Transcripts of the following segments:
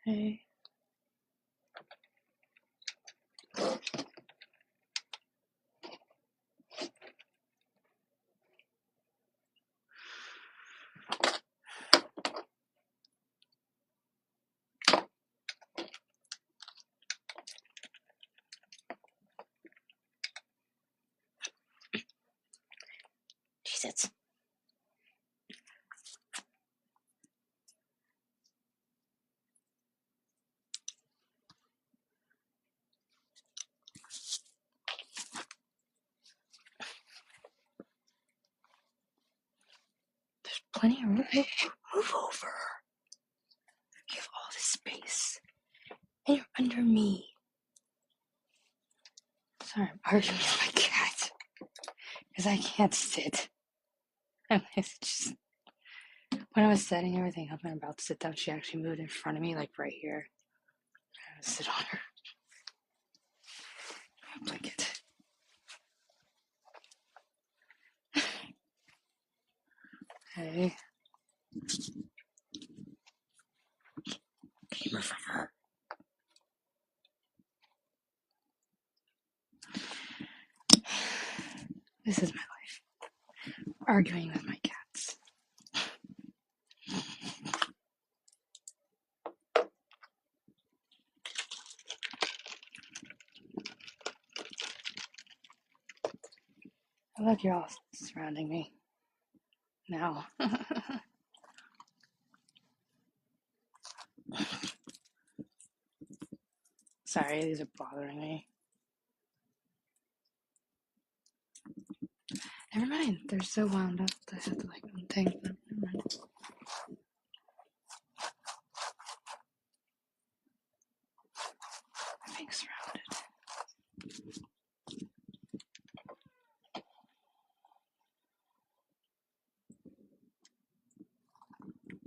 Hey. Jesus. There's plenty of room. Hey, move over. You have all this space. And you're under me. Sorry, I'm arguing with my cat. Because I can't sit. It's just, when I was setting everything up and about to sit down, she actually moved in front of me, like right here. I had to sit on her. Blanket. Hey. Can you move from her? This is my life. Arguing with my cats. I love you're all surrounding me. Now. Sorry, these are bothering me. Never mind, they're so wound up that I have to like untangle them. Never mind. I'm being surrounded.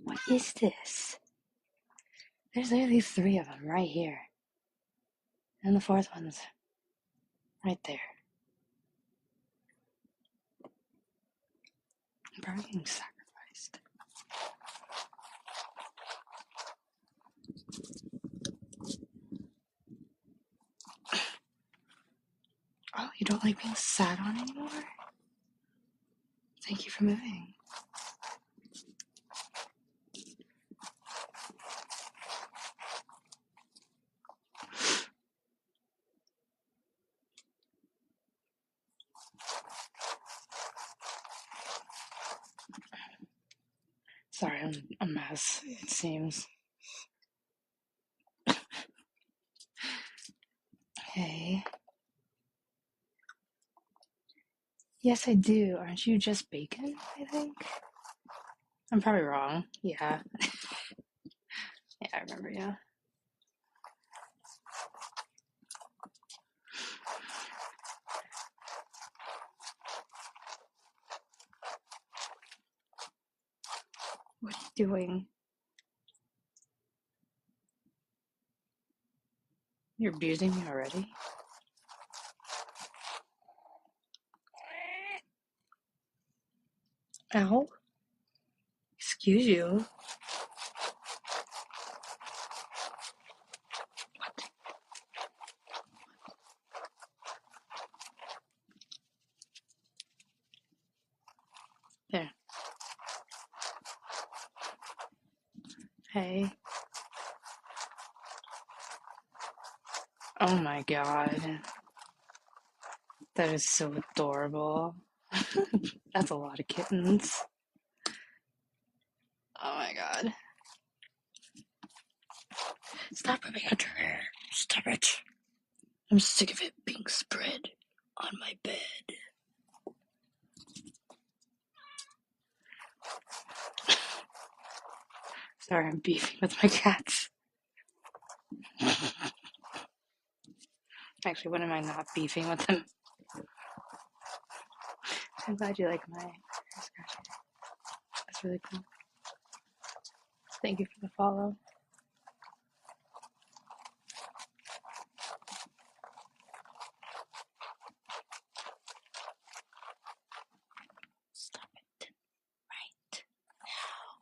What is this? There's literally 3 of them right here. And the 4th one's right there. I'm probably getting sacrificed. Oh, you don't like being sat on anymore? Thank you for moving. Sorry, I'm a mess, it seems. Hey. Yes, I do. Aren't you just bacon, I think? I'm probably wrong. Yeah. Yeah, I remember, yeah. What are you doing? You're abusing me already? Ow. Excuse you. What? There. Hey. Oh my god. That is so adorable. That's a lot of kittens. Oh my god. Stop rubbing under her. Stop it. I'm sick of it being spread on my bed. Sorry, I'm beefing with my cats. Actually, when am I not beefing with them? I'm glad you like my hair scratching. That's really cool. Thank you for the follow. Stop it right now.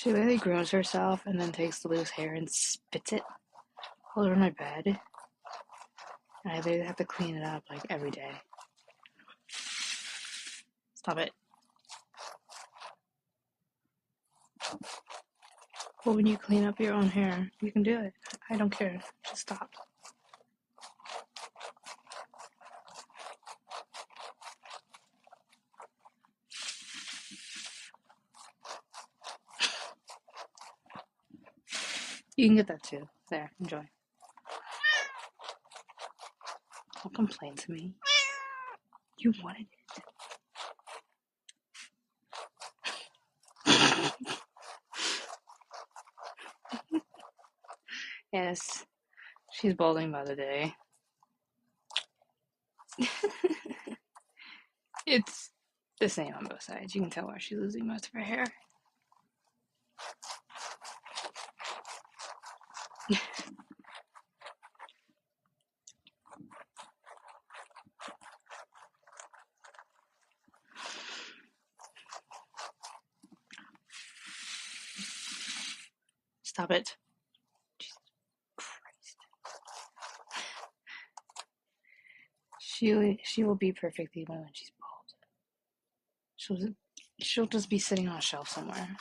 She literally grooms herself and then takes the loose hair and spits it all over my bed. And I literally have to clean it up like every day. Stop it. Well, when you clean up your own hair, you can do it. I don't care. Just stop. You can get that too. There, enjoy. Don't complain to me. You wanted it. Yes, she's balding by the day. It's the same on both sides. You can tell where she's losing most of her hair. Stop it. Jesus Christ. She will be perfect even when she's bald. She'll just be sitting on a shelf somewhere.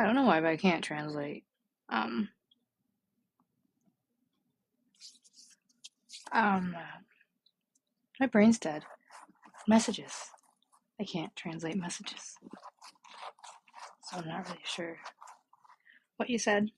I don't know why, but I can't translate. My brain's dead. Messages. I can't translate messages. So I'm not really sure what you said.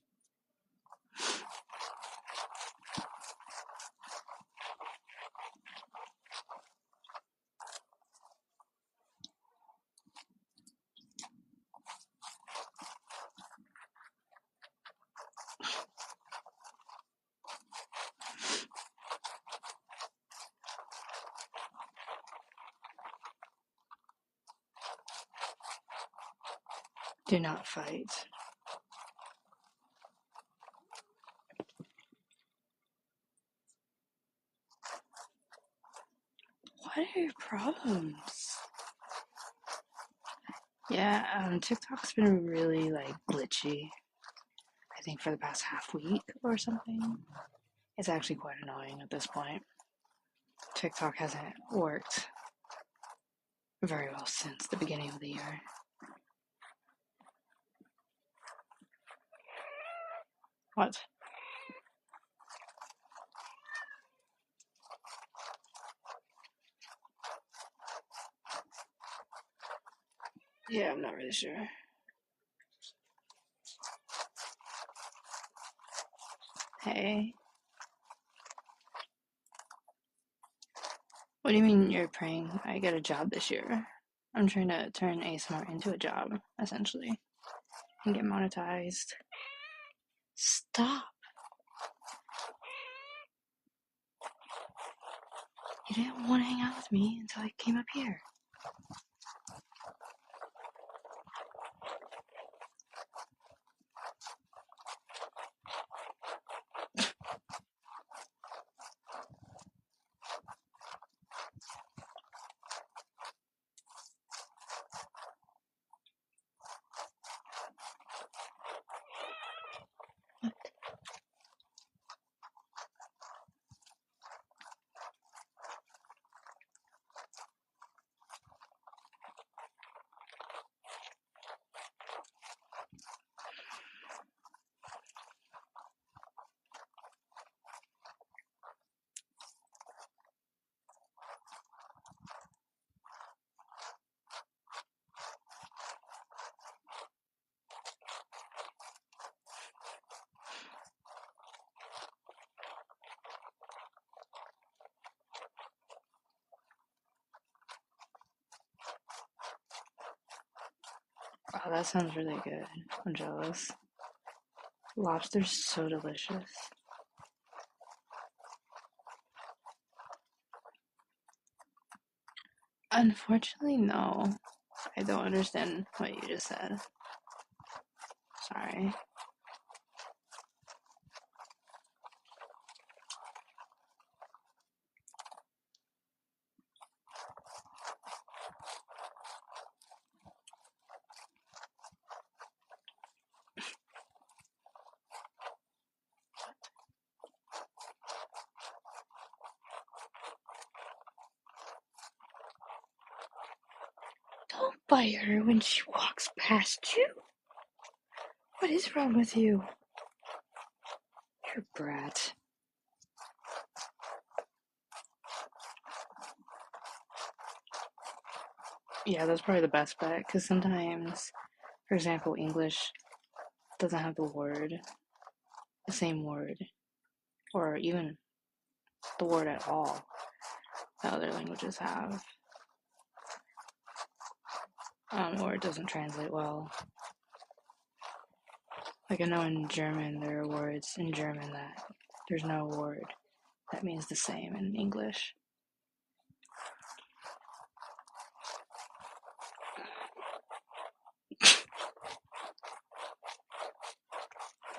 Do not fight. What are your problems? Yeah, TikTok's been really like glitchy. I think for the past half week or something. It's actually quite annoying at this point. TikTok hasn't worked very well since the beginning of the year. What? Yeah, I'm not really sure. Hey. What do you mean you're praying I get a job this year? I'm trying to turn ASMR into a job, essentially, and get monetized. Stop! You didn't want to hang out with me until I came up here. What? Oh, that sounds really good. I'm jealous. Lobster's so delicious. Unfortunately, no. I don't understand what you just said. Sorry. by her when she walks past you? What is wrong with you? You're a brat. Yeah, that's probably the best bet, because sometimes, for example, English doesn't have the same word, or even the word at all that other languages have, or it doesn't translate well. Like I know in German there are words in German that there's no word that means the same in English.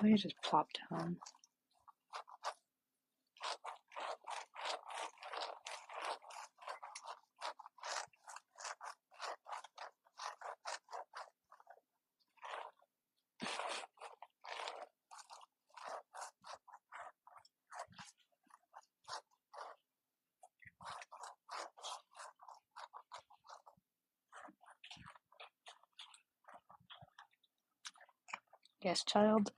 Let me just plop down. Yes, child.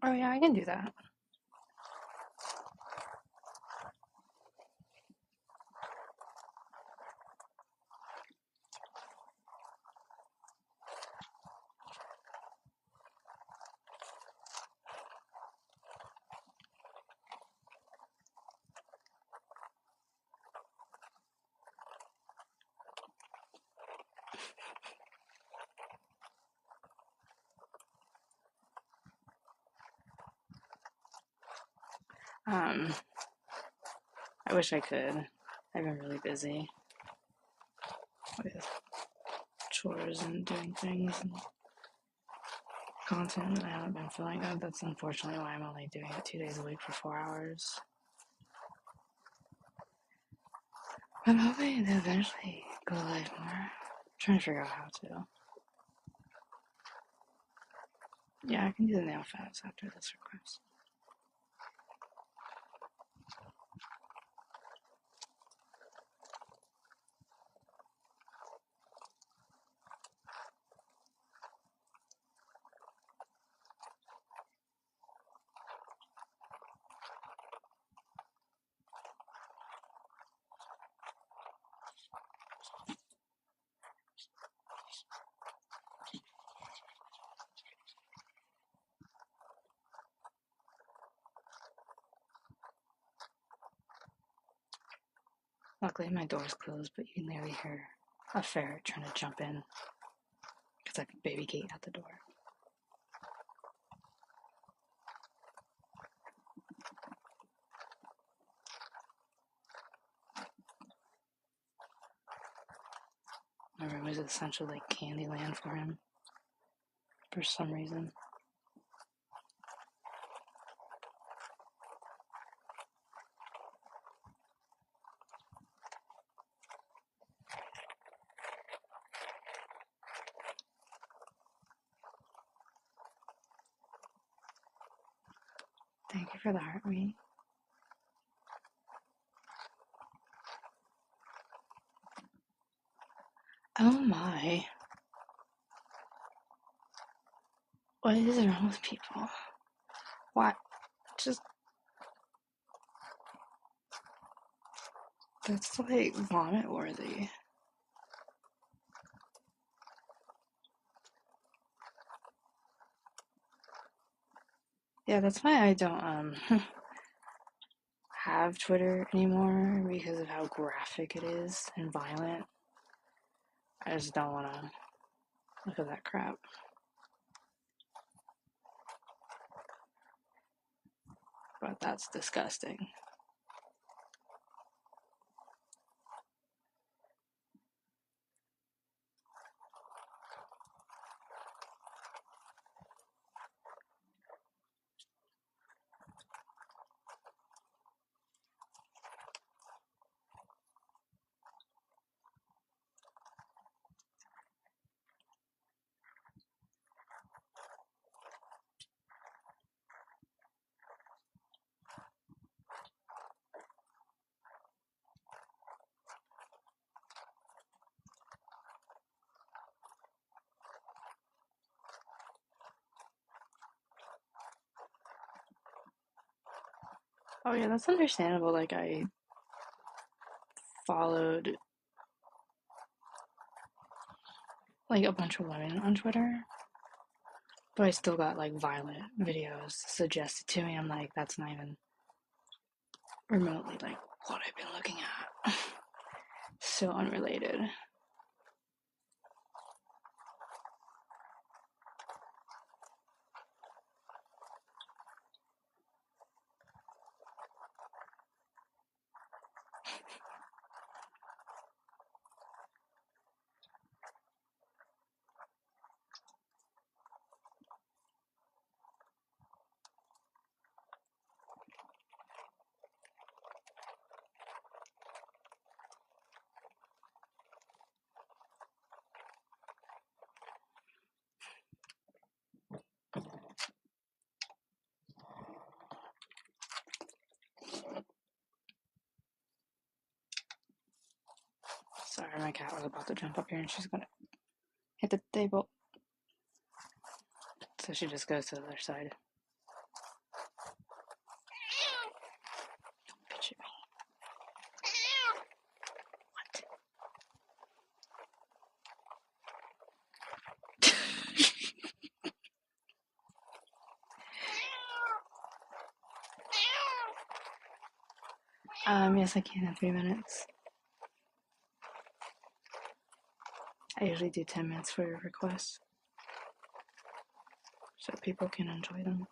Oh yeah, I can do that. I wish I could. I've been really busy with chores and doing things and content that I haven't been feeling good. That's unfortunately why I'm only doing it 2 days a week for 4 hours. I'm hoping to eventually go live more. I'm trying to figure out how to. Yeah, I can do the nail files after this request. Luckily, my door's closed, but you can literally hear a ferret trying to jump in. It's like a baby gate at the door. My room is essentially like Candyland for him, for some reason. Thank you for the heart rate. Oh my. What is wrong with people? What? Just. That's like vomit worthy. Yeah, that's why I don't have Twitter anymore because of how graphic it is and violent. I just don't want to look at that crap. But that's disgusting. Oh yeah, that's understandable. Like I followed like a bunch of women on Twitter, but I still got like violent videos suggested to me. I'm like, that's not even remotely like what I've been looking at. So unrelated. Sorry, my cat was about to jump up here and she's gonna hit the table. So she just goes to the other side. Don't bitch at me. Yes, I can in 3 minutes. I usually do 10 minutes for requests so people can enjoy them.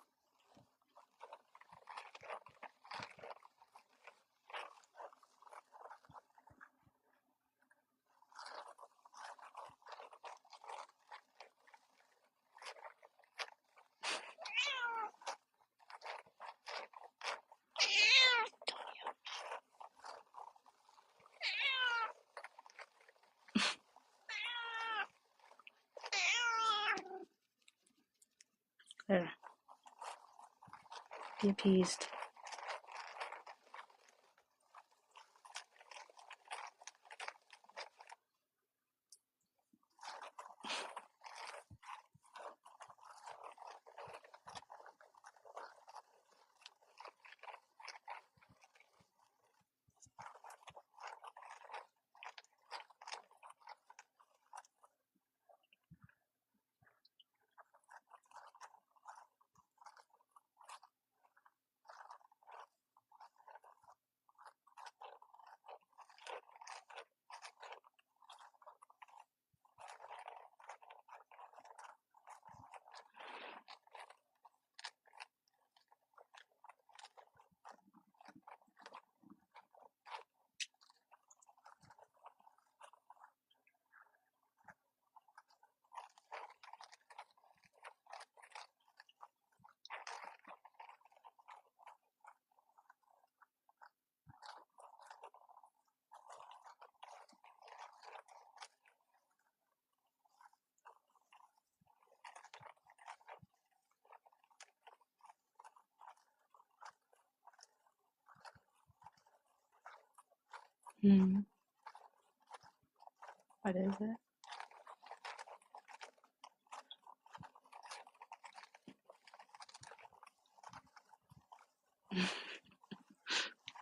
There. Be appeased. What is it?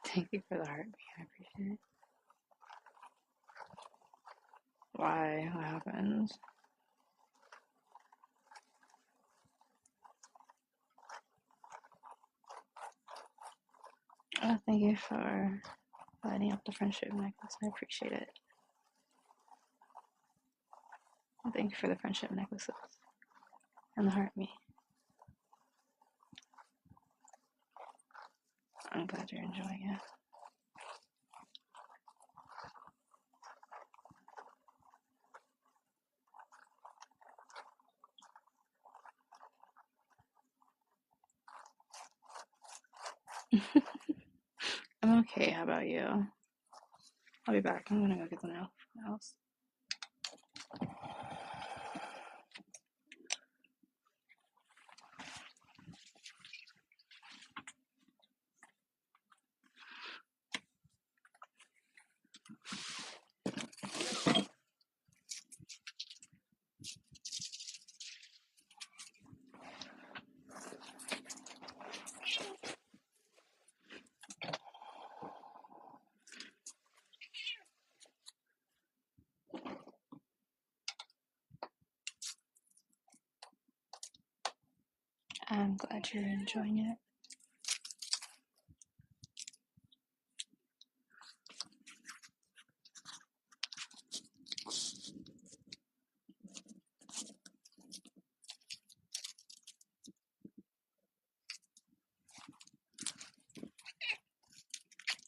Thank you for the heartbeat. I appreciate it. Why? What happens? Thank you for lighting up the friendship necklace. I appreciate it. Thank you for the friendship necklaces and the heart me. I'm glad you're enjoying it. I'm okay. How about you? I'll be back. I'm gonna go get the nails. I'm glad you're enjoying it.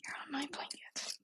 You're on my blanket.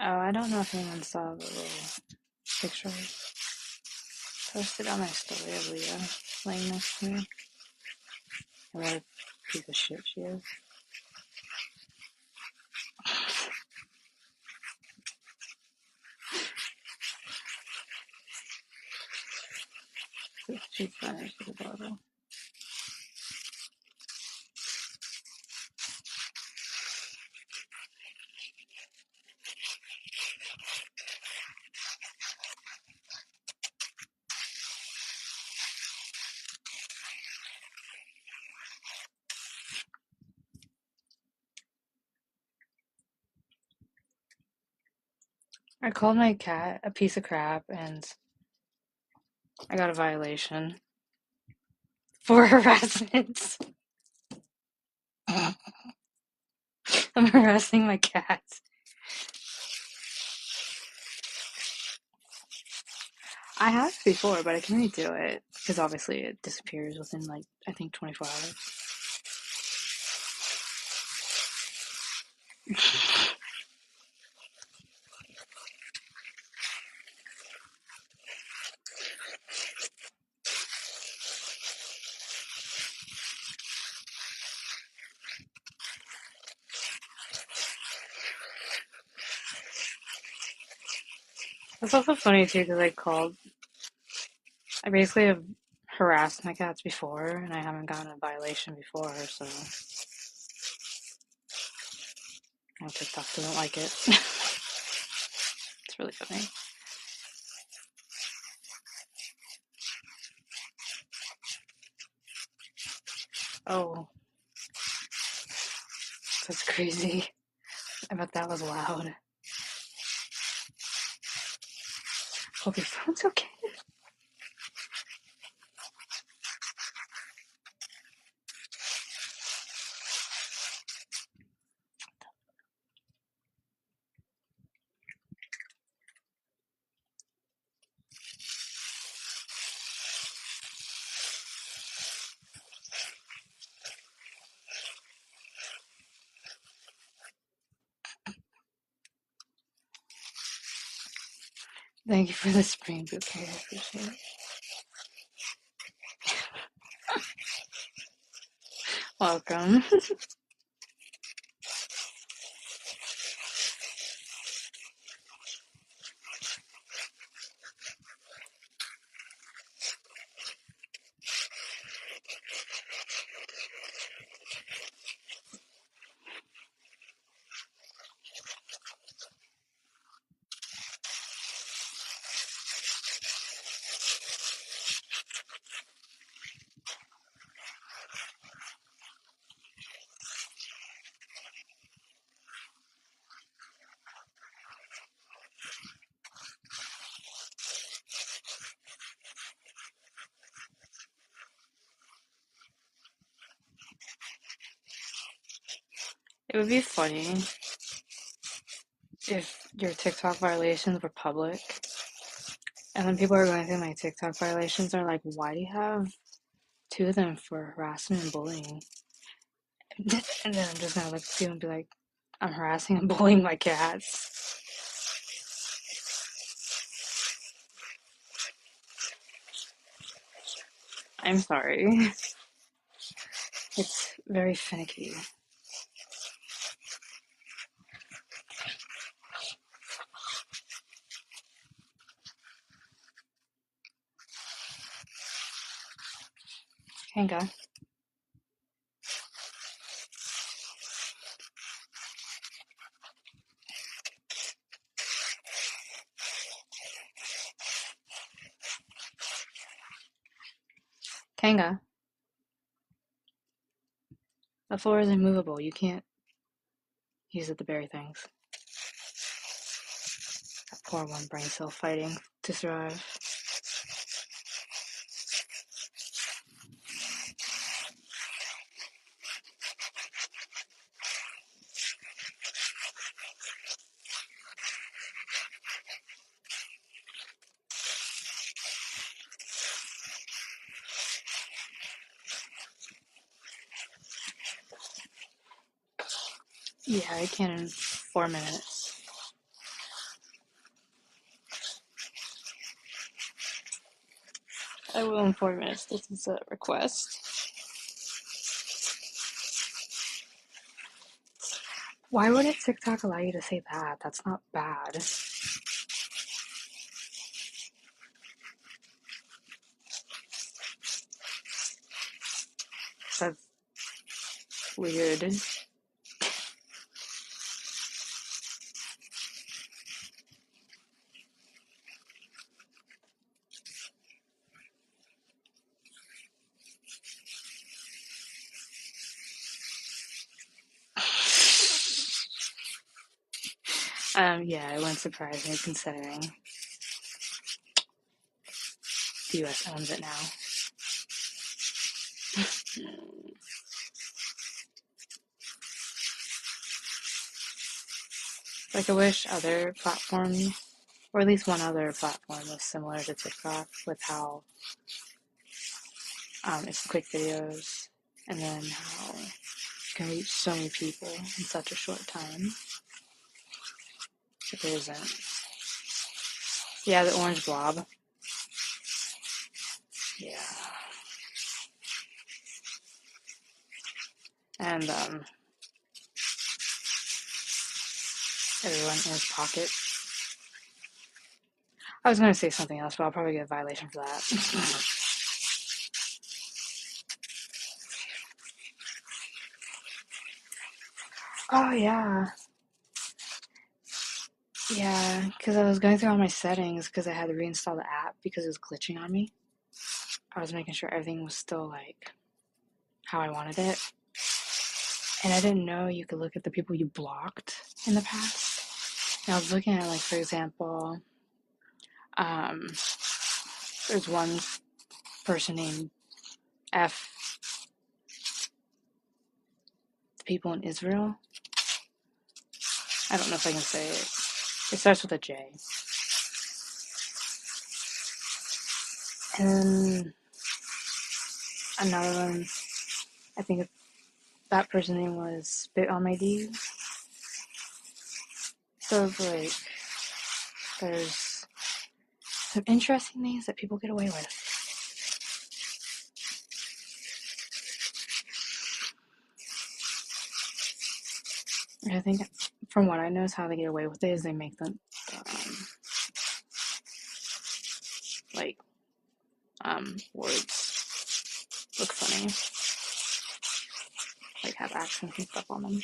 Oh, I don't know if anyone saw the little picture posted on my story of Leah laying next to me. And what a piece of shit she is. She's funny. She's adorable. I called my cat a piece of crap and I got a violation for harassment. I'm harassing my cat. I have before, but I can redo it because obviously it disappears within like I think 24 hours. It's also funny too because I basically have harassed my cats before and I haven't gotten a violation before, so TikTok doesn't like it. It's really funny. Oh, that's crazy. I bet that was loud. Hope your phone's okay. Thank you for the spring bouquet. I appreciate it. Welcome. It would be funny if your TikTok violations were public, and then people are going through my TikTok violations are like, why do you have two of them for harassment and bullying? And then I'm just gonna look at you and be like, I'm harassing and bullying my cats. I'm sorry. It's very finicky. Hanga. Kanga. The floor is immovable. You can't use it to bury things. That poor one brain cell fighting to survive. Yeah, I can in 4 minutes. I will in 4 minutes. This is a request. Why wouldn't TikTok allow you to say that? That's not bad. That's weird. Yeah, it wouldn't surprise me considering the US owns it now. Like, I wish other platforms, or at least one other platform, was similar to TikTok with how it's quick videos and then how you can reach so many people in such a short time. But there isn't. Yeah, the orange blob. Yeah. And everyone in his pocket. I was going to say something else, but I'll probably get a violation for that. Oh, yeah. Yeah, because I was going through all my settings because I had to reinstall the app because it was glitching on me. I was making sure everything was still like how I wanted it. And I didn't know you could look at the people you blocked in the past. And I was looking at, like, for example, there's one person named F, the people in Israel. I don't know if I can say it. It starts with a J. And another one, I think that person's name was Spit on My D. So it's like, there's some interesting things that people get away with. And I think, from what I know, is how they get away with it is they make them, like, words look funny. Like, have accents and stuff on them.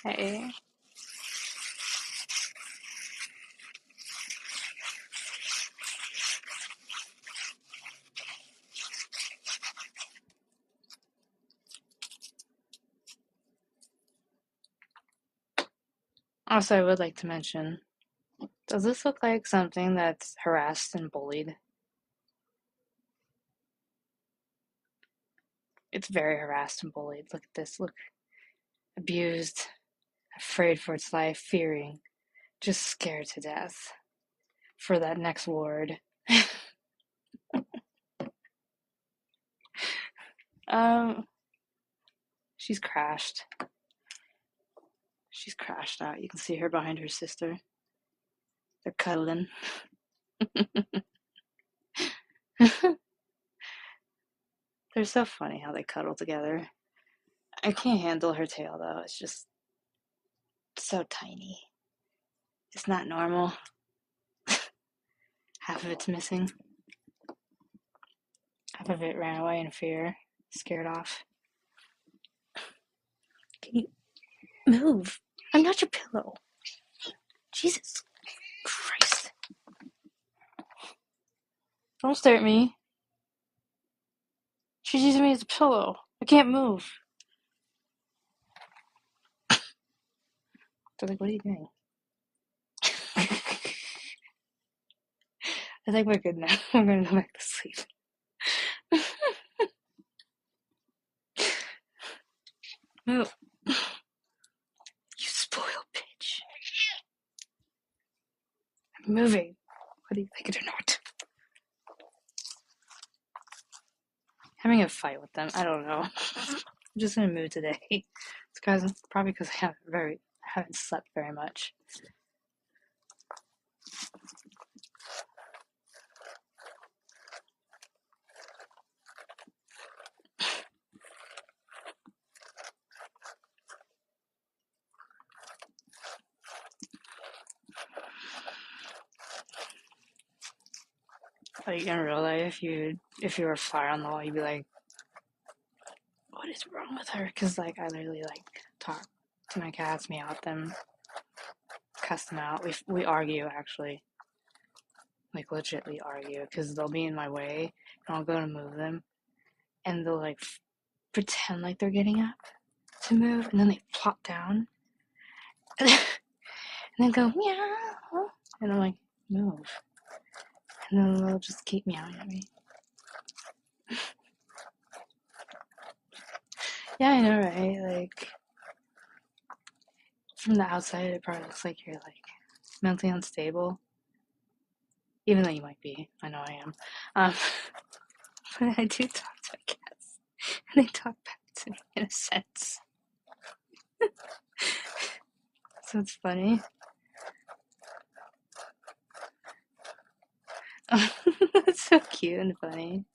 Hey. Also, I would like to mention, does this look like something that's harassed and bullied? It's very harassed and bullied. Look at this. Look, abused, afraid for its life, fearing, just scared to death for that next ward. um, she's crashed. She's crashed out. You can see her behind her sister. They're cuddling. They're so funny how they cuddle together. I can't handle her tail though. It's just so tiny. It's not normal. Half of it's missing. Half of it ran away in fear, scared off. Can you move? I'm not your pillow. Jesus Christ. Don't stare at me. She's using me as a pillow. I can't move. They're like, what are you doing? I think we're good now. We're gonna go back to sleep. Move. You spoiled bitch. I'm moving. Whether you like it or not. Having a fight with them. I don't know. I'm just in a mood today. It's probably because I haven't slept very much. Like in real life, if you were a fly on the wall, you'd be like, "What is wrong with her?" Because like I literally like talk to my cats, meow at them, cuss them out. We argue actually, like legitly argue, because they'll be in my way, and I'll go to move them, and they'll like pretend like they're getting up to move, and then they plop down, and then go meow, and I'm like, move, and then they'll just keep meowing at me. Yeah, I know, right? Like, from the outside, it probably looks like you're like mentally unstable, even though you might be. I know I am. But I do talk to my cats, and they talk back to me in a sense. So it's funny. It's so cute and funny.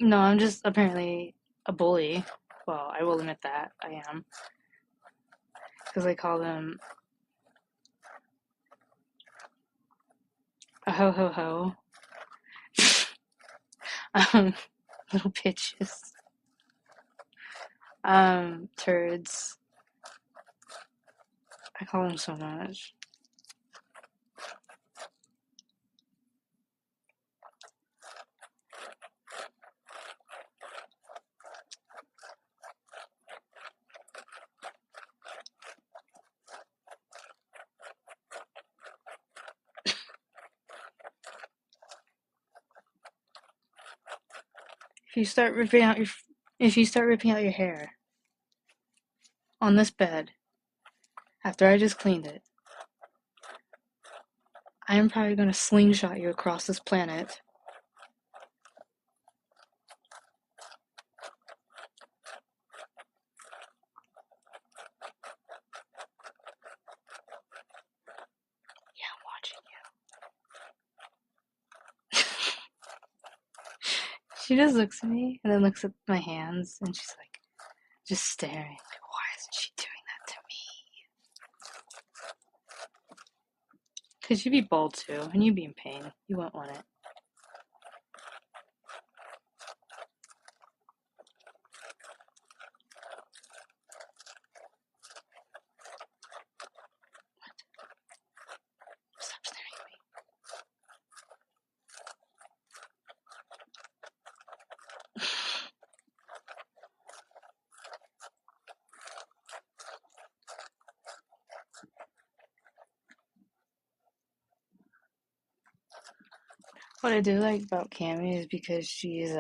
No, I'm just apparently a bully. Well, I will admit that I am, because I call them a ho ho ho, um, little bitches, turds. I call them so much. If you start ripping out your hair on this bed after I just cleaned it, I am probably gonna slingshot you across this planet. Yeah, I'm watching you. She just looks at me and then looks at my hands, and she's like, just staring. Like, why isn't she doing that to me? Because you'd be bald too, and you'd be in pain. You wouldn't want it. Stop staring at me. What I do like about Cammy is because she's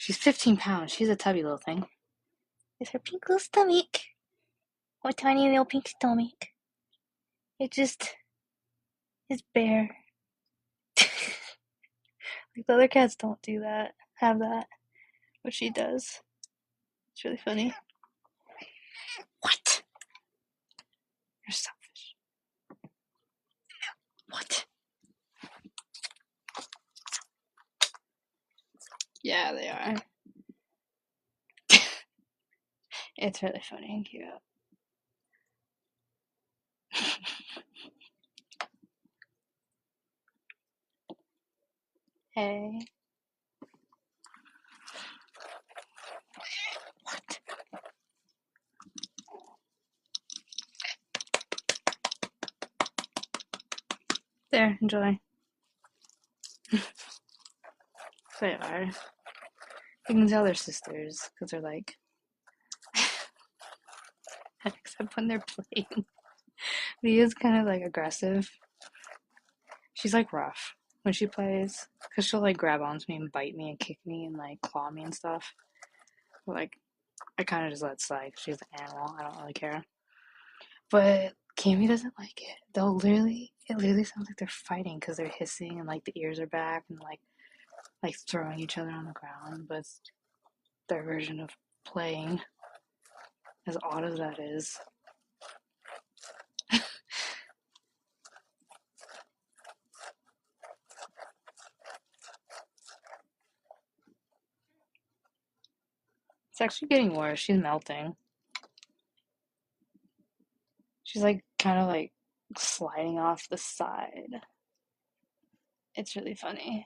She's 15 pounds. She's a tubby little thing. It's her pink little stomach. What tiny little pink stomach. It just is bare. Like the other cats don't do that, have that, but she does. It's really funny. What? You're selfish. What? Yeah, they are. It's really funny and cute. Hey. What? There, enjoy. They are. You can tell they're sisters because they're like, except when they're playing. Leah's kind of like aggressive. She's like rough when she plays because she'll like grab onto me and bite me and kick me and like claw me and stuff. But, like, I kind of just let it slide. She's an animal. I don't really care. But Cammy doesn't like it. It literally sounds like they're fighting because they're hissing and like the ears are back and like throwing each other on the ground. But it's their version of playing, as odd as that is. It's actually getting worse. She's melting. She's like kind of like sliding off the side. It's really funny.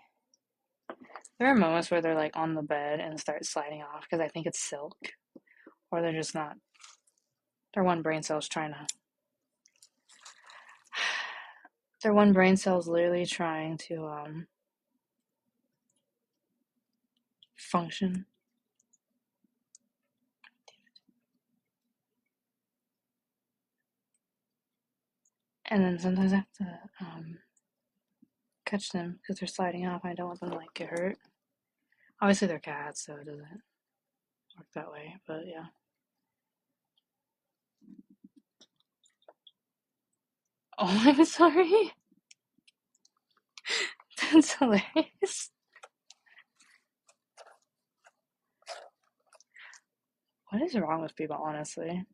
There are moments where they're like on the bed and start sliding off because I think it's silk, or they're just not. Their one brain cell's trying to. Their one brain cell's literally trying to function. And then sometimes I have to catch them because they're sliding off. I don't want them to like get hurt. Obviously they're cats, so it doesn't work that way. But yeah. Oh, I'm sorry. That's hilarious. What is wrong with people, honestly?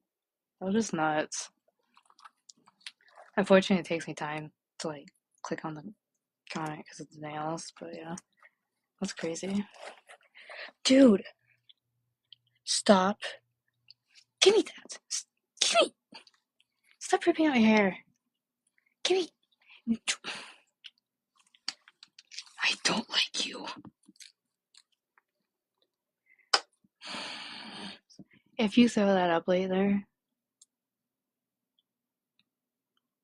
They're just nuts. Unfortunately, it takes me time to like click on the comment because it's nails, but yeah. That's crazy. Dude, stop. Give me that. Give me. Stop ripping out your hair. Give me. I don't like you. If you throw that up later,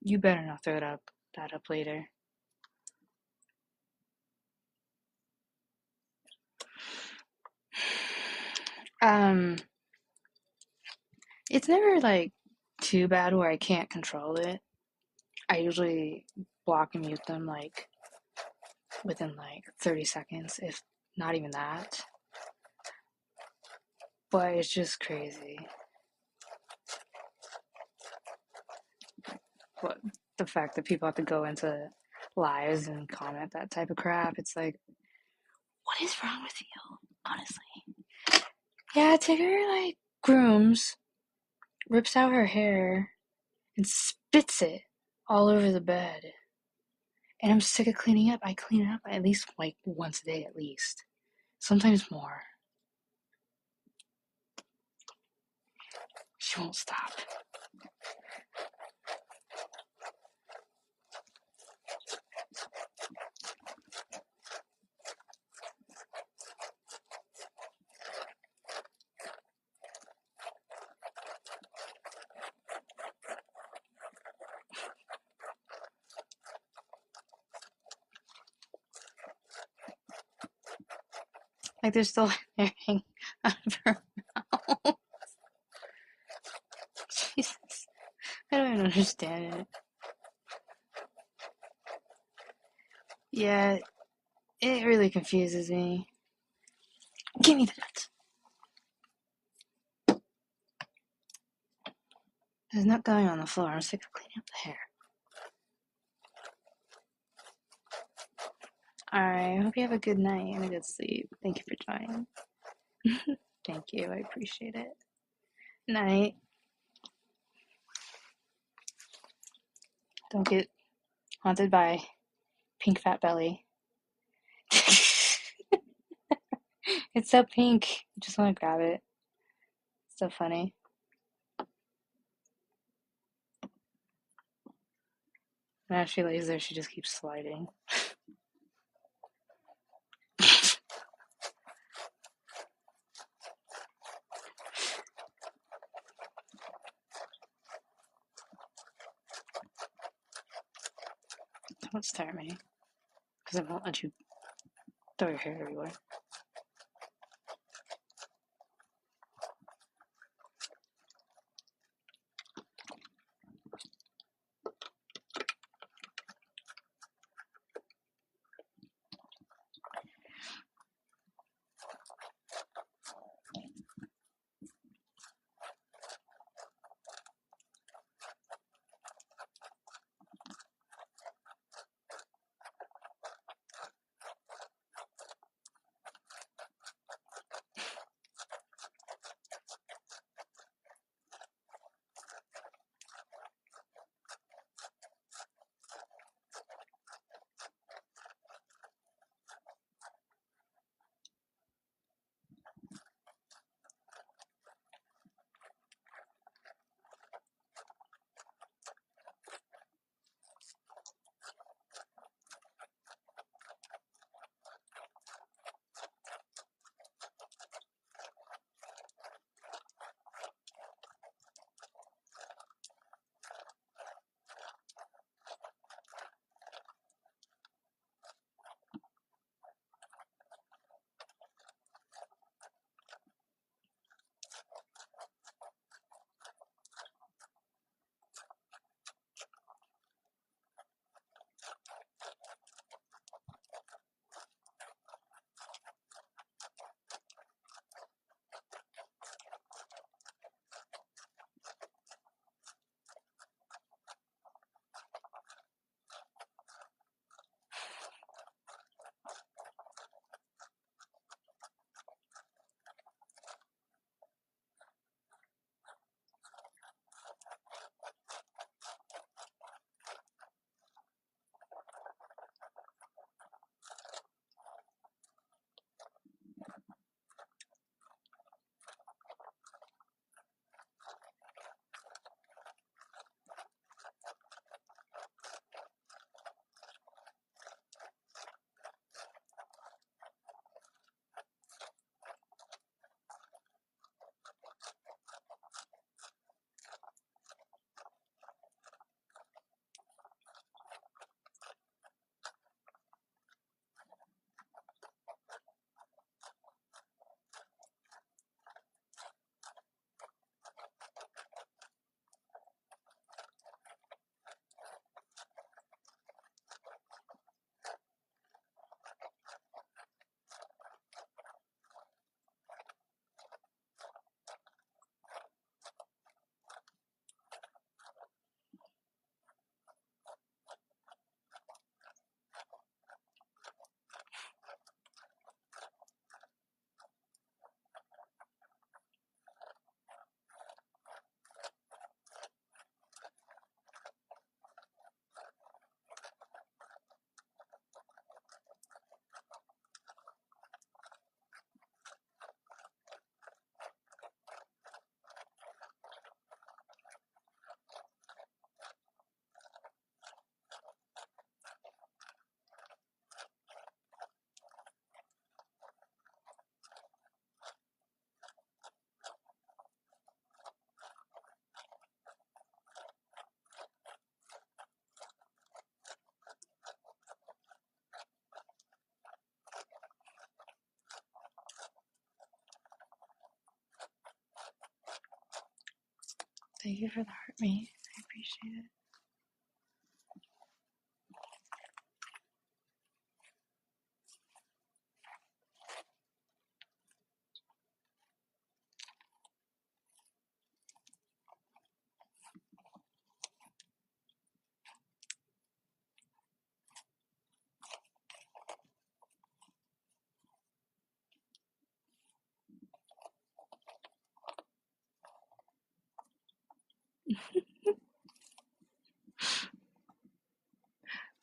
you better not throw that up later. It's never like too bad where I can't control it. I usually block and mute them like within like 30 seconds, if not even that. But it's just crazy. But the fact that people have to go into lives and comment that type of crap, it's like, what is wrong with you? Honestly. Yeah, Tigger like grooms, rips out her hair, and spits it all over the bed. And I'm sick of cleaning up. I clean it up at least like once a day at least. Sometimes more. She won't stop. Like they're still hanging out of her mouth. Jesus. I don't even understand it. Yeah, it really confuses me. Give me that. There's nut going on the floor. I'm sick of cleaning up the hair. I hope you have a good night and a good sleep. Thank you for joining. Thank you. I appreciate it. Night. Don't get haunted by pink fat belly. It's so pink. I just want to grab it. It's so funny. And as she lays there, she just keeps sliding. Don't stare at me, because I won't let you throw your hair everywhere. Thank you for the heart me. I appreciate it.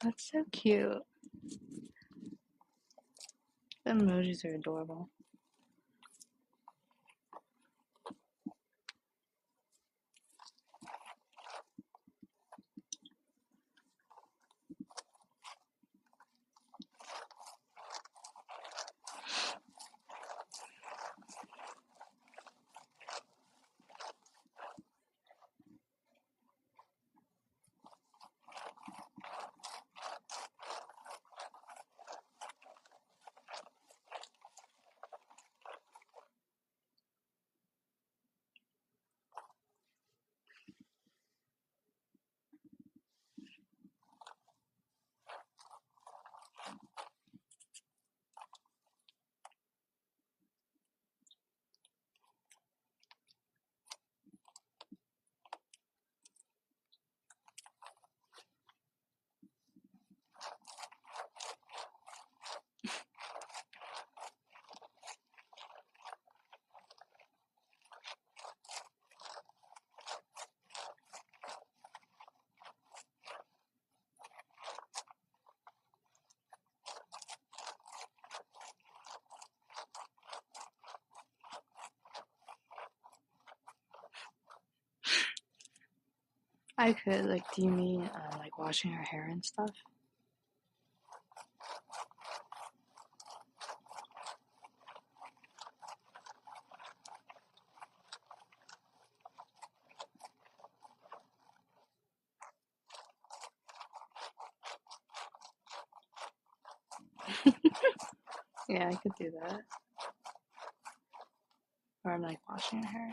That's so cute. The emojis are adorable. I could, like, do you mean like washing her hair and stuff? Yeah, I could do that. Or I'm like washing her hair.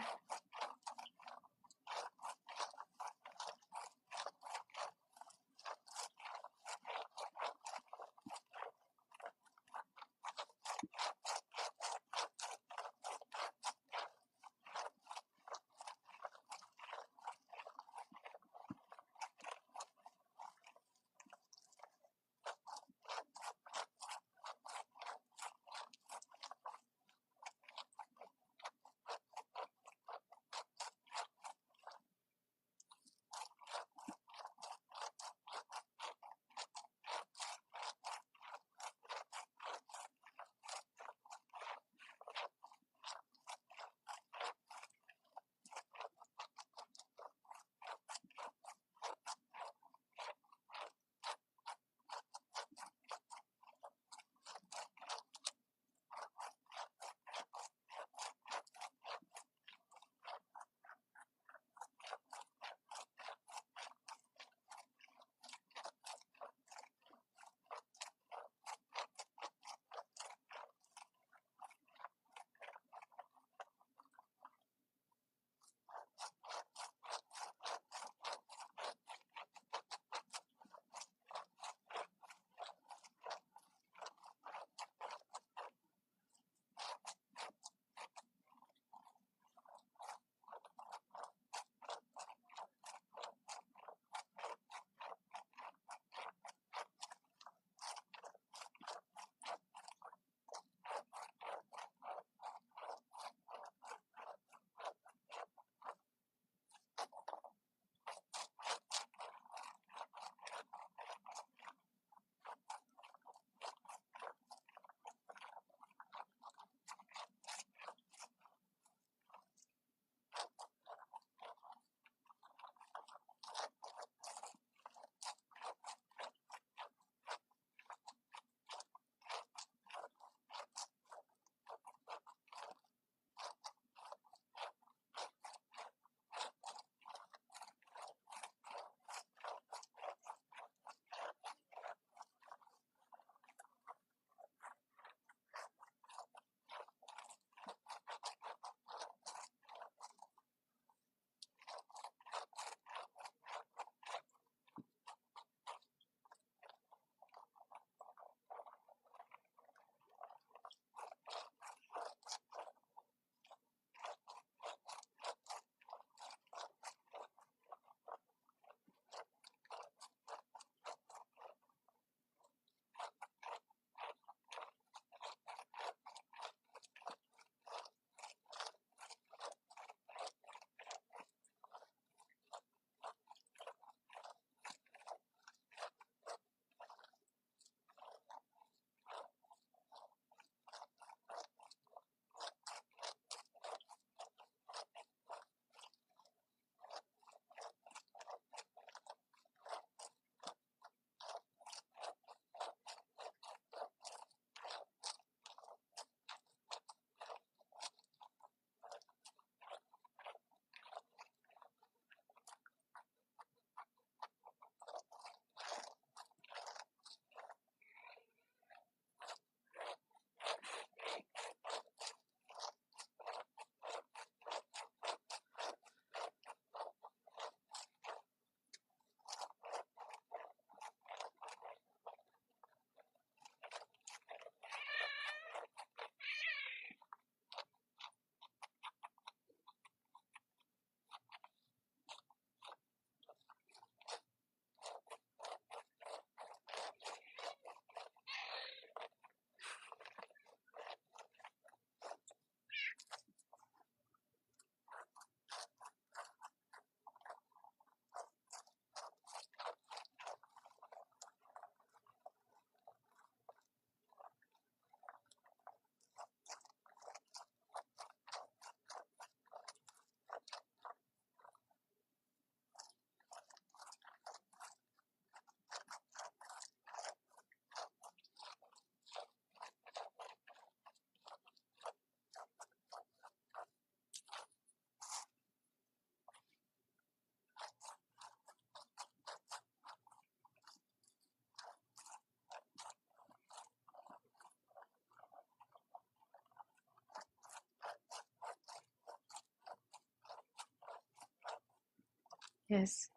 Yes.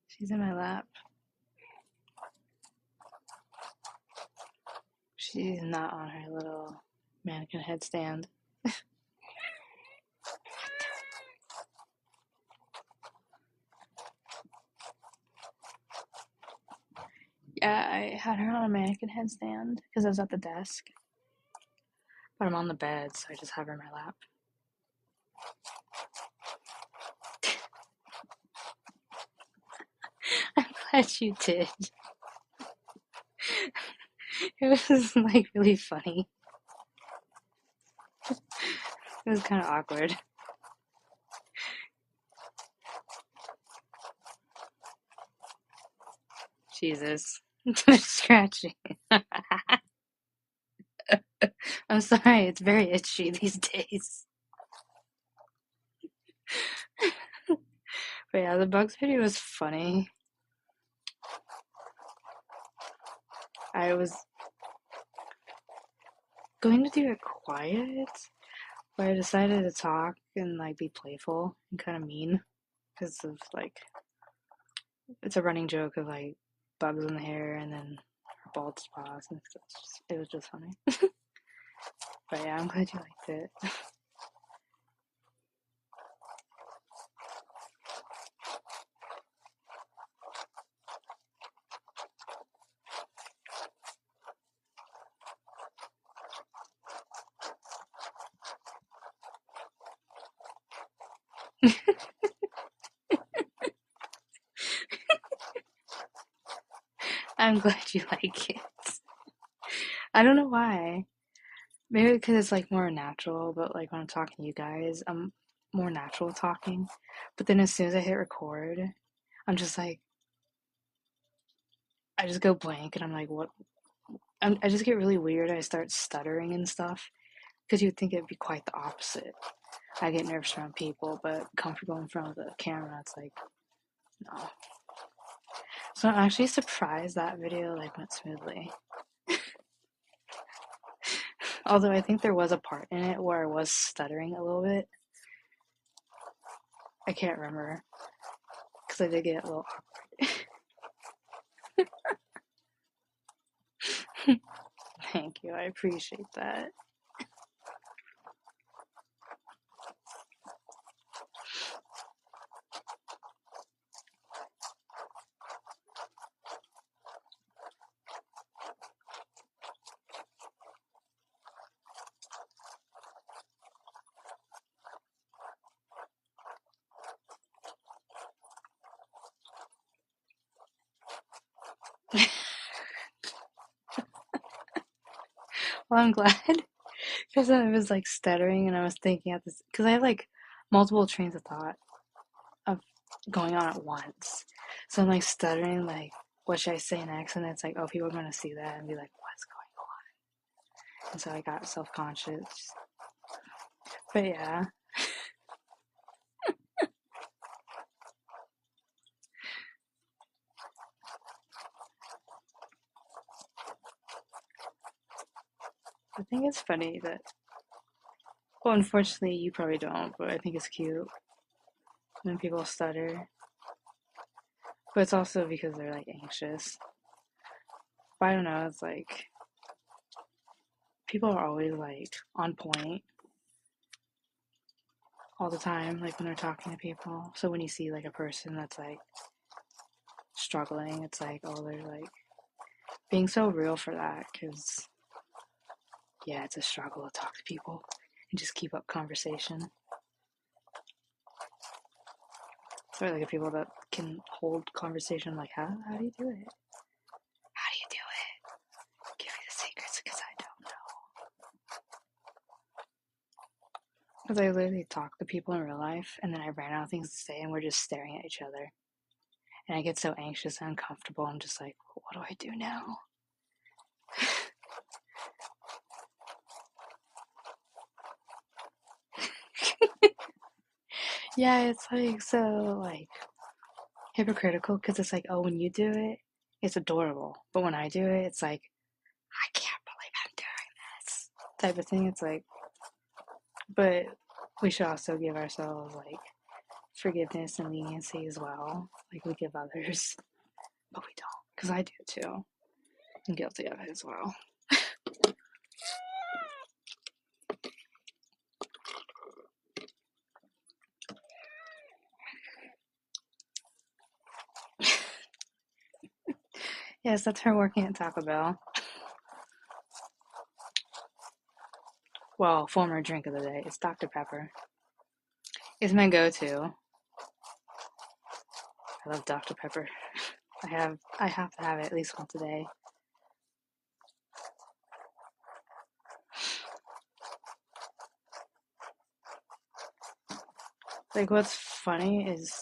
She's in my lap. She's not on her little mannequin headstand. Yeah, I had her on a mannequin headstand because I was at the desk. But I'm on the bed, so I just have her in my lap. I'm glad you did. It was like really funny. It was kind of awkward. Jesus. Scratching. I'm sorry, it's very itchy these days. But yeah, the bugs video was funny. I was going to do it quiet, but I decided to talk and like be playful and kind of mean because of like it's a running joke of like bugs in the hair and then bald spots and stuff. It was just funny. But yeah, I'm glad you liked it. I'm glad you like it. I don't know why. Maybe because it's like more natural, but like when I'm talking to you guys, I'm more natural talking. But then as soon as I hit record, I'm just like, I just go blank and I'm like, what? I just get really weird. I start stuttering and stuff because you'd think it'd be quite the opposite. I get nervous around people, but comfortable in front of the camera, it's like, no. So I'm actually surprised that video like went smoothly. Although I think there was a part in it where I was stuttering a little bit. I can't remember because I did get a little awkward. Thank you, I appreciate that. Well, I'm glad because I was like stuttering and I was thinking at this because I have like multiple trains of thought of going on at once. So I'm like stuttering, like, what should I say next? And it's like, oh, people are going to see that and be like, what's going on? And so I got self conscious. But yeah. I think it's funny that, well, unfortunately, you probably don't, but I think it's cute when people stutter. But it's also because they're like anxious. But I don't know, it's like people are always like on point all the time, like when they're talking to people. So when you see like a person that's like struggling, it's like, oh, they're like being so real for that because, yeah, it's a struggle to talk to people and just keep up conversation. So like people that can hold conversation, like, how do you do it? How do you do it? Give me the secrets because I don't know. Because I literally talk to people in real life and then I ran out of things to say and we're just staring at each other. And I get so anxious and uncomfortable. I'm just like, what do I do now? Yeah, it's like so like hypocritical because it's like, oh, when you do it, it's adorable. But when I do it, it's like, I can't believe I'm doing this type of thing. It's like, but we should also give ourselves like forgiveness and leniency as well, like we give others, but we don't, because I do too. I'm guilty of it as well. Yes, that's her working at Taco Bell. Well, former drink of the day is Dr. Pepper. It's my go-to. I love Dr. Pepper. I have to have it at least once a day. Like, what's funny is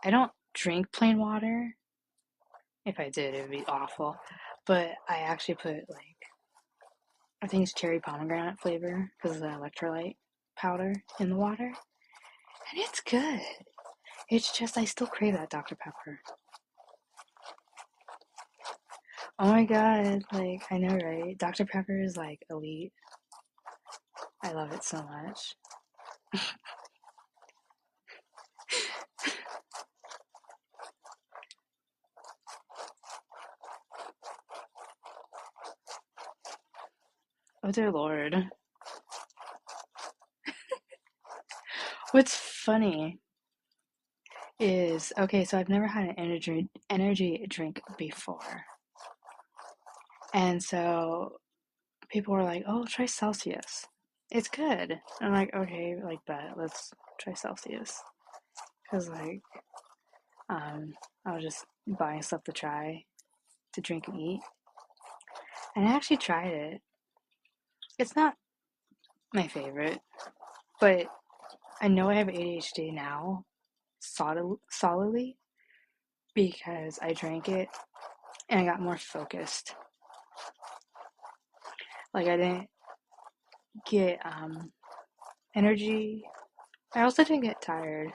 I don't drink plain water. If I did, it would be awful. But I actually put, like, I think it's cherry pomegranate flavor because of the electrolyte powder in the water. And it's good. It's just, I still crave that Dr. Pepper. Oh my god, like, I know, right? Dr. Pepper is, like, elite. I love it so much. Oh dear lord. What's funny is, okay, so I've never had an energy drink before. And so people were like, "Oh, try Celsius. It's good." And I'm like, "Okay, like that. Let's try Celsius." Cuz like I was just buying stuff to try to drink and eat. And I actually tried it. It's not my favorite, but I know I have ADHD now solidly because I drank it and I got more focused. Like I didn't get energy. I also didn't get tired.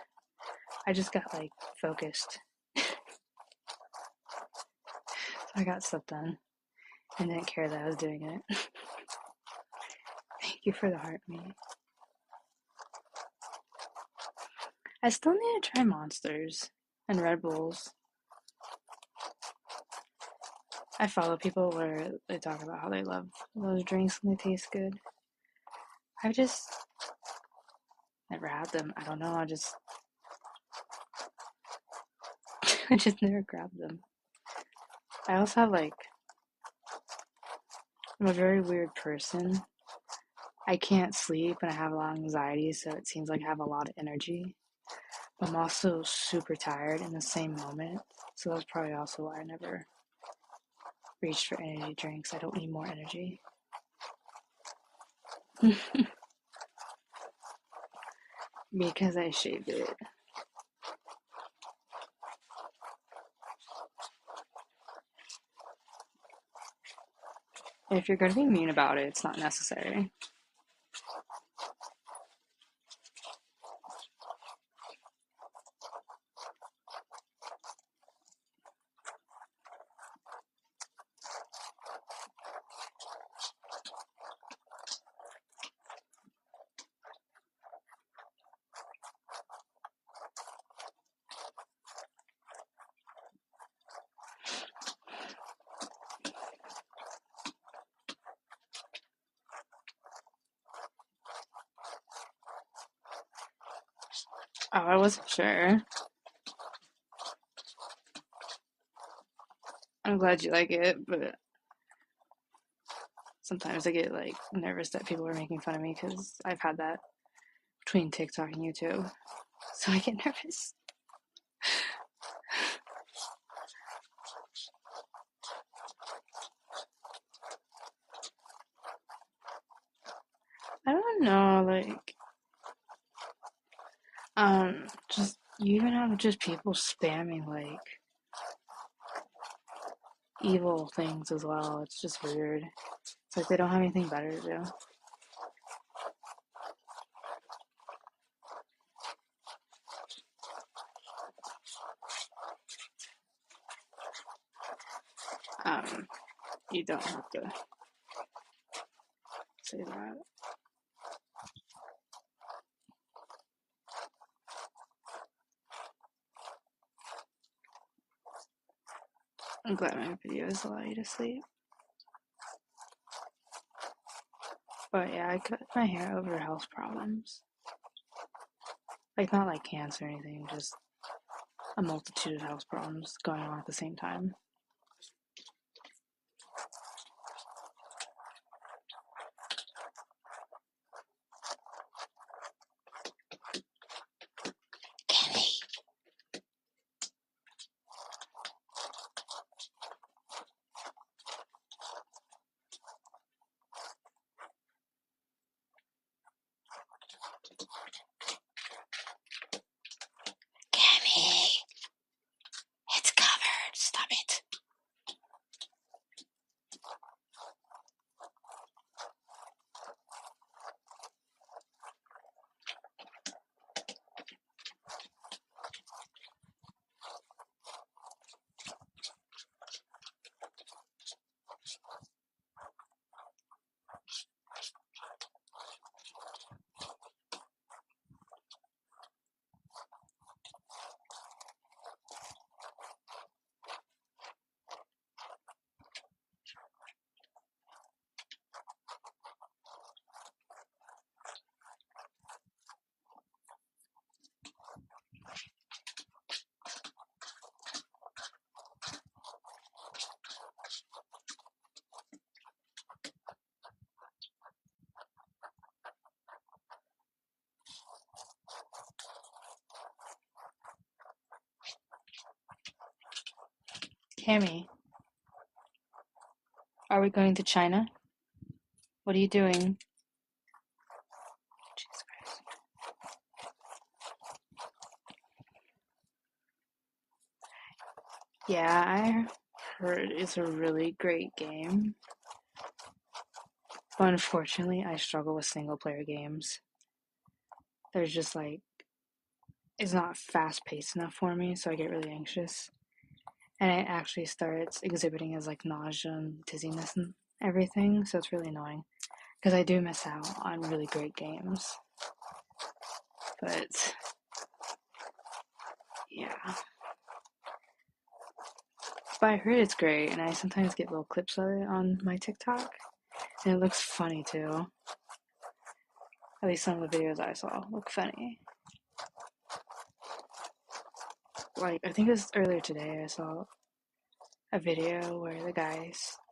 I just got like focused. I got stuff done and didn't care that I was doing it. Thank you for the heart, mate. I still need to try Monsters and Red Bulls. I follow people where they talk about how they love those drinks and they taste good. I've just never had them. I don't know. I just never grabbed them. I also have like, I'm a very weird person. I can't sleep and I have a lot of anxiety, so it seems like I have a lot of energy. I'm also super tired in the same moment, so that's probably also why I never reached for energy drinks. I don't need more energy. Because I shaved it. If you're going to be mean about it, it's not necessary. Oh, I wasn't sure. I'm glad you like it, but sometimes I get like nervous that people are making fun of me because I've had that between TikTok and YouTube. So I get nervous. I don't know, like, just you even have just people spamming like evil things as well. It's just weird. It's like they don't have anything better to do. You don't have to say that. I'm glad my videos allow you to sleep. But yeah, I cut my hair over health problems. Like, not like cancer or anything, just a multitude of health problems going on at the same time. Cammy, it's covered. Stop it. Cammy, are we going to China? What are you doing? Jesus Christ. Yeah, I heard it's a really great game. But unfortunately, I struggle with single player games. There's just like, it's not fast paced enough for me, so I get really anxious. And it actually starts exhibiting as like nausea and dizziness and everything, so it's really annoying. Because I do miss out on really great games. But yeah. But I heard it's great, and I sometimes get little clips of it on my TikTok. And it looks funny too. At least some of the videos I saw look funny. Like, I think it was earlier today I saw a video where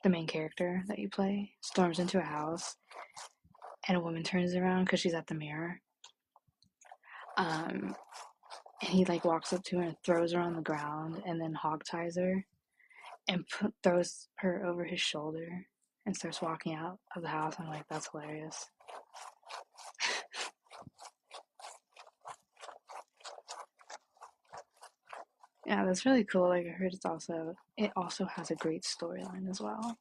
the main character that you play, storms into a house, and a woman turns around because she's at the mirror. And he like walks up to her and throws her on the ground, and then hog ties her, and throws her over his shoulder, and starts walking out of the house. I'm like, that's hilarious. Yeah, that's really cool. Like, I heard it also has a great storyline as well.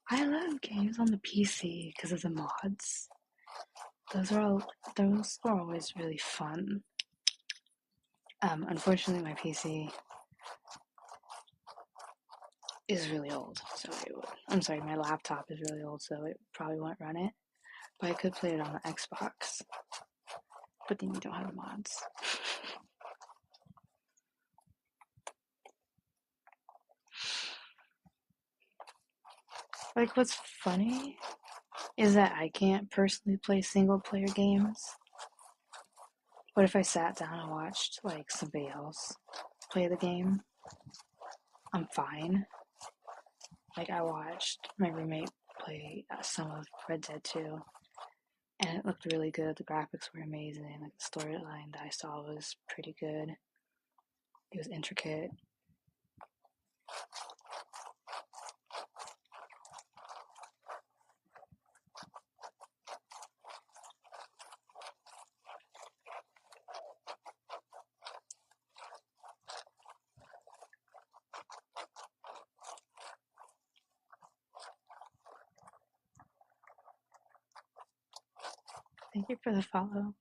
I love games on the PC because of the mods. Those are always really fun. Unfortunately, my PC is really old, so I'm sorry, my laptop is really old, so it probably won't run it. But I could play it on the Xbox. But then you don't have the mods. Like, what's funny is that I can't personally play single player games. But if I sat down and watched, like, somebody else play the game, I'm fine. Like, I watched my roommate play some of Red Dead 2, and it looked really good. The graphics were amazing. Like, the storyline that I saw was pretty good. It was intricate. Thank you for the follow.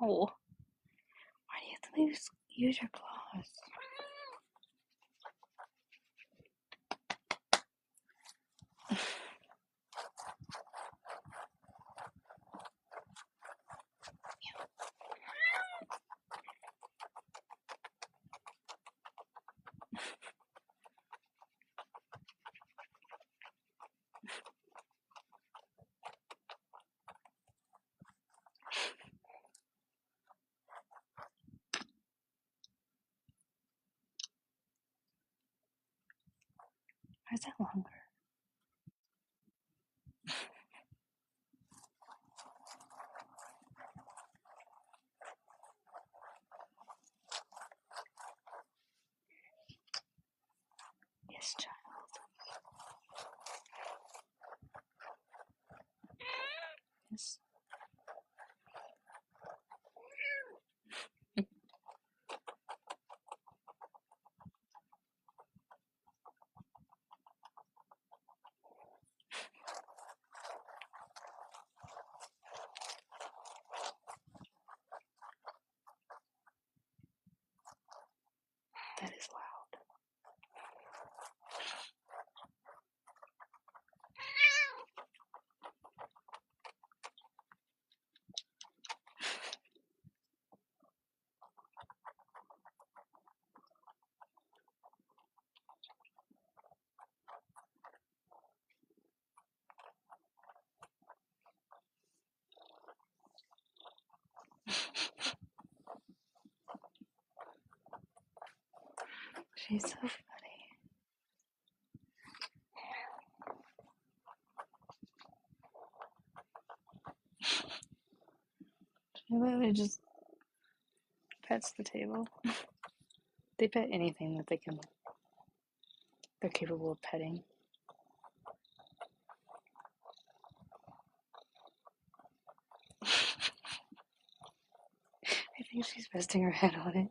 Why do you have to use your claws? Why is that longer? Yes, child. Yes. That is loud. She's so funny. She literally just pets the table. They pet anything that they're capable of petting. I think she's resting her head on it.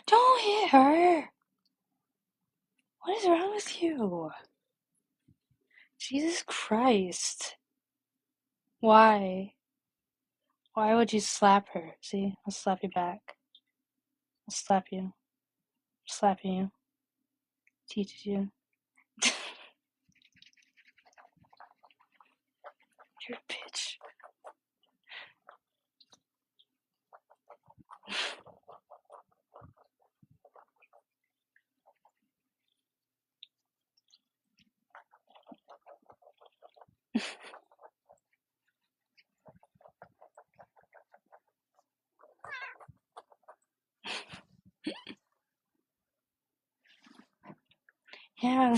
Don't hit her! What is wrong with you? Jesus Christ. Why? Why would you slap her? See, I'll slap you back. I'll slap you. Slapping you. Teaches you. You're a bitch. Yeah,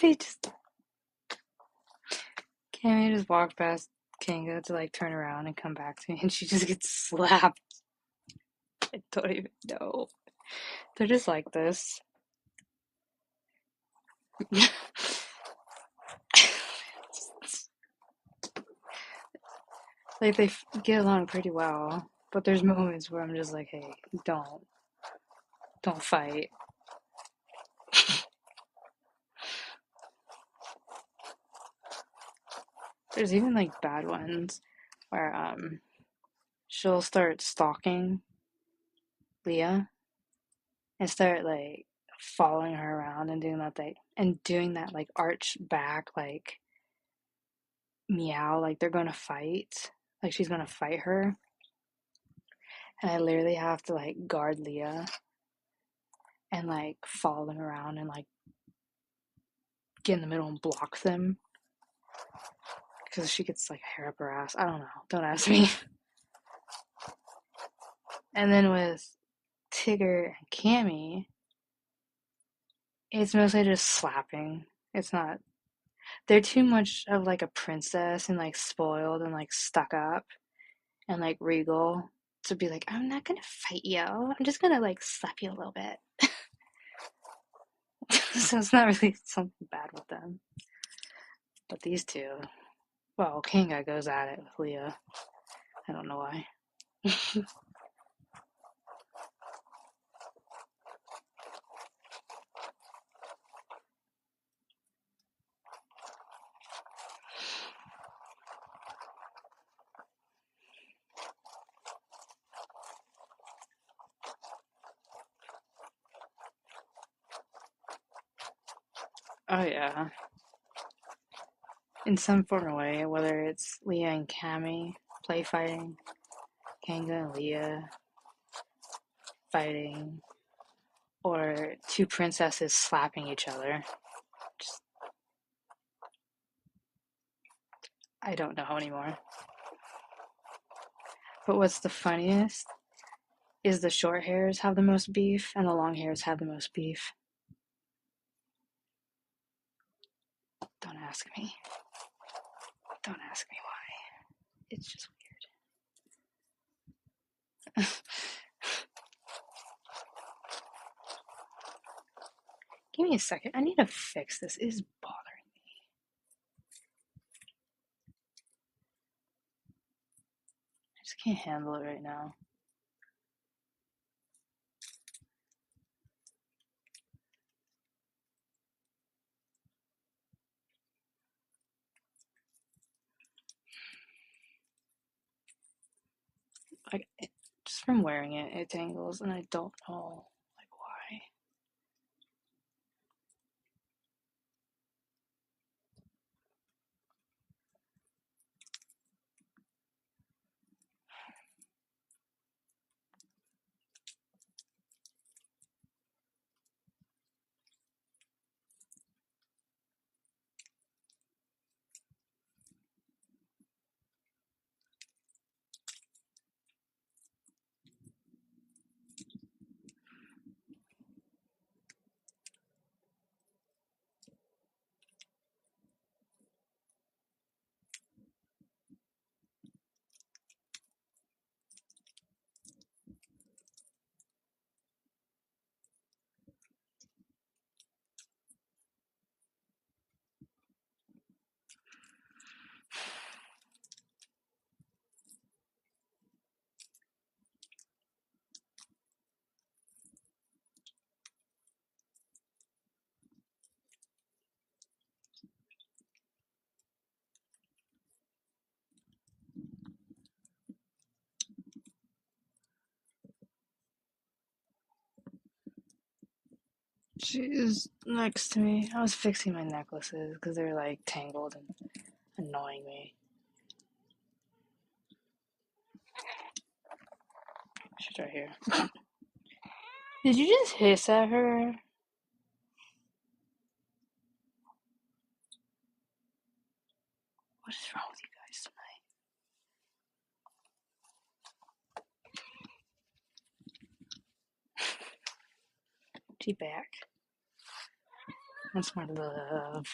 they just... Cammy just walked past Kinga to like turn around and come back to me, and she just gets slapped. I don't even know. They're just like this. Like they get along pretty well, but there's moments where I'm just like, hey, don't fight. There's even like bad ones where she'll start stalking Leah and start like following her around and doing that like arch back like meow like they're gonna fight, like she's gonna fight her, and I literally have to like guard Leah and like follow them around and like get in the middle and block them because she gets like hair up her ass. I don't know. Don't ask me. And then with Tigger and Cammy, it's mostly just slapping. It's not. They're too much of like a princess and like spoiled and like stuck up and like regal to be like, I'm not gonna fight you. I'm just gonna like slap you a little bit. So it's not really something bad with them. But these two, well, Kanga goes at it with Leah. I don't know why. Oh yeah. In some form or way, whether it's Leah and Cammy play fighting, Kanga and Leah fighting, or two princesses slapping each other. Just, I don't know anymore. But what's the funniest is the short hairs have the most beef and the long hairs have the most beef. Don't ask me. Don't ask me why. It's just weird. Give me a second. I need to fix this. It is bothering me. I just can't handle it right now. Like, just from wearing it, it tangles, and I don't know like why. She's next to me. I was fixing my necklaces because they're like tangled and annoying me. She's right here. Did you just hiss at her? What is wrong with you guys tonight? She back. That's my love.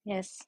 Yes.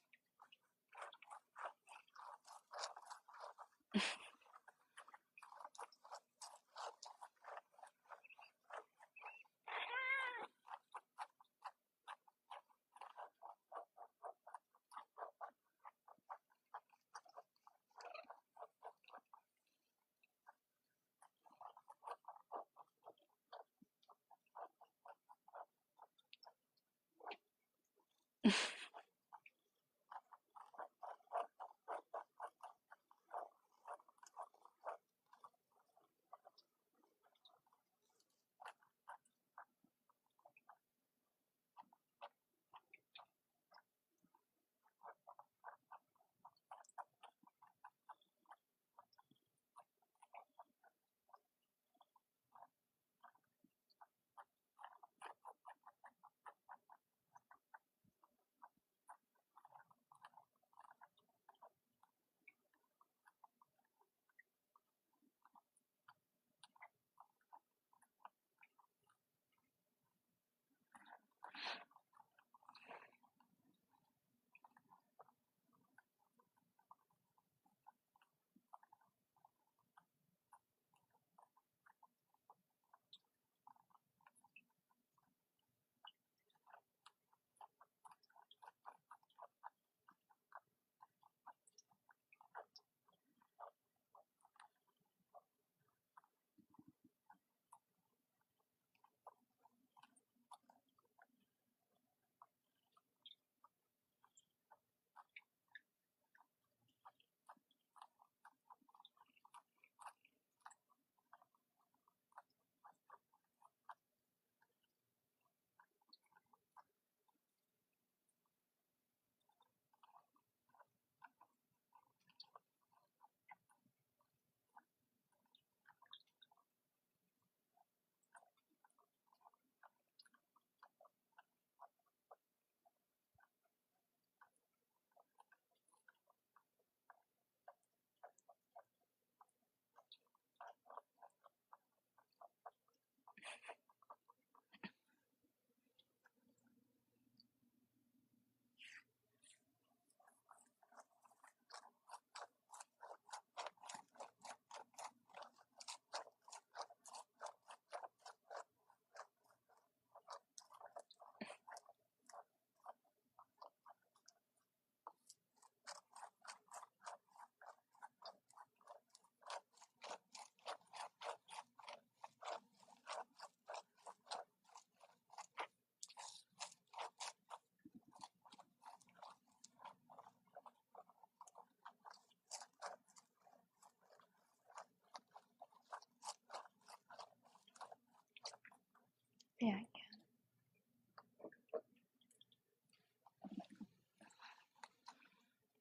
Yeah.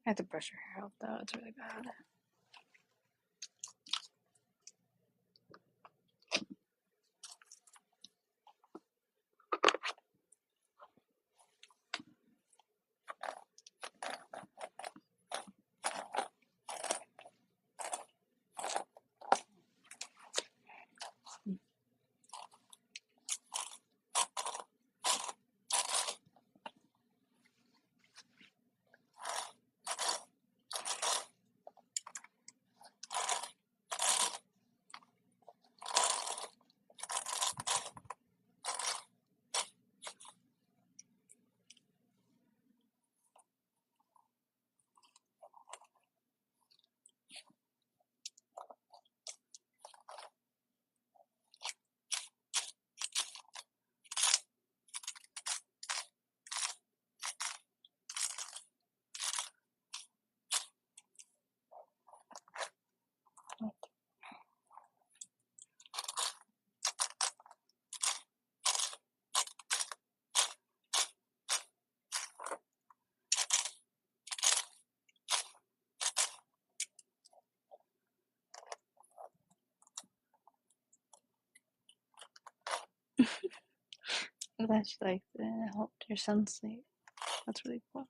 I have to brush your hair out though. It's really bad. I'm glad you liked it. It helped your son sleep. That's really cool.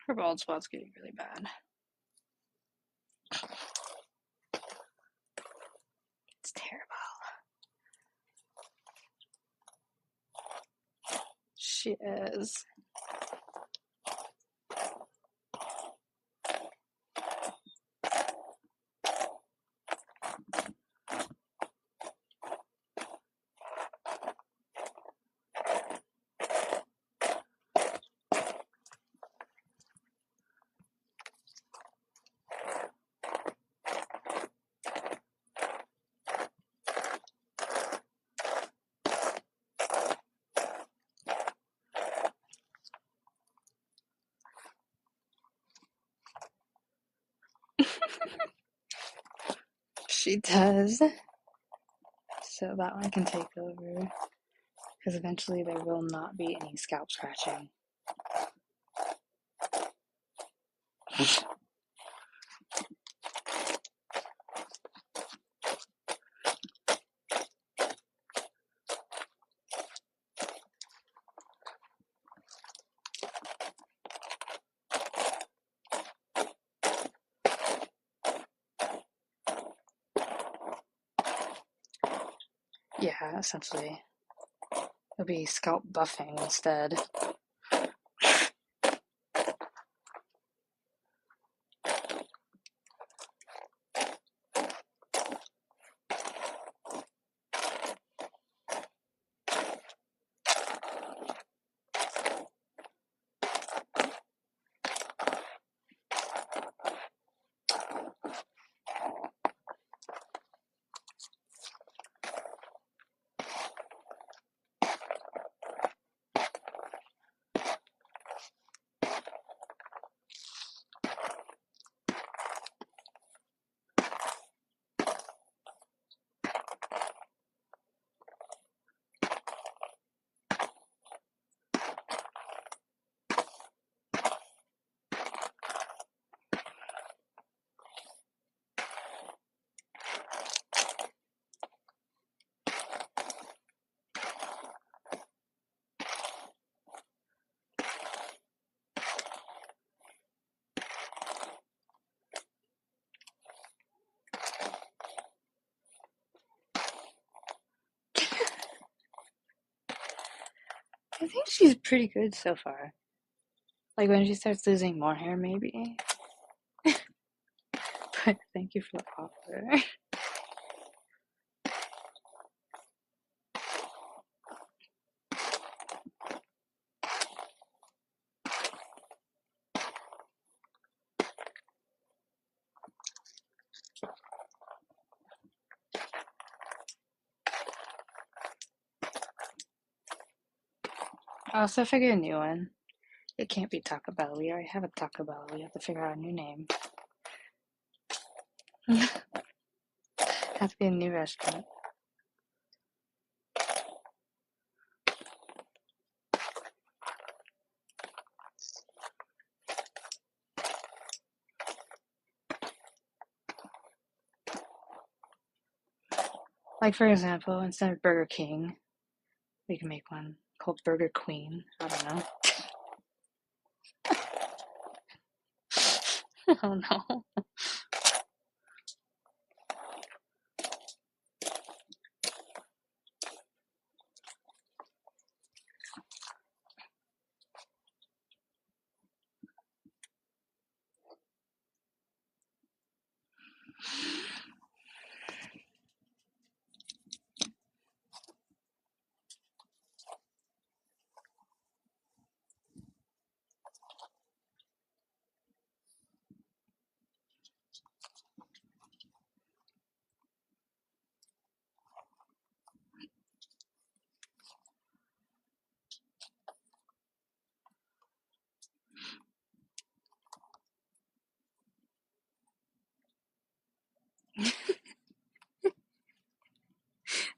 Her bald spot's getting really bad. It's terrible. She is. She does. So that one can take over. Because eventually there will not be any scalp scratching. Yeah, essentially. It'll be scalp buffing instead. I think she's pretty good so far. Like when she starts losing more hair, maybe. But thank you for the offer. I also figured a new one. It can't be Taco Bell. We already have a Taco Bell. We have to figure out a new name. Have to be a new restaurant. Like for example, instead of Burger King, we can make one called Burger Queen. I don't know. I don't know.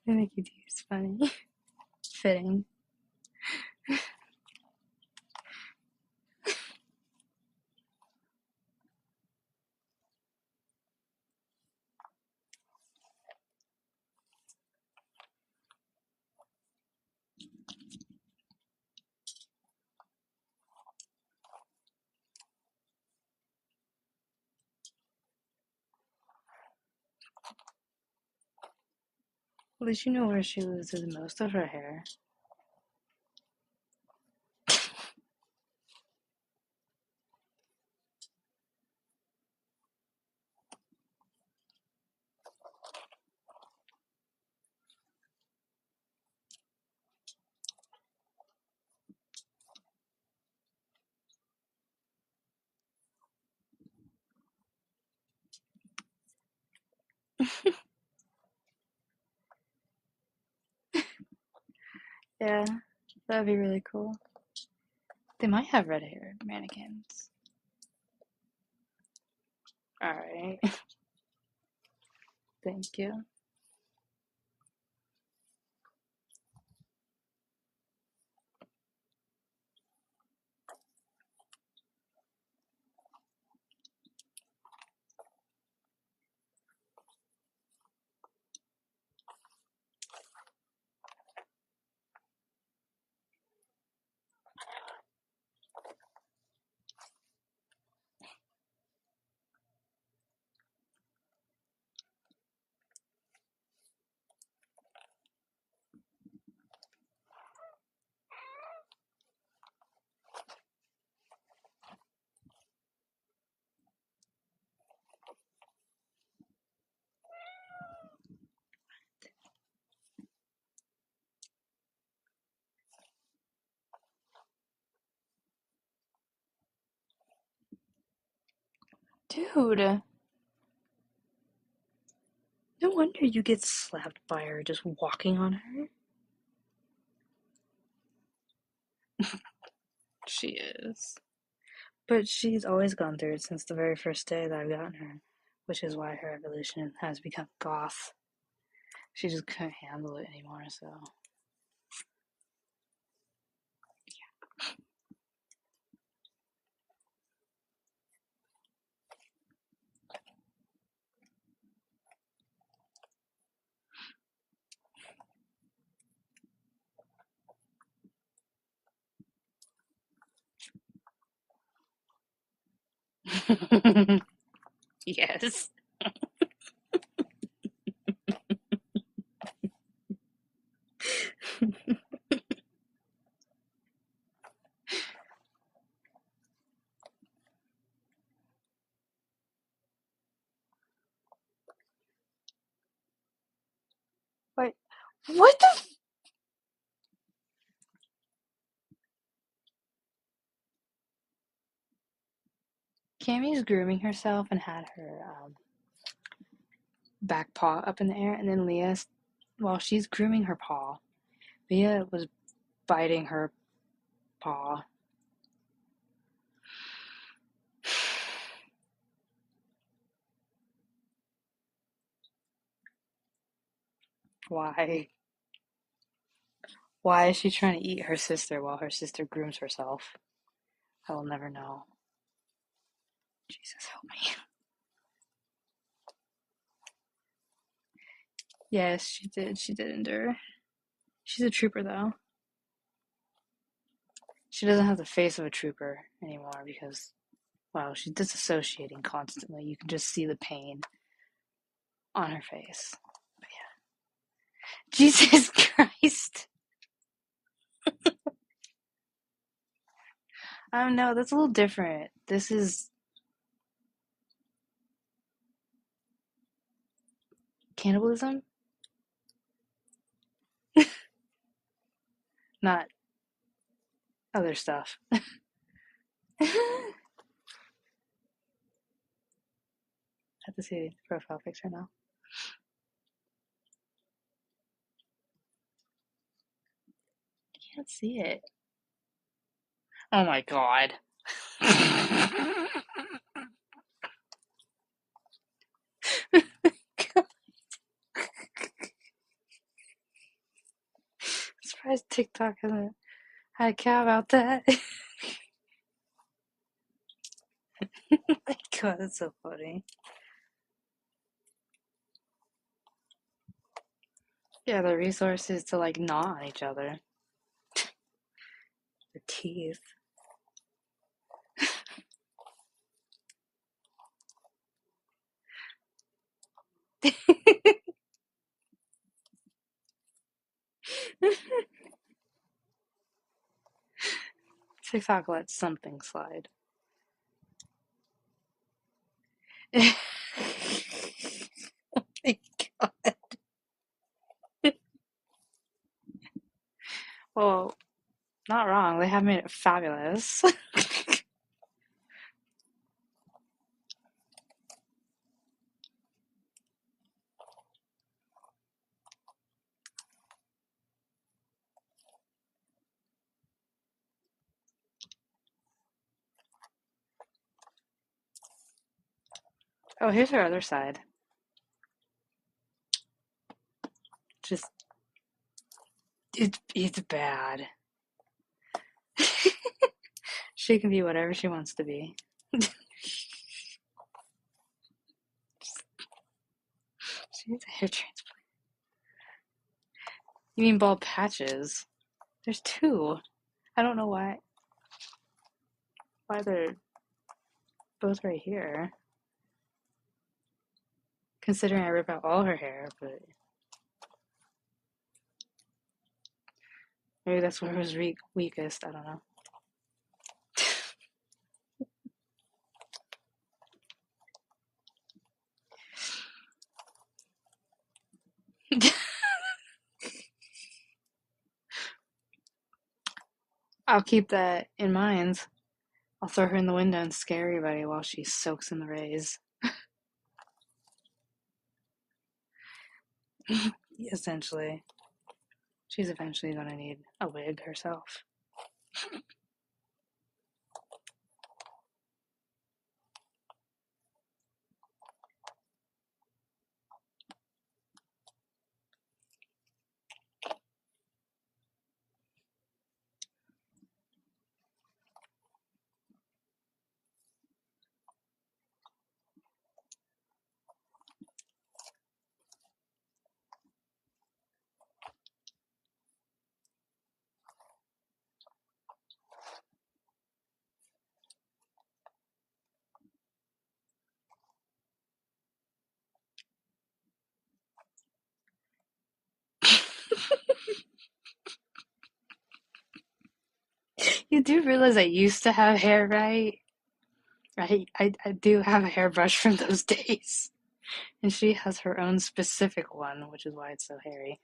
I think you do. It's funny. Fitting. At least you know where she loses most of her hair. Yeah, that'd be really cool. They might have red hair mannequins. Alright, thank you. Dude, no wonder you get slapped by her just walking on her. She is. But she's always gone through it since the very first day that I've gotten her, which is why her evolution has become goth. She just couldn't handle it anymore, so. Yes. Wait, what the? Cammy's grooming herself and had her back paw up in the air, and then while she's grooming her paw, Leah was biting her paw. Why? Why is she trying to eat her sister while her sister grooms herself? I will never know. Jesus help me. Yes, she did. She did endure. She's a trooper, though. She doesn't have the face of a trooper anymore because, well, she's disassociating constantly. You can just see the pain on her face. But yeah. Jesus Christ. I don't know. That's a little different. This is cannibalism, not other stuff. I have to see the profile picture now. I can't see it. Oh my god. I'm surprised TikTok hasn't had a cow about that. Oh my god, that's so funny. Yeah, the resources to like gnaw on each other. The teeth. TikTok lets something slide. Oh my God. Well, not wrong. They have made it fabulous. Oh, here's her other side. Just it's bad. She can be whatever she wants to be. She needs a hair transplant. You mean bald patches? There's two. I don't know why they're both right here. Considering I rip out all her hair, but maybe that's where it was weakest. I don't know. I'll keep that in mind. I'll throw her in the window and scare everybody while she soaks in the rays. Essentially. She's eventually going to need a wig herself. You do realize I used to have hair, right? Right? I do have a hairbrush from those days. And she has her own specific one, which is why it's so hairy.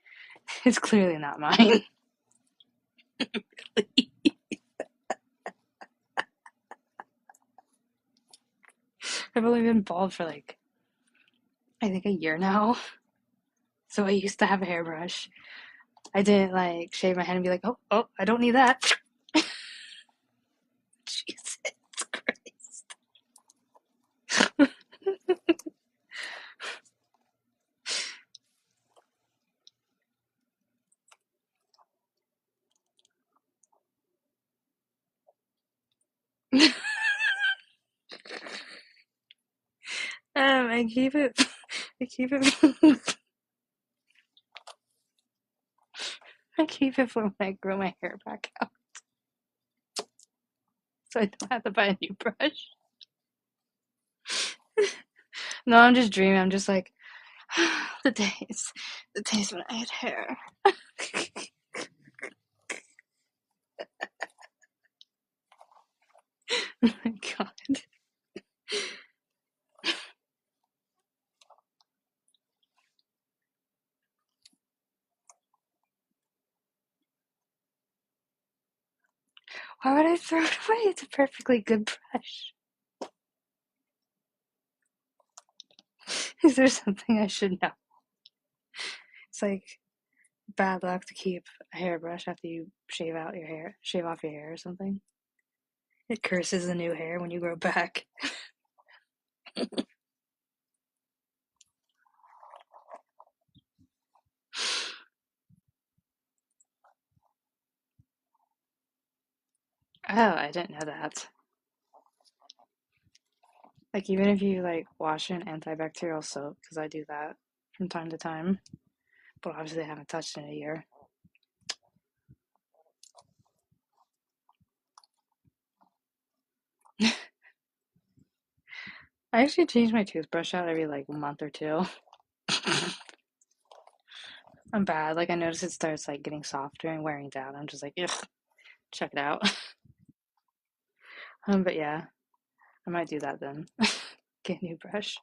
It's clearly not mine. I've only been bald for like, I think a year now. So I used to have a hairbrush. I didn't like shave my head and be like, oh, I don't need that. Jesus Christ. I keep it, I keep it, I keep it for when I grow my hair back out. So I don't have to buy a new brush. No, I'm just dreaming. I'm just like, the days when I had hair. Oh my God. Why would I throw it away? It's a perfectly good brush. Is there something I should know? It's like bad luck to keep a hairbrush after you shave off your hair or something. It curses the new hair when you grow back. Oh, I didn't know that. Like even if you like wash in antibacterial soap, because I do that from time to time, but obviously I haven't touched it in a year. I actually change my toothbrush out every like month or two. I'm bad. Like I notice it starts like getting softer and wearing down. I'm just like, ugh, check it out. But yeah, I might do that then. Get a new brush.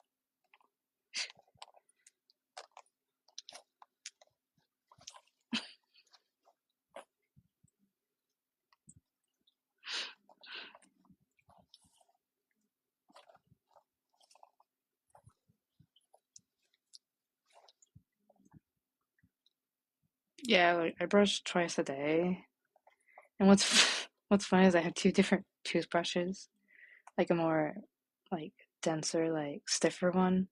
Yeah, like I brush twice a day. And what's funny is I have two different toothbrushes, like a more like denser, like stiffer one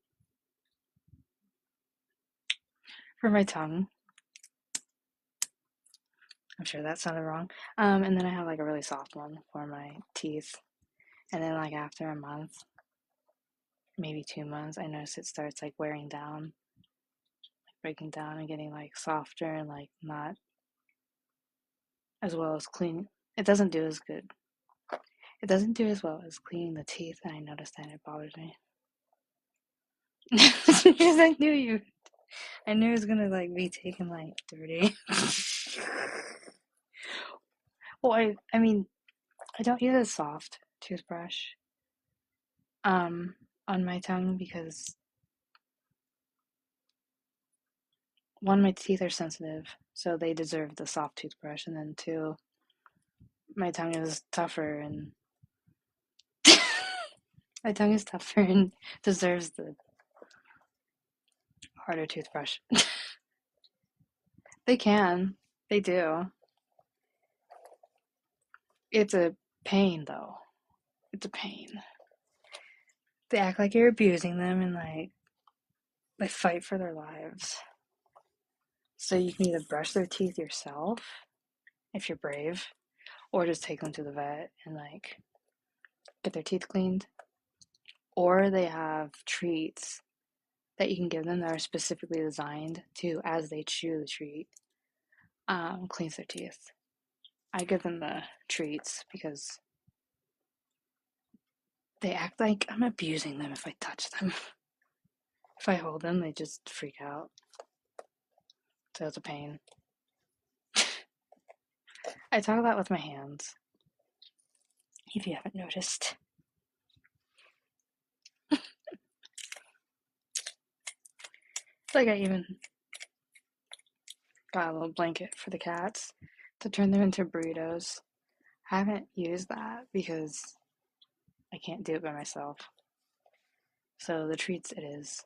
for my tongue. I'm sure that sounded wrong. And then I have like a really soft one for my teeth. And then like after a month, maybe 2 months, I notice it starts like wearing down, like breaking down and getting like softer and like not as well as clean. It doesn't do as good. It doesn't do as well as cleaning the teeth, and I noticed that and it bothers me. Because I knew it was gonna like be taken like dirty. Well, I mean, I don't use a soft toothbrush um on my tongue because one, my teeth are sensitive, so they deserve the soft toothbrush, and then two, my tongue is tougher and my tongue is tougher and deserves the harder toothbrush. They can. They do. It's a pain though. It's a pain. They act like you're abusing them and like they fight for their lives. So you can either brush their teeth yourself if you're brave, or just take them to the vet and like get their teeth cleaned. Or they have treats that you can give them that are specifically designed to, as they chew the treat, cleanse their teeth. I give them the treats because they act like I'm abusing them if I touch them. If I hold them, they just freak out. So it's a pain. I talk a lot with my hands, if you haven't noticed. Like I even got a little blanket for the cats to turn them into burritos. I haven't used that because I can't do it by myself. So the treats it is.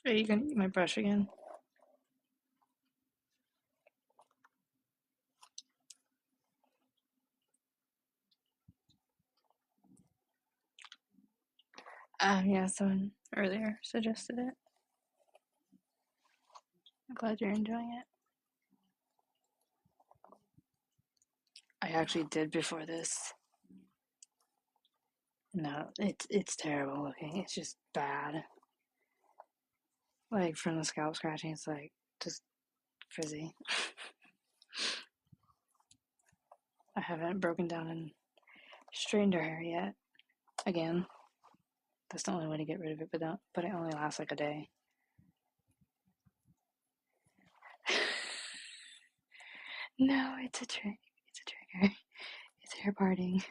Are you gonna eat my brush again? Yeah, someone earlier suggested it. I'm glad you're enjoying it. I actually did before this. No, it's terrible looking. It's just bad. Like from the scalp scratching, it's like just frizzy. I haven't broken down and straightened her hair yet. Again, that's the only way to get rid of it, but it only lasts like a day. No, it's a trick. It's a trigger. It's hair parting.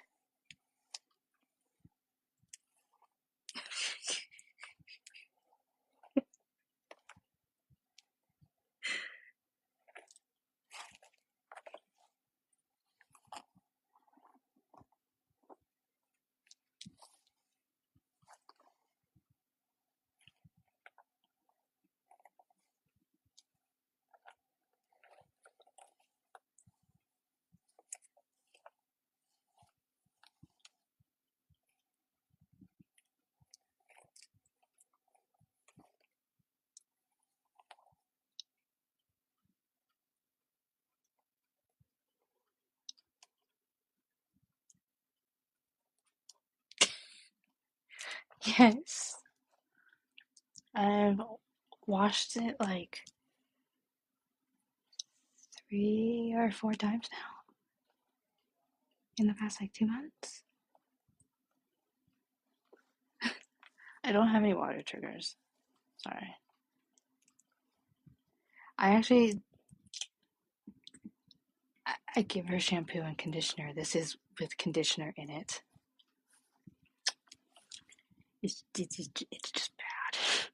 Yes. I've washed it like 3 or 4 times now in the past like 2 months. I don't have any water triggers. Sorry. I actually I give her shampoo and conditioner. This is with conditioner in it. It's just bad.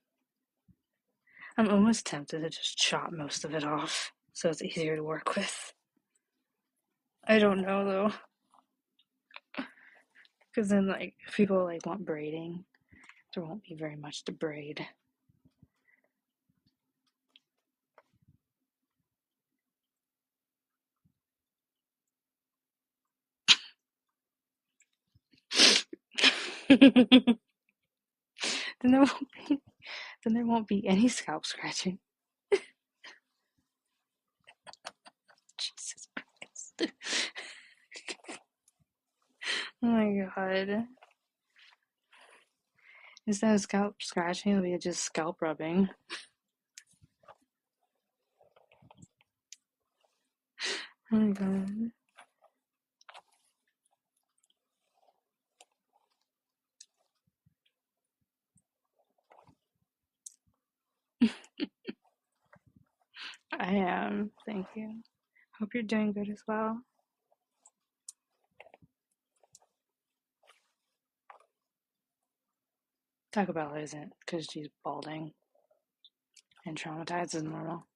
I'm almost tempted to just chop most of it off so it's easier to work with. I don't know though. Because then like if people like want braiding, there won't be very much to braid. then there won't be any scalp scratching. Jesus Christ. Oh my god. Instead of scalp scratching, it'll be just scalp rubbing. Oh my god. I am. Thank you. Hope you're doing good as well. Taco Bell isn't because she's balding and traumatized is normal.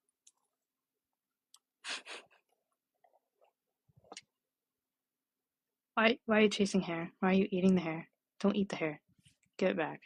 Why are you chasing hair? Why are you eating the hair? Don't eat the hair. Give it back.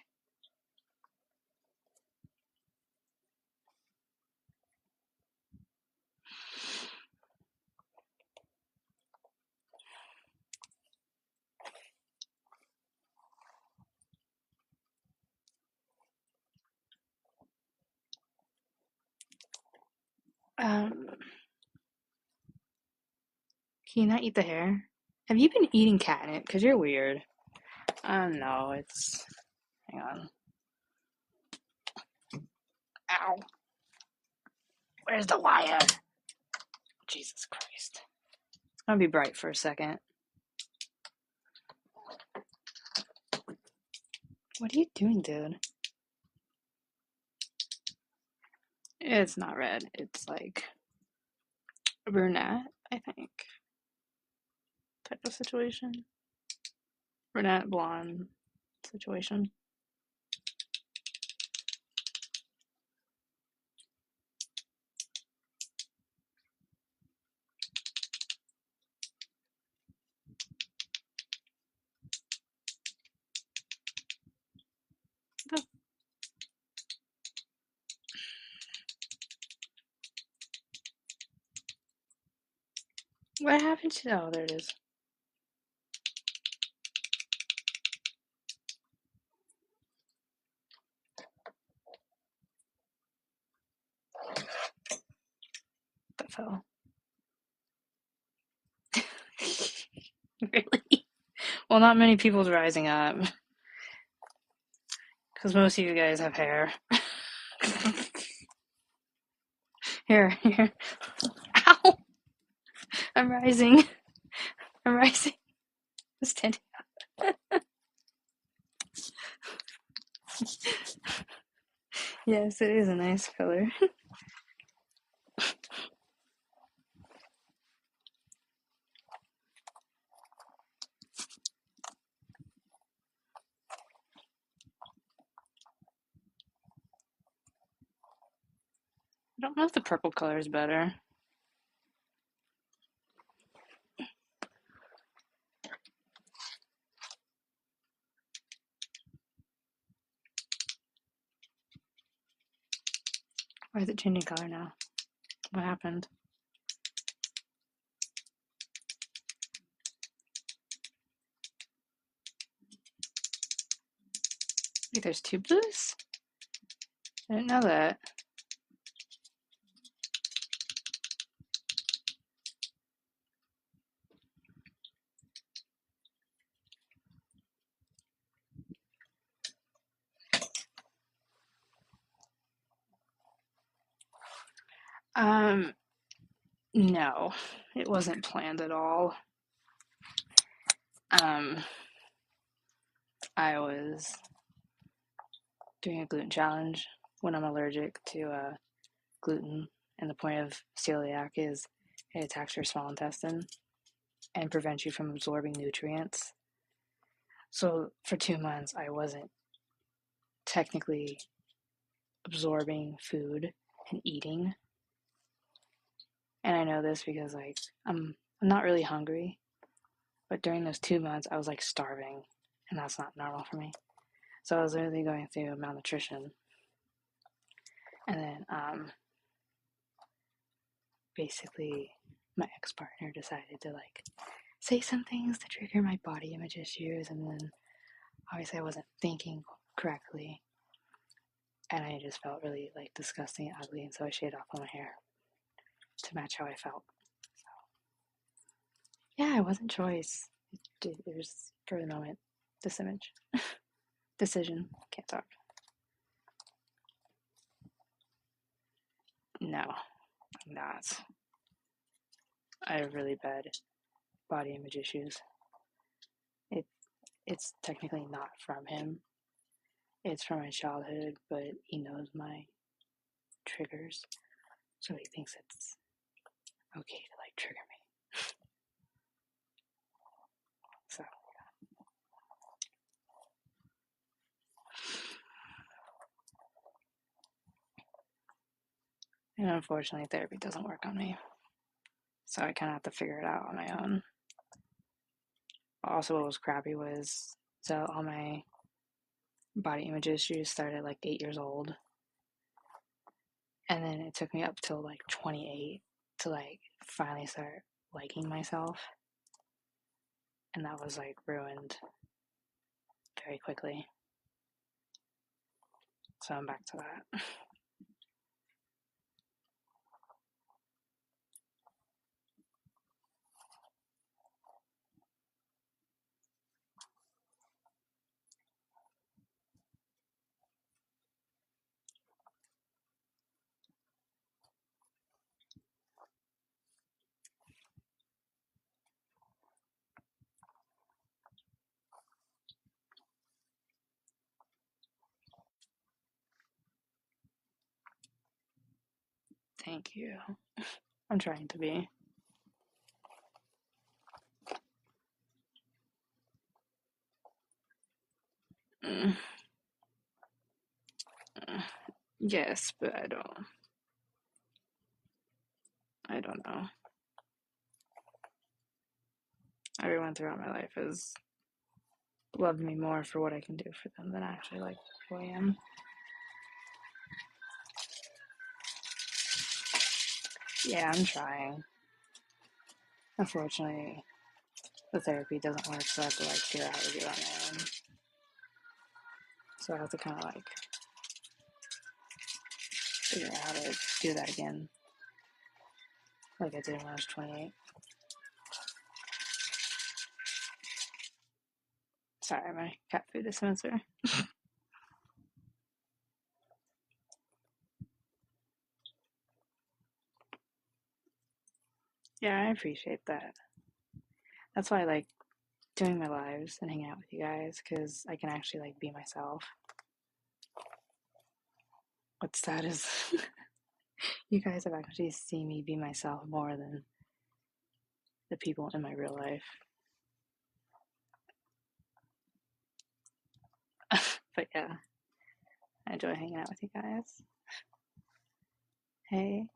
Can you not eat the hair? Have you been eating catnip? Because you're weird. No, it's. Hang on. Ow. Where's the wire? Jesus Christ. It's gonna be bright for a second. What are you doing, dude? It's not red. It's like a brunette, I think. Type of situation. Brunette, blonde situation. What happened to. Oh, there it is. That fell. Really? Well, not many people's rising up. Because most of you guys have hair. Here. Ow! I'm rising. I'm rising. I'm standing up. Yes, it is a nice color. I don't know if the purple color is better. Why is it changing color now? What happened? Wait, there's two blues? I didn't know that. No, it wasn't planned at all. Um, I was doing a gluten challenge when I'm allergic to gluten, and the point of celiac is it attacks your small intestine and prevents you from absorbing nutrients. So for 2 months, I wasn't technically absorbing food and eating. And I know this because like I'm not really hungry, but during those 2 months I was like starving, and that's not normal for me. So I was literally going through malnutrition. And then basically my ex-partner decided to like say some things to trigger my body image issues, and then obviously I wasn't thinking correctly, and I just felt really like disgusting and ugly, and so I shaved off all my hair to match how I felt. So yeah, it wasn't choice. It was for the moment this image decision. Can't talk. No, I'm not. I have really bad body image issues. It it's technically not from him. It's from my childhood, but he knows my triggers, so he thinks it's okay to like trigger me. So and unfortunately therapy doesn't work on me. So I kinda have to figure it out on my own. Also what was crappy was so all my body image issues started at like 8 years old. And then it took me up till like 28 to like finally start liking myself. And that was like ruined very quickly. So I'm back to that. Thank you. I'm trying to be. Mm. Yes, but I don't know. Everyone throughout my life has loved me more for what I can do for them than actually like who I am. Yeah, I'm trying. Unfortunately, the therapy doesn't work, so I have to like figure out how to do it on my own. So I have to kind of like figure out how to do that again, like I did when I was 28. Sorry, my cat food dispenser. Yeah, I appreciate that. That's why I like doing my lives and hanging out with you guys, because I can actually like be myself. What's sad is you guys have actually seen me be myself more than the people in my real life. But yeah, I enjoy hanging out with you guys. Hey.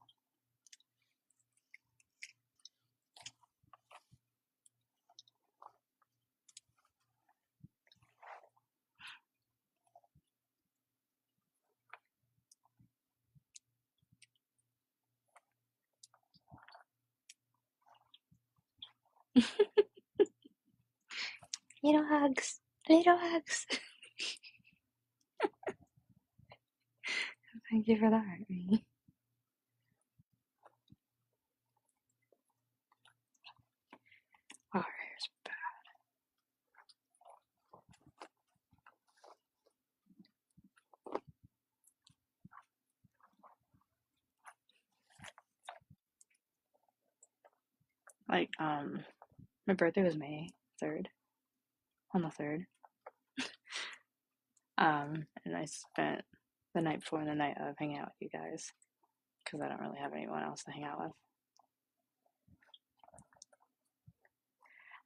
Little hugs. Little hugs. Thank you for that, me. Oh, her hair's bad. Like, my birthday was May 3rd, on the 3rd. And I spent the night before and the night of hanging out with you guys because I don't really have anyone else to hang out with.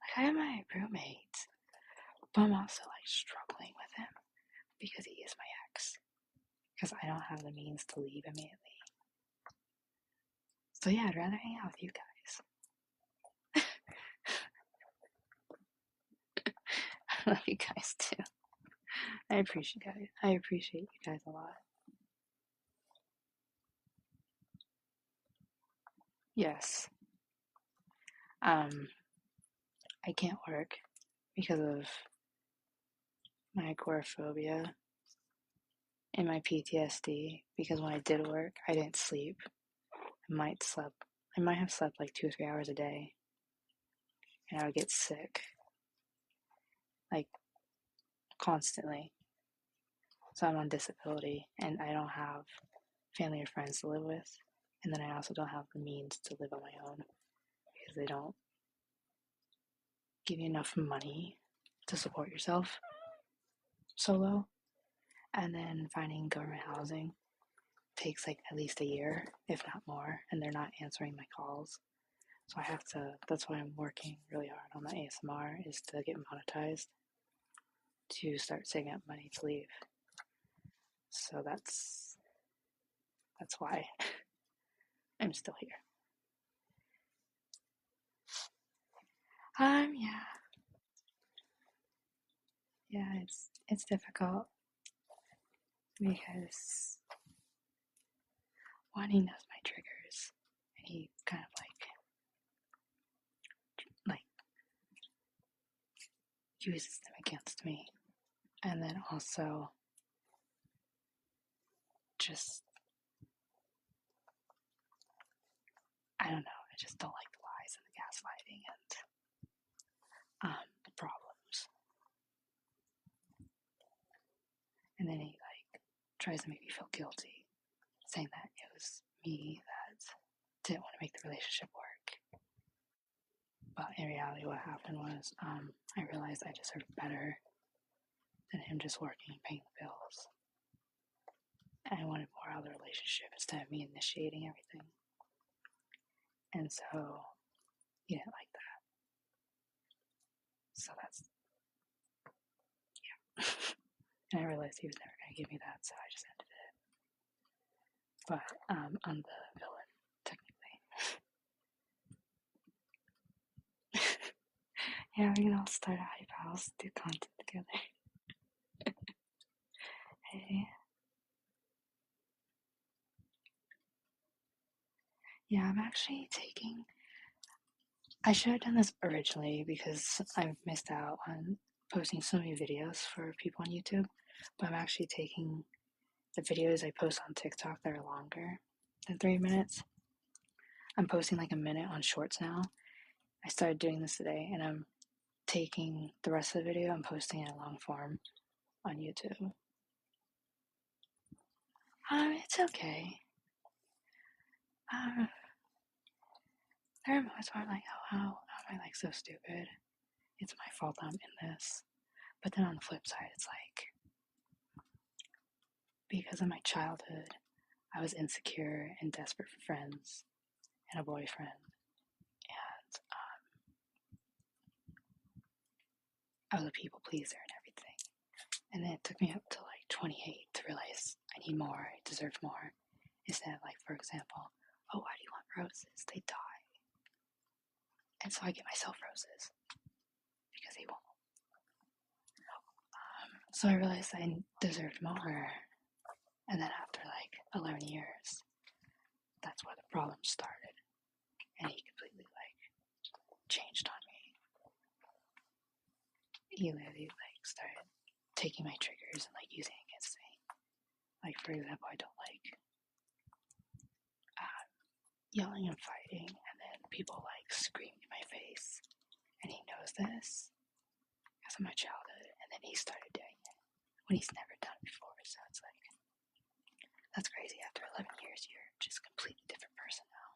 Like, I have my roommate, but I'm also like struggling with him because he is my ex. Because I don't have the means to leave immediately. So yeah, I'd rather hang out with you guys. I love you guys too. I appreciate you guys a lot. Yes. I can't work because of my agoraphobia and my PTSD, because when I did work, I didn't sleep. I might have slept like 2 or 3 hours a day, and I would get sick, like, constantly. So I'm on disability, and I don't have family or friends to live with, and then I also don't have the means to live on my own, because they don't give you enough money to support yourself solo. And then finding government housing takes like at least a year, if not more, and they're not answering my calls. So I have to, that's why I'm working really hard on the ASMR, is to get monetized to start saving up money to leave. So that's why I'm still here. Yeah. Yeah, it's difficult because one, he knows my triggers, and he kind of like uses them against me. And then also just, I don't know, I just don't like the lies and the gaslighting and the problems. And then he like tries to make me feel guilty, saying that it was me that didn't want to make the relationship work. But in reality, what happened was I realized I deserved better than him just working and paying the bills. And I wanted more out of the relationship instead of me initiating everything. And so he didn't like that. So that's, yeah. And I realized he was never going to give me that, so I just ended it. But I'm the villain, technically. Yeah, we can all start a hype house, do content together. Hey. Yeah, I'm actually taking. I should have done this originally because I've missed out on posting so many videos for people on YouTube. But I'm actually taking the videos I post on TikTok that are longer than 3 minutes. I'm posting like a minute on shorts now. I started doing this today, and I'm taking the rest of the video and posting it in long form on YouTube. It's okay. There are moments where I'm like, oh, how am I like so stupid? It's my fault I'm in this. But then on the flip side, it's like, because of my childhood, I was insecure and desperate for friends and a boyfriend. And I was a people pleaser and everything. And then it took me up to like 28 to realize I need more, I deserve more. Instead of like, for example, oh, why do you want roses? They die. And so I get myself roses because he won't. So I realized I deserved more. And then after like 11 years, that's where the problem started. And he completely like changed on me. He literally like started taking my triggers and like using it against me. Like, for example, I don't like yelling and fighting, and then people like scream in my face. And he knows this because of my childhood. And then he started doing it when he's never done it before. So it's like, that's crazy. After 11 years, you're just a completely different person now.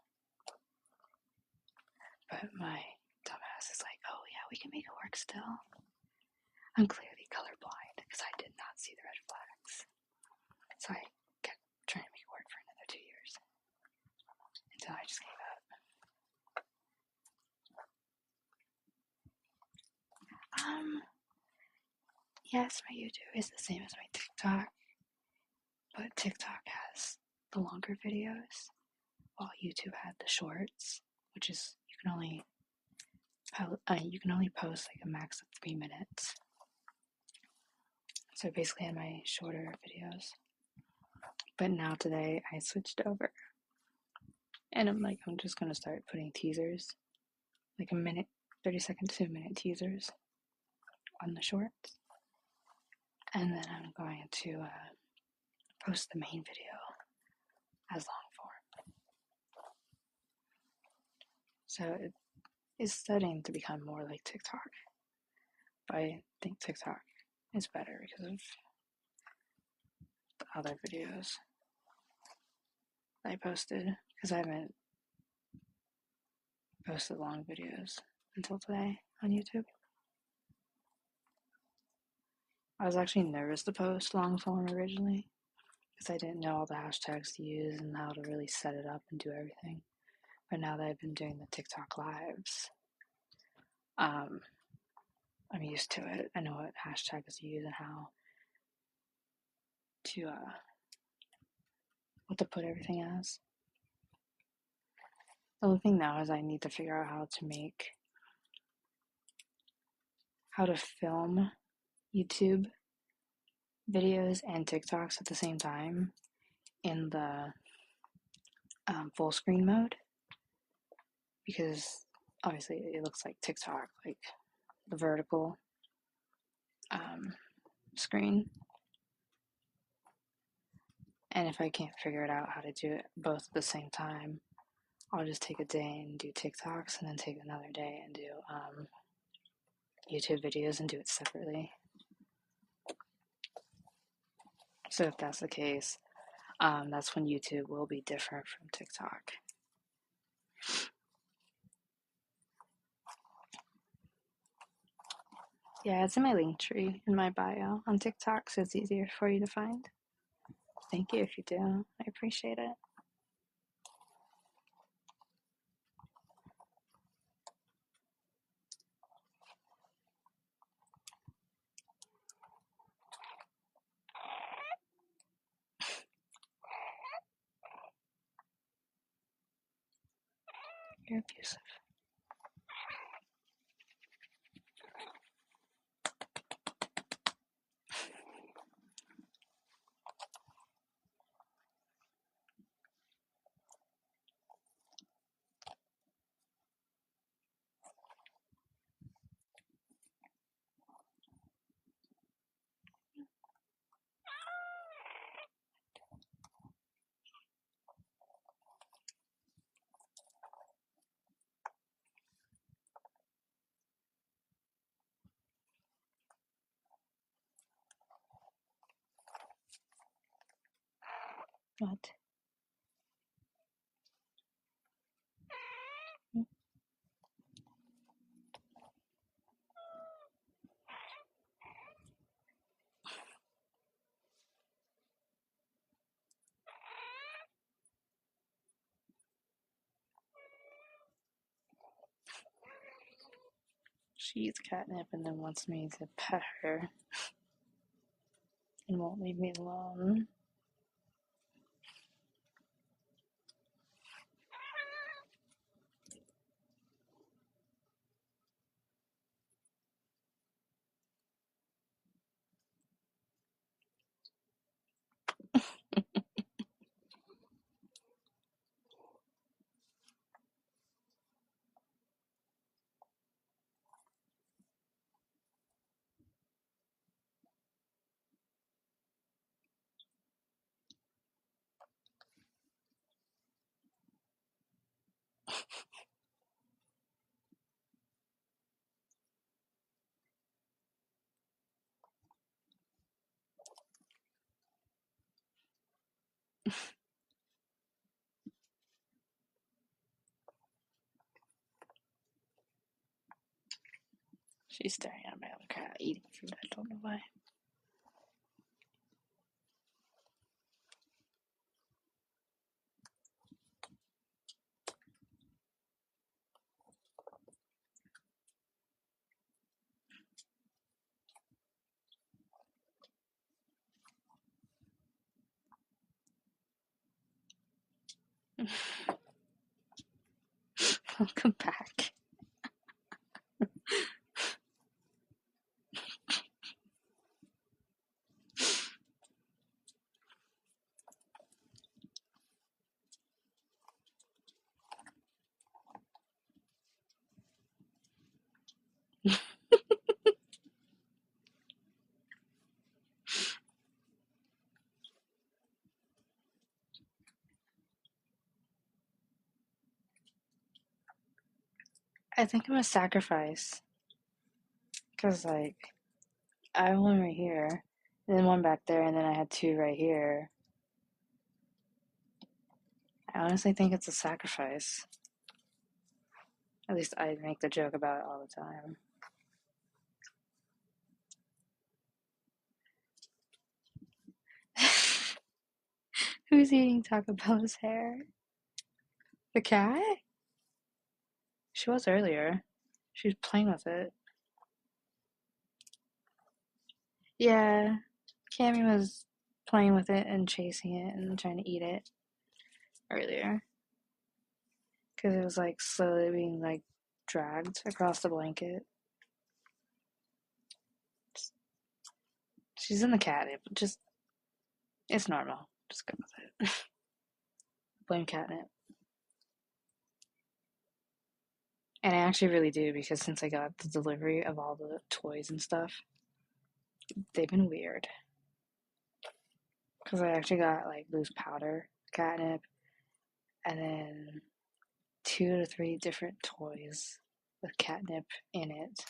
But my dumbass is like, oh yeah, we can make it work still. I'm clearly colorblind because I did not see the red flags. So I kept trying to make it work for another 2 years until I just gave up. Yes, my YouTube is the same as my TikTok, but TikTok has the longer videos, while YouTube had the shorts, which is you can only post like a max of 3 minutes. So basically, I had my shorter videos. But now today, I switched over, and I'm just gonna start putting teasers, like 30-second to a minute teasers, on the shorts, and then I'm going to post the main video as long form. So it is starting to become more like TikTok, but I think TikTok is better because of the other videos I posted, because I haven't posted long videos until today on YouTube. I was actually nervous to post long form originally because I didn't know all the hashtags to use and how to really set it up and do everything. But now that I've been doing the TikTok lives, I'm used to it. I know what hashtags to use and how to what to put everything as. The only thing now is I need to figure out how to film YouTube videos and TikToks at the same time in the full screen mode, because obviously it looks like TikTok, like the vertical screen. And if I can't figure it out how to do it both at the same time, I'll just take a day and do TikToks, and then take another day and do YouTube videos and do it separately. So if that's the case, that's when YouTube will be different from TikTok. Yeah, it's in my link tree in my bio on TikTok, so it's easier for you to find. Thank you if you do. I appreciate it. You're abusive. What? She eats catnip and then wants me to pet her and won't leave me alone. She's staring at my other cat eating food. I don't know why. Welcome back. I think I'm a sacrifice. Because, like, I have one right here, and then one back there, and then I had two right here. I honestly think it's a sacrifice. At least I make the joke about it all the time. Who's eating Taco Bell's hair? The cat? She was earlier. She was playing with it. Yeah, Cammy was playing with it and chasing it and trying to eat it earlier. Because it was like slowly being like dragged across the blanket. She's in the catnip. Just, it's normal. Just go with it. Blame catnip. And I actually really do because since I got the delivery of all the toys and stuff, they've been weird. Because I actually got like loose powder catnip and then 2 to 3 different toys with catnip in it.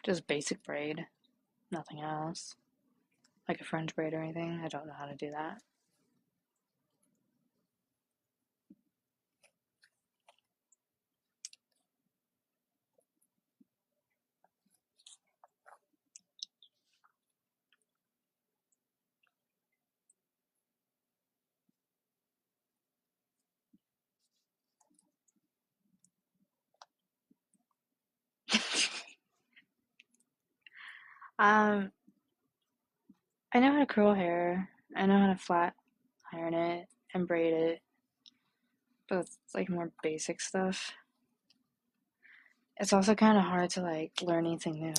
Just basic braid, nothing else. Like a French braid or anything. I don't know how to do that. Um, I know how to curl hair. I know how to flat iron it and braid it, but it's like more basic stuff. It's also kind of hard to like learn anything new.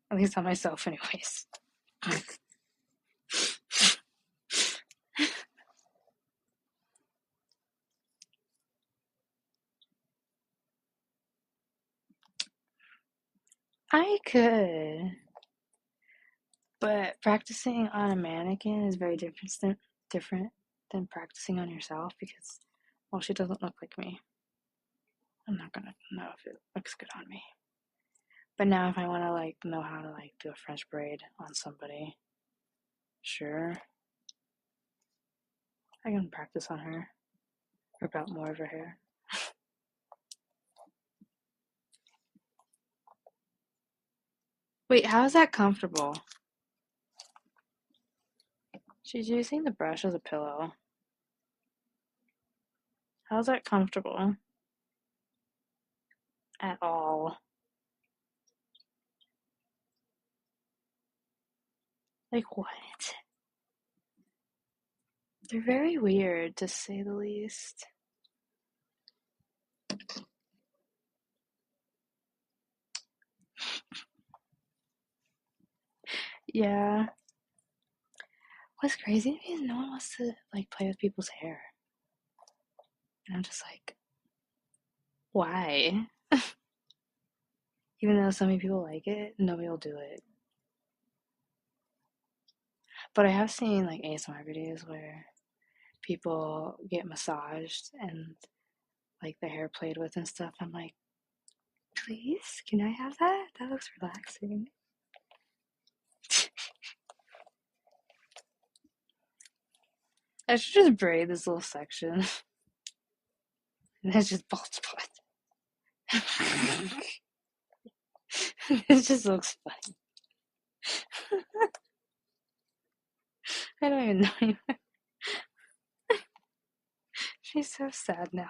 At least on myself, anyways. I could, but practicing on a mannequin is very different than practicing on yourself because, well, she doesn't look like me. I'm not gonna know if it looks good on me. But now, if I want to like know how to like do a French braid on somebody, sure, I can practice on her, rip out more of her hair. Wait, how is that comfortable? She's using the brush as a pillow. How's that comfortable? At all. Like, what? They're very weird, to say the least. Yeah. What's crazy to me is no one wants to, like, play with people's hair. And I'm just like, why? Even though so many people like it, nobody will do it. But I have seen, like, ASMR videos where people get massaged and, like, their hair played with and stuff. I'm like, please, can I have that? That looks relaxing. I should just braid this little section. And it's just bald spot. It just looks funny. I don't even know anymore. She's so sad now.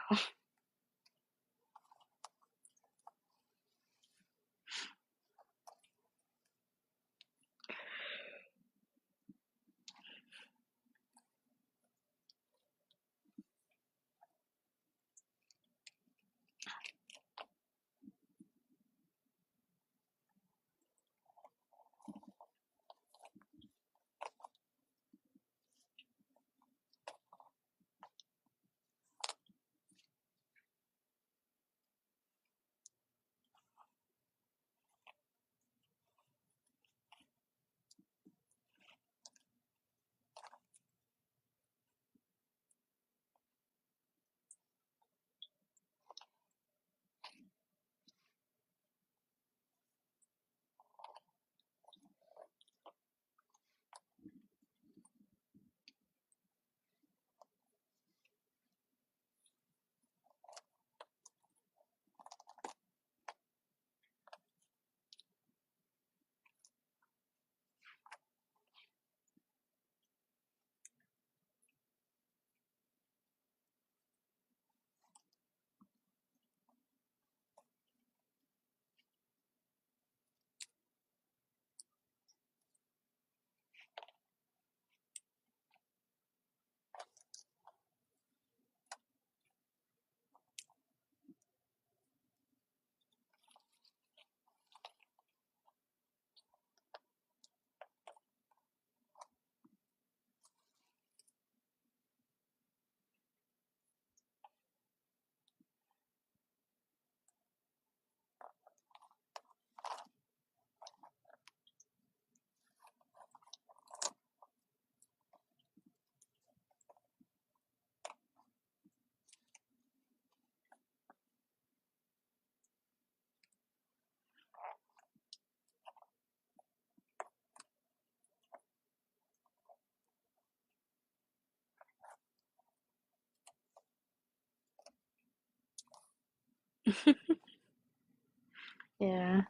Yeah,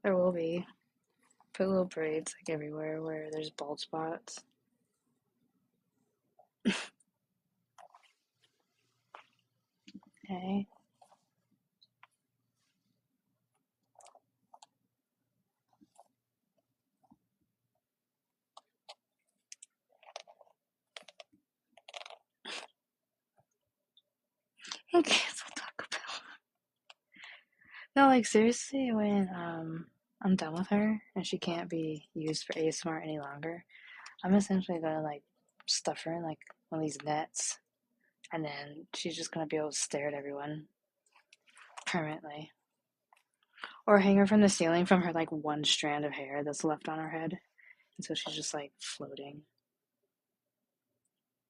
there will be. Put little braids like everywhere where there's bald spots. Okay. Okay, so Taco Bell. No, like seriously, when I'm done with her and she can't be used for ASMR any longer, I'm essentially gonna like stuff her in like one of these nets, and then she's just gonna be able to stare at everyone permanently. Or hang her from the ceiling from her like one strand of hair that's left on her head. And so she's just like floating.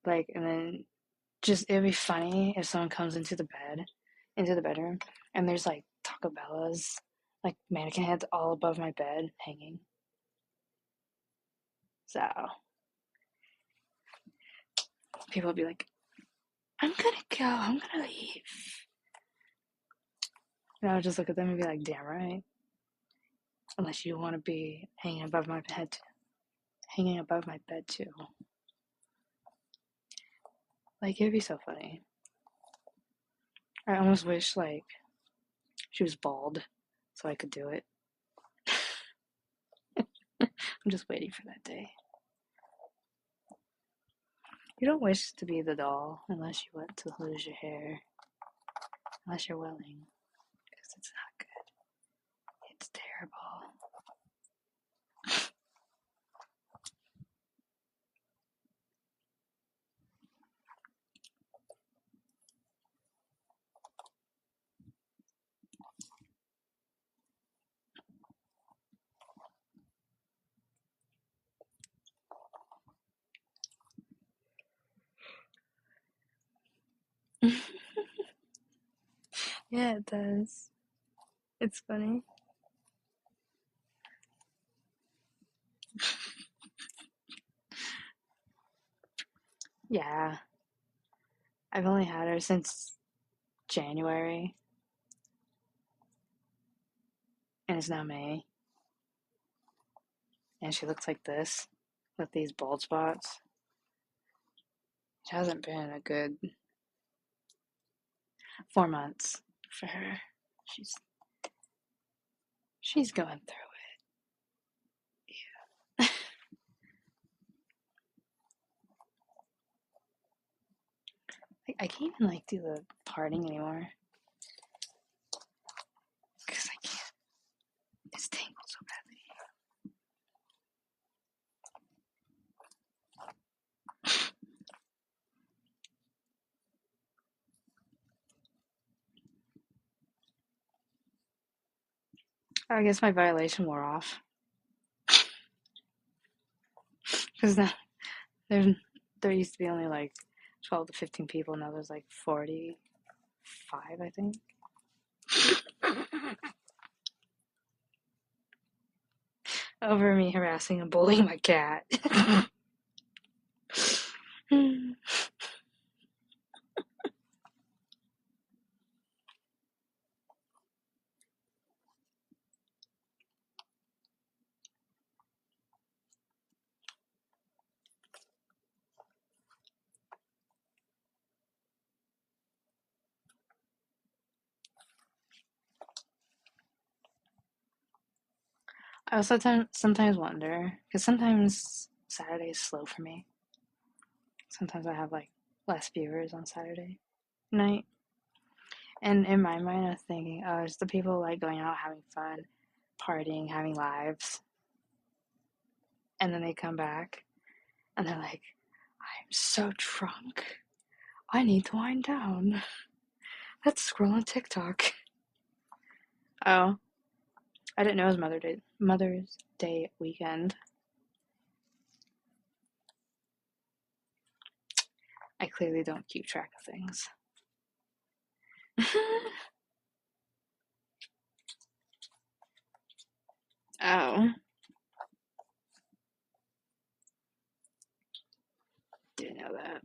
Like, and then just, it'd be funny if someone comes into the bedroom, and there's like Taco Bella's, like mannequin heads all above my bed hanging. So people would be like, I'm gonna go, I'm gonna leave. And I would just look at them and be like, damn right. Unless you want to be hanging above my bed too. Like, it'd be so funny. I almost wish like she was bald so I could do it. I'm just waiting for that day. You don't wish to be the doll unless you want to lose your hair. Unless you're willing. Because it's not good. It's terrible. Yeah, it does. It's funny. Yeah. I've only had her since January. And it's now May. And she looks like this. With these bald spots. It hasn't been a good 4 months for her. She's going through it. Yeah. I can't even like do the parting anymore. Because I can't. It's tangled so badly. I guess my violation wore off. Because now there used to be only like 12 to 15 people. Now there's like 45, I think. Over me harassing and bullying my cat. I also sometimes wonder, because sometimes Saturday is slow for me. Sometimes I have like less viewers on Saturday night. And in my mind, I'm thinking, oh, it's the people like going out having fun, partying, having lives. And then they come back and they're like, I'm so drunk. I need to wind down. Let's scroll on TikTok. Oh, I didn't know it was Mother's Day weekend. I clearly don't keep track of things. Oh. Didn't know that.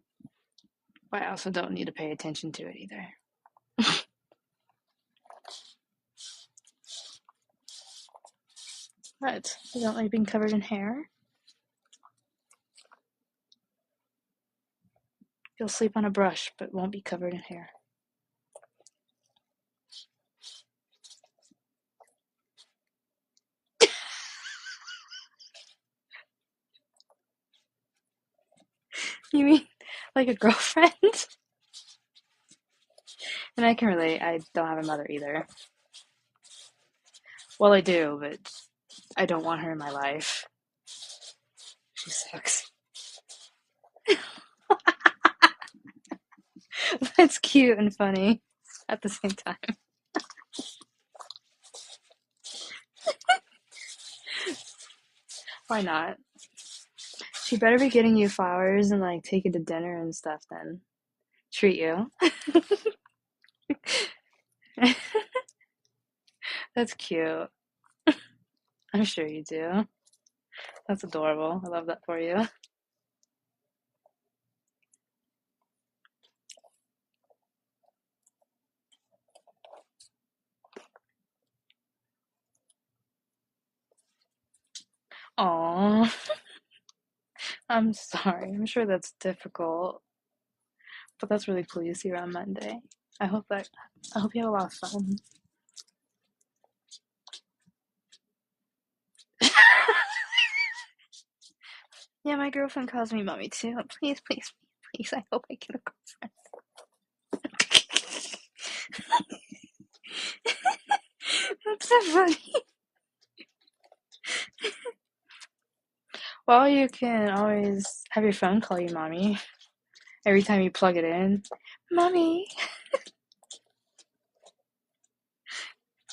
But I also don't need to pay attention to it either. What? You don't like being covered in hair? You'll sleep on a brush, but won't be covered in hair. You mean like a girlfriend? And I can relate. I don't have a mother either. Well, I do, but I don't want her in my life. She sucks. That's cute and funny at the same time. Why not? She better be getting you flowers and like take you to dinner and stuff then. Treat you. That's cute. I'm sure you do. That's adorable. I love that for you. Aw, I'm sorry. I'm sure that's difficult, but that's really cool you see her on Monday. I hope that I hope you have a lot of fun. Yeah, my girlfriend calls me mommy too. Please, please, please. I hope I get a girlfriend. That's so funny. Well, you can always have your phone call you mommy every time you plug it in. Mommy.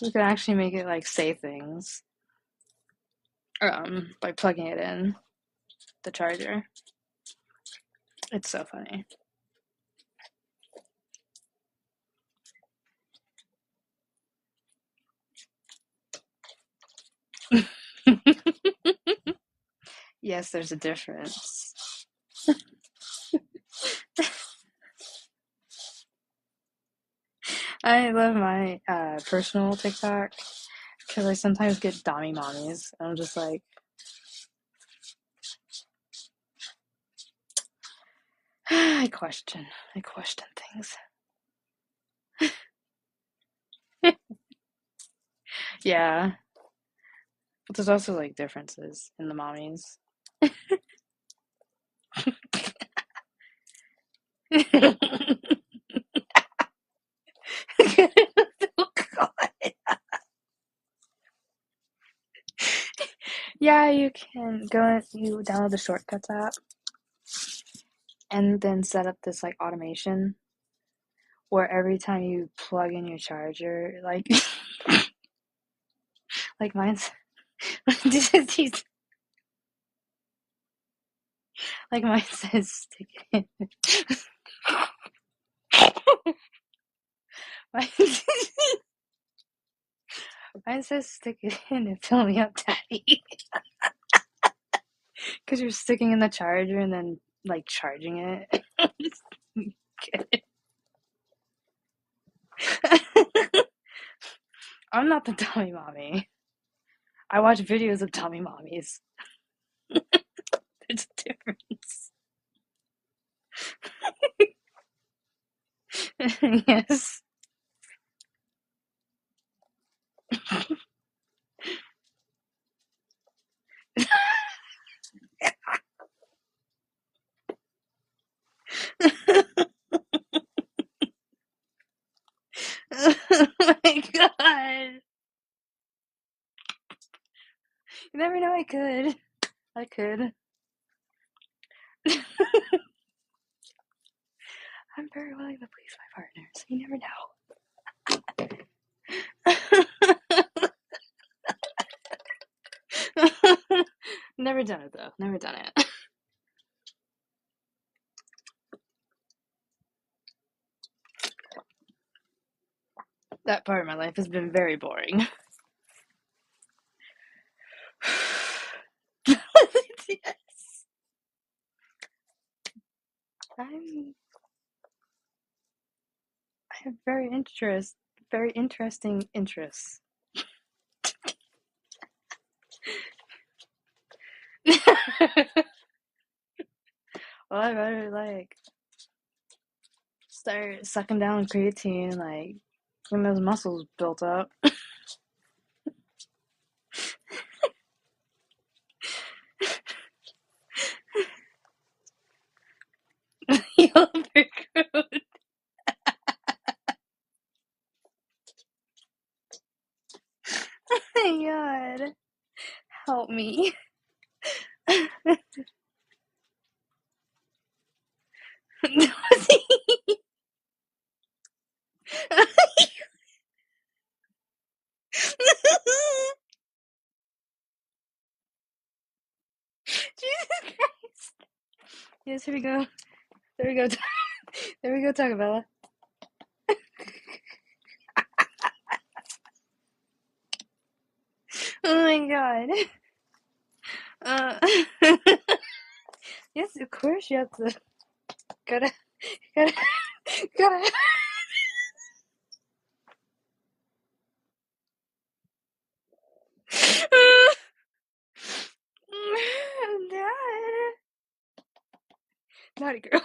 You can actually make it like say things by plugging it in the charger. It's so funny. Yes, there's a difference. I love my personal TikTok because I sometimes get dommy mommies. And I'm just like, I question things. Yeah, but there's also like differences in the mommies. Oh, God. Yeah, you can you download the Shortcuts app and then set up this like automation where every time you plug in your charger, like mine's like mine says stick it in. Mine, mine says stick it in and fill me up, daddy. Because you're sticking in the charger and then like charging it. I'm not the dummy mommy. I watch videos of dummy mommies. There's a difference. Yes. Oh my god. You never know, I could. I could. I'm very willing to please my partner, so you never know. Never done it though. Never done it. That part of my life has been very boring. Yes. I'm I have very interesting interests. Well, I better like start sucking down creatine, like getting those muscles built up. You'll recruit. Oh my god. Yes, here we go. There we go. There we go, Taco Bella. Oh my god. Yes, of course you have to. Gotta, gotta, gotta. Dad. Naughty girl.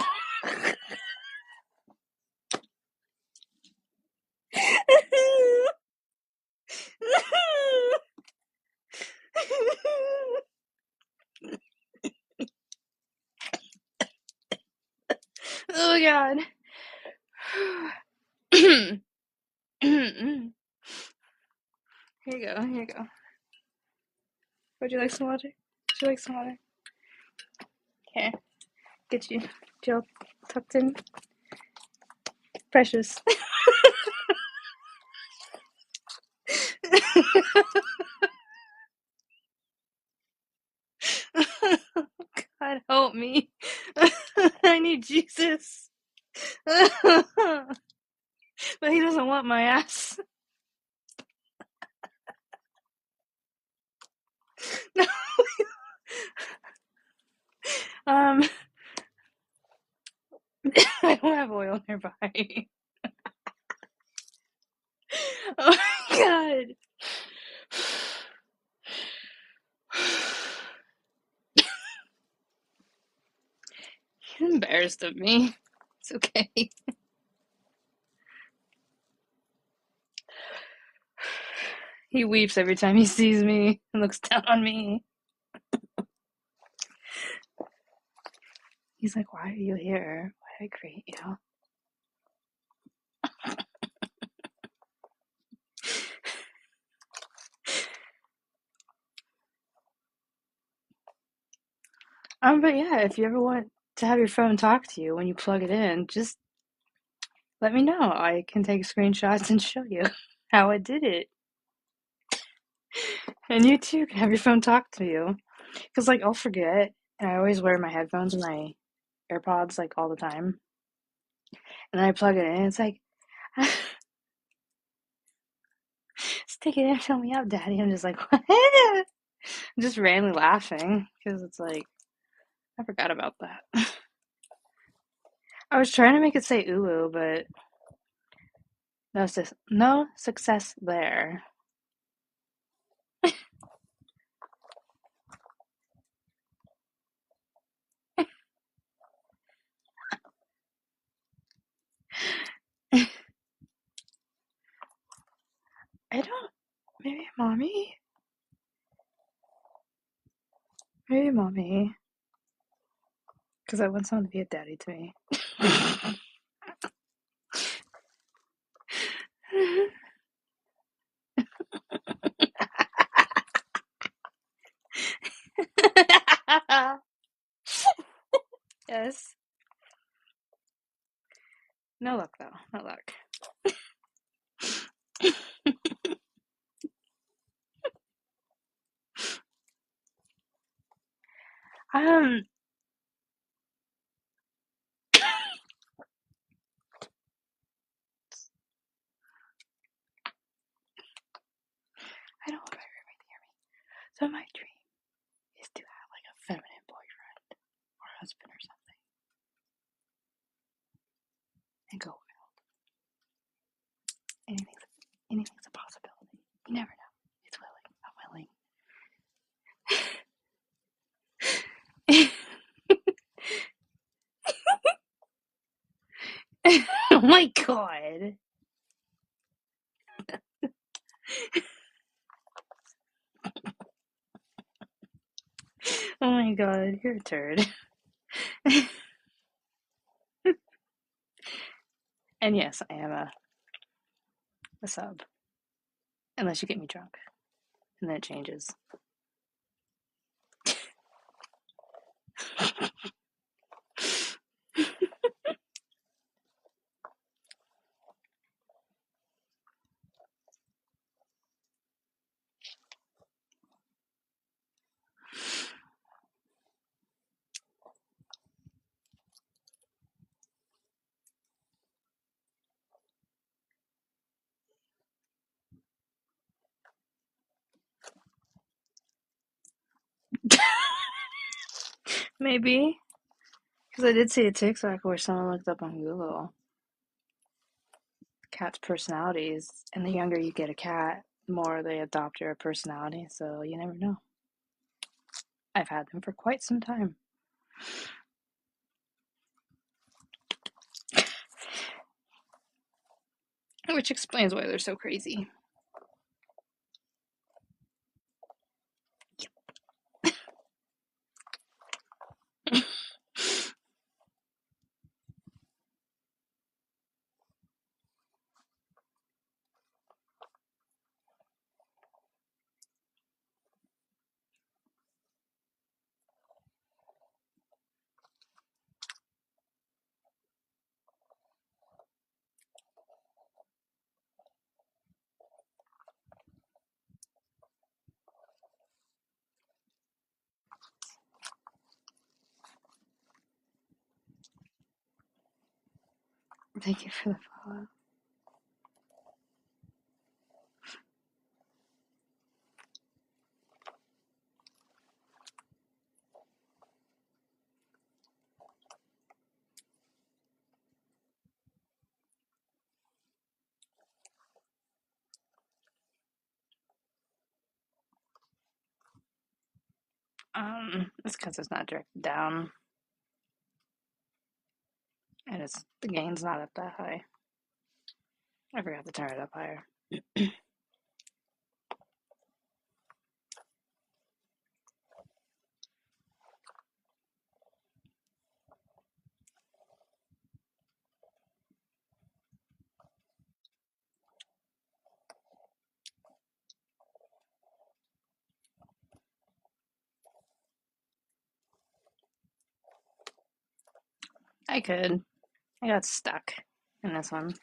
Oh god. Here you go. Here you go. Would you like some water? Would you like some water? Here. Get you. Jill tucked in. Precious. God help me. I need Jesus. But he doesn't want my ass. Um, I don't have oil nearby. Oh my god. He's embarrassed of me. It's okay. He weeps every time he sees me and looks down on me. He's like, why are you here? Why did I create you? But yeah, if you ever want to have your phone talk to you when you plug it in, just let me know. I can take screenshots and show you how I did it. And you too can have your phone talk to you. Because, like, I'll forget. And I always wear my headphones and my AirPods, like, all the time. And then I plug it in, and it's like, stick it in, fill me up, Daddy. I'm just like, what? I'm just randomly laughing. Because it's like, I forgot about that. I was trying to make it say ooh, but no success there. I don't. Maybe mommy? Maybe mommy. Because I want someone to be a daddy to me. Yes. No luck, though. No luck. Um, I don't know if I remember to hear me. So my dream is to have like a feminine boyfriend or husband or something, and go wild. Anything's a possibility. You never know. It's willing. I'm willing. Oh my god. Oh my god, you're a turd. And yes, I am a sub. Unless you get me drunk. And then it changes. Maybe. Because I did see a TikTok where someone looked up on Google cats' personalities, and the younger you get a cat, the more they adopt your personality, so you never know. I've had them for quite some time. Which explains why they're so crazy. Thank you for the follow. It's because it's not directed down, and the gain's not up that high. I forgot to turn it up higher. I could. I got stuck in this one.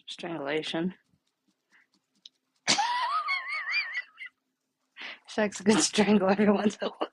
Strangulation. Shaq's a good strangle every once in a while.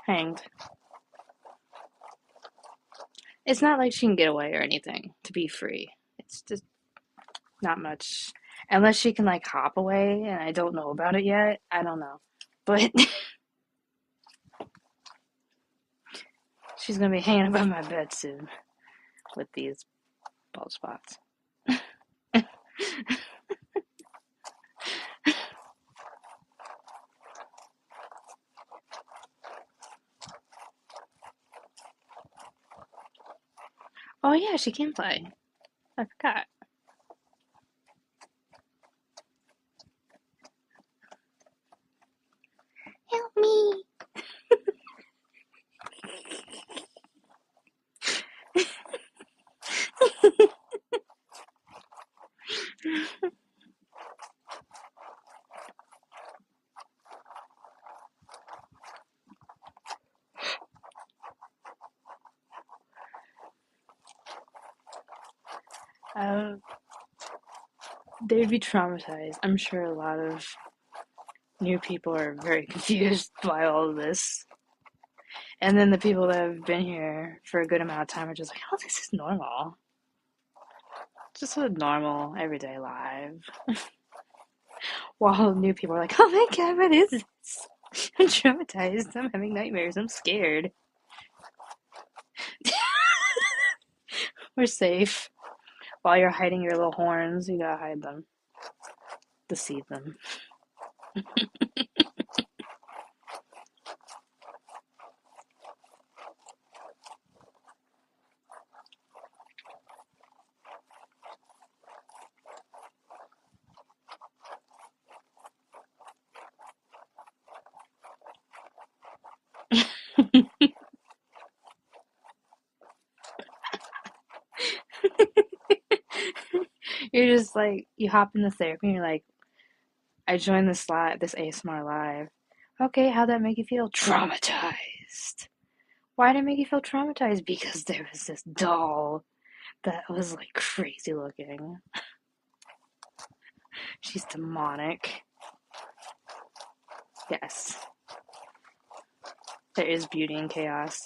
Hanged. It's not like she can get away or anything to be free. It's just not much. Unless she can like hop away, and I don't know about it yet. I don't know. But she's gonna be hanging above my bed soon with these bald spots. Oh yeah, she can fly. I forgot. Help me. They'd be traumatized. I'm sure a lot of new people are very confused by all of this. And then the people that have been here for a good amount of time are just like, oh, this is normal. Just a normal, everyday life. While new people are like, oh my god, what is this? I'm traumatized. I'm having nightmares. I'm scared. We're safe. While you're hiding your little horns, you gotta hide them. Deceive them. You're just like, you hop in the therapy and you're like, I joined this ASMR live. Okay, how'd that make you feel? Traumatized. Why did it make you feel traumatized? Because there was this doll that was like crazy looking. She's demonic. Yes, there is beauty in chaos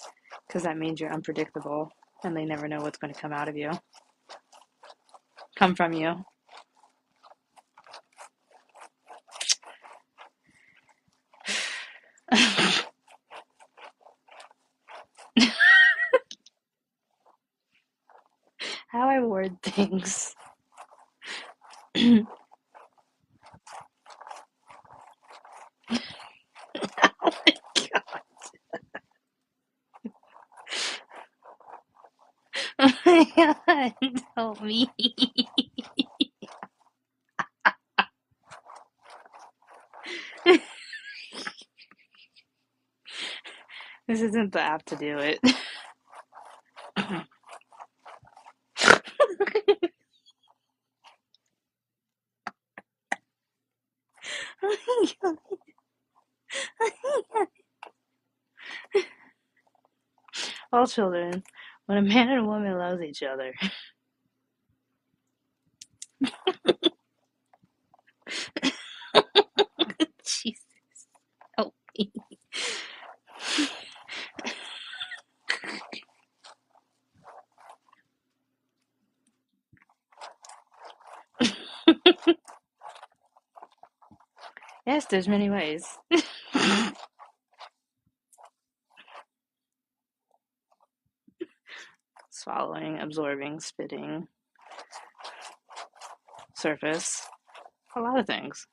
because that means you're unpredictable and they never know what's going to come out of you, come from you. How I word things. Oh my god. Oh my god. Help me. This isn't the app to do it. All children, when a man and a woman love each other. Jesus, help me. Yes, there's many ways. Swallowing, absorbing, spitting, surface, a lot of things.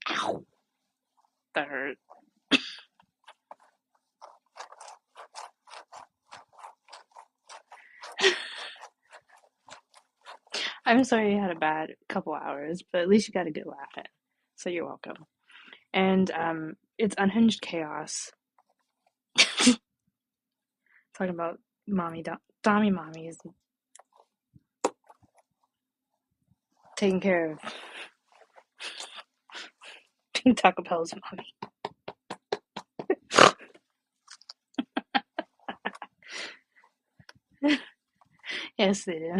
Ow, that hurt. I'm sorry you had a bad couple hours, but at least you got a good laugh in. So you're welcome. And it's unhinged chaos. Talking about Dommy mommies taking care of Pink Taco Bell's mommy. Yes, they do.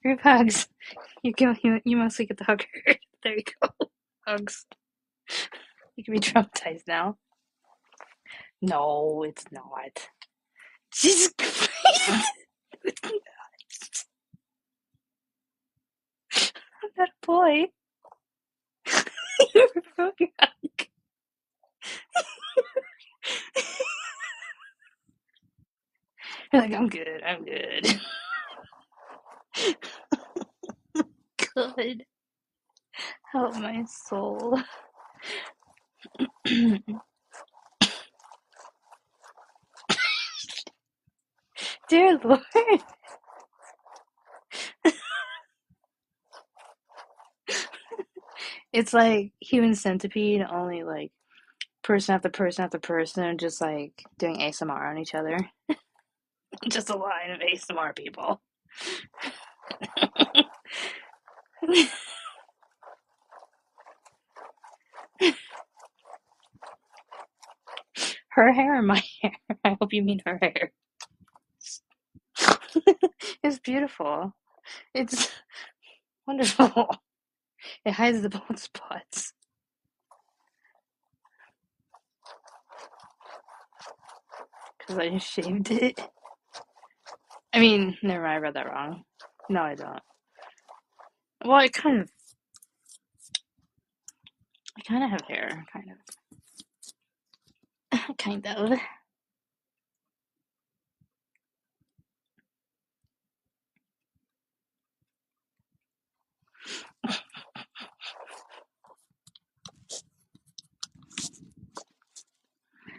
Group hugs. You mostly get the hugger. There you go. Hugs. You can be traumatized now. No, it's not. Jesus Christ! I'm not a boy. You're a fucking hug. You're like, I'm good. I'm good. Good. Help my soul. Dear Lord. It's like human centipede, only like person after person after person, just like doing ASMR on each other. Just a line of ASMR people. Her hair or my hair? I hope you mean her hair. It's beautiful. It's wonderful. It hides the bald spots. because I just shaved it. I mean, never mind, I read that wrong. No, I don't. Well, I kind of have hair, kind of. Kind of.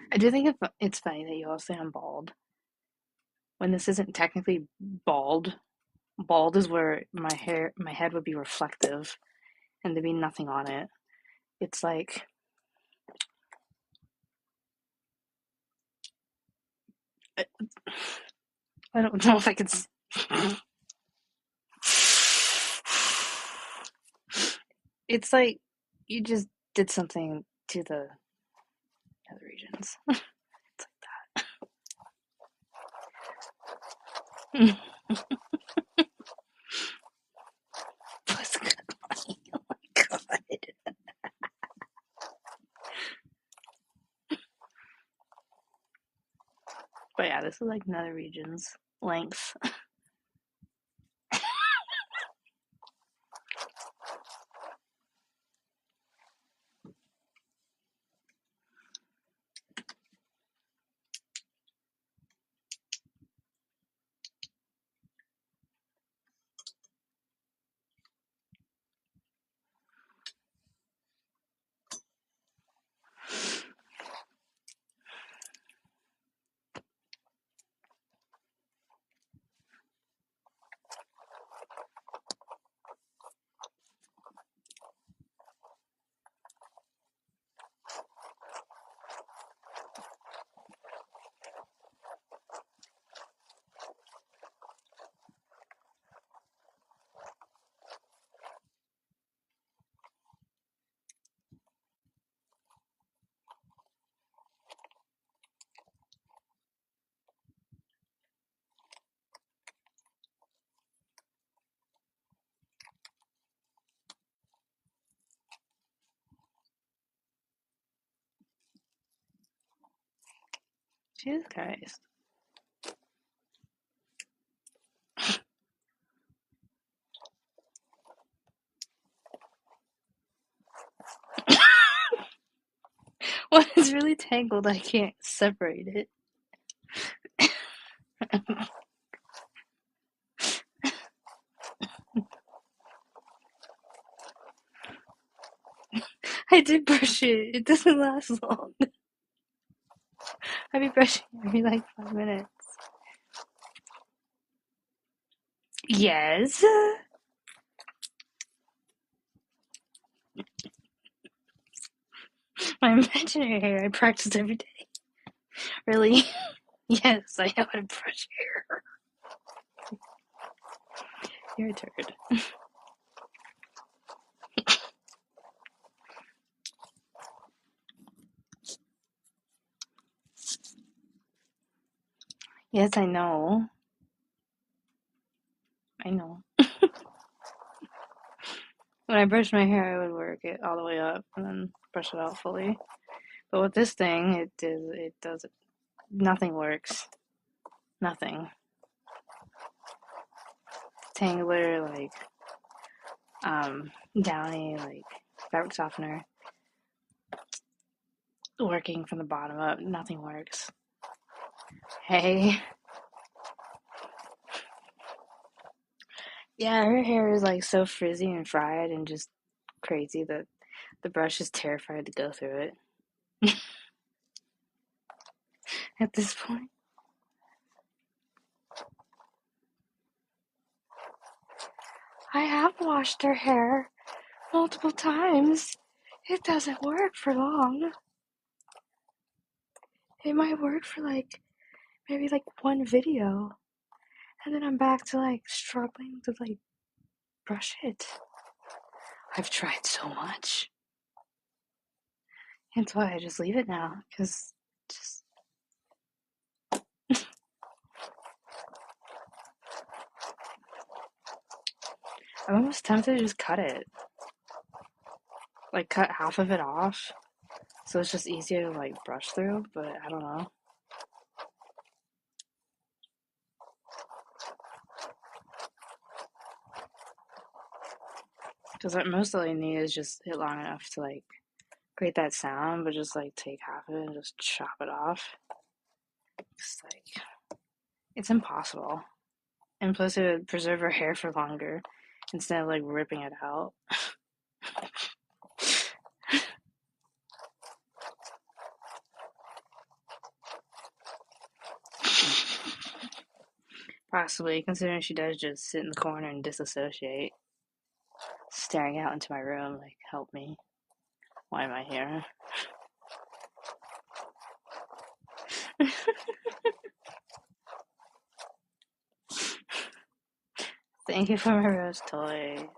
I do think it's funny that you all say I'm bald when this isn't technically bald. Bald is where my head would be reflective and there'd be nothing on it. It's like I don't know if I could. It's like you just did something to the other regions. It's like that. Plus good money. Oh my god. But yeah, this is like nether regions length. Jesus Christ. Well, it's really tangled. I can't separate it. I did brush it. It doesn't last long. I'd be brushing every like 5 minutes. Yes. My imaginary hair I practice every day. Really? Yes, I know how to brush hair. You're a turd. Yes, I know. I know. When I brush my hair, I would work it all the way up and then brush it out fully. But with this thing, it does nothing works. Nothing. Tangler, like downy, like fabric softener, working from the bottom up. Nothing works. Hey. Yeah, her hair is like so frizzy and fried and just crazy that the brush is terrified to go through it at this point. I have washed her hair multiple times. It doesn't work for long. It might work for like maybe like one video. And then I'm back to like struggling to like brush it. I've tried so much. That's why I just leave it now. Because just. I'm almost tempted to just cut it. Like cut half of it off. So it's just easier to like brush through. But I don't know. Because what most all you need is just it long enough to like create that sound, but just like take half of it and just chop it off. It's like it's impossible. And plus, it would preserve her hair for longer instead of like ripping it out. Possibly, considering she does just sit in the corner and disassociate, staring out into my room like, help me. Why am I here? Thank you for my rose toy.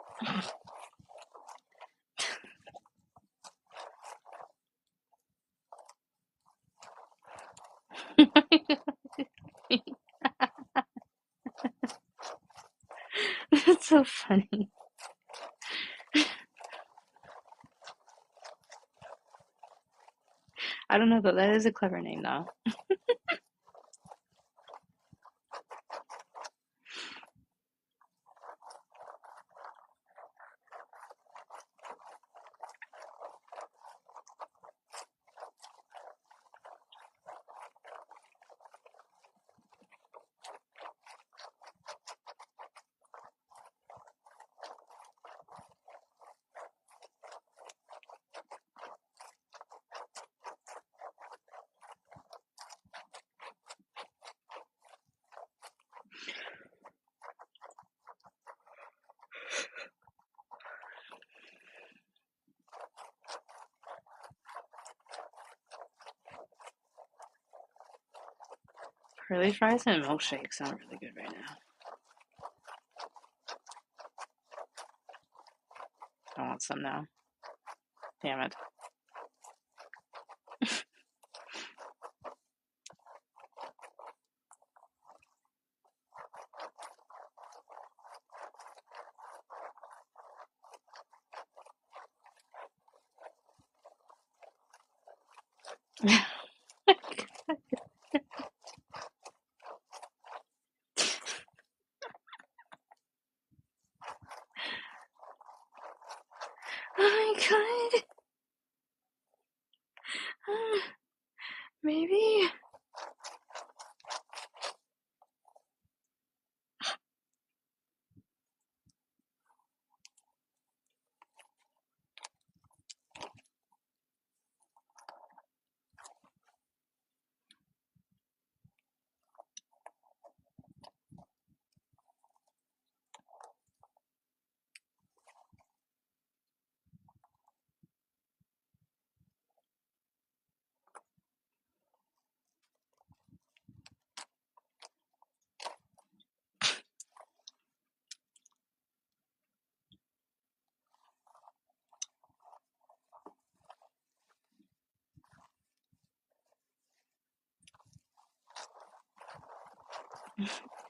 That's so funny. I don't know, though. That is a clever name, though. Curly fries and milkshakes sound really good right now. I want some now. Damn it. Oh my god. Maybe.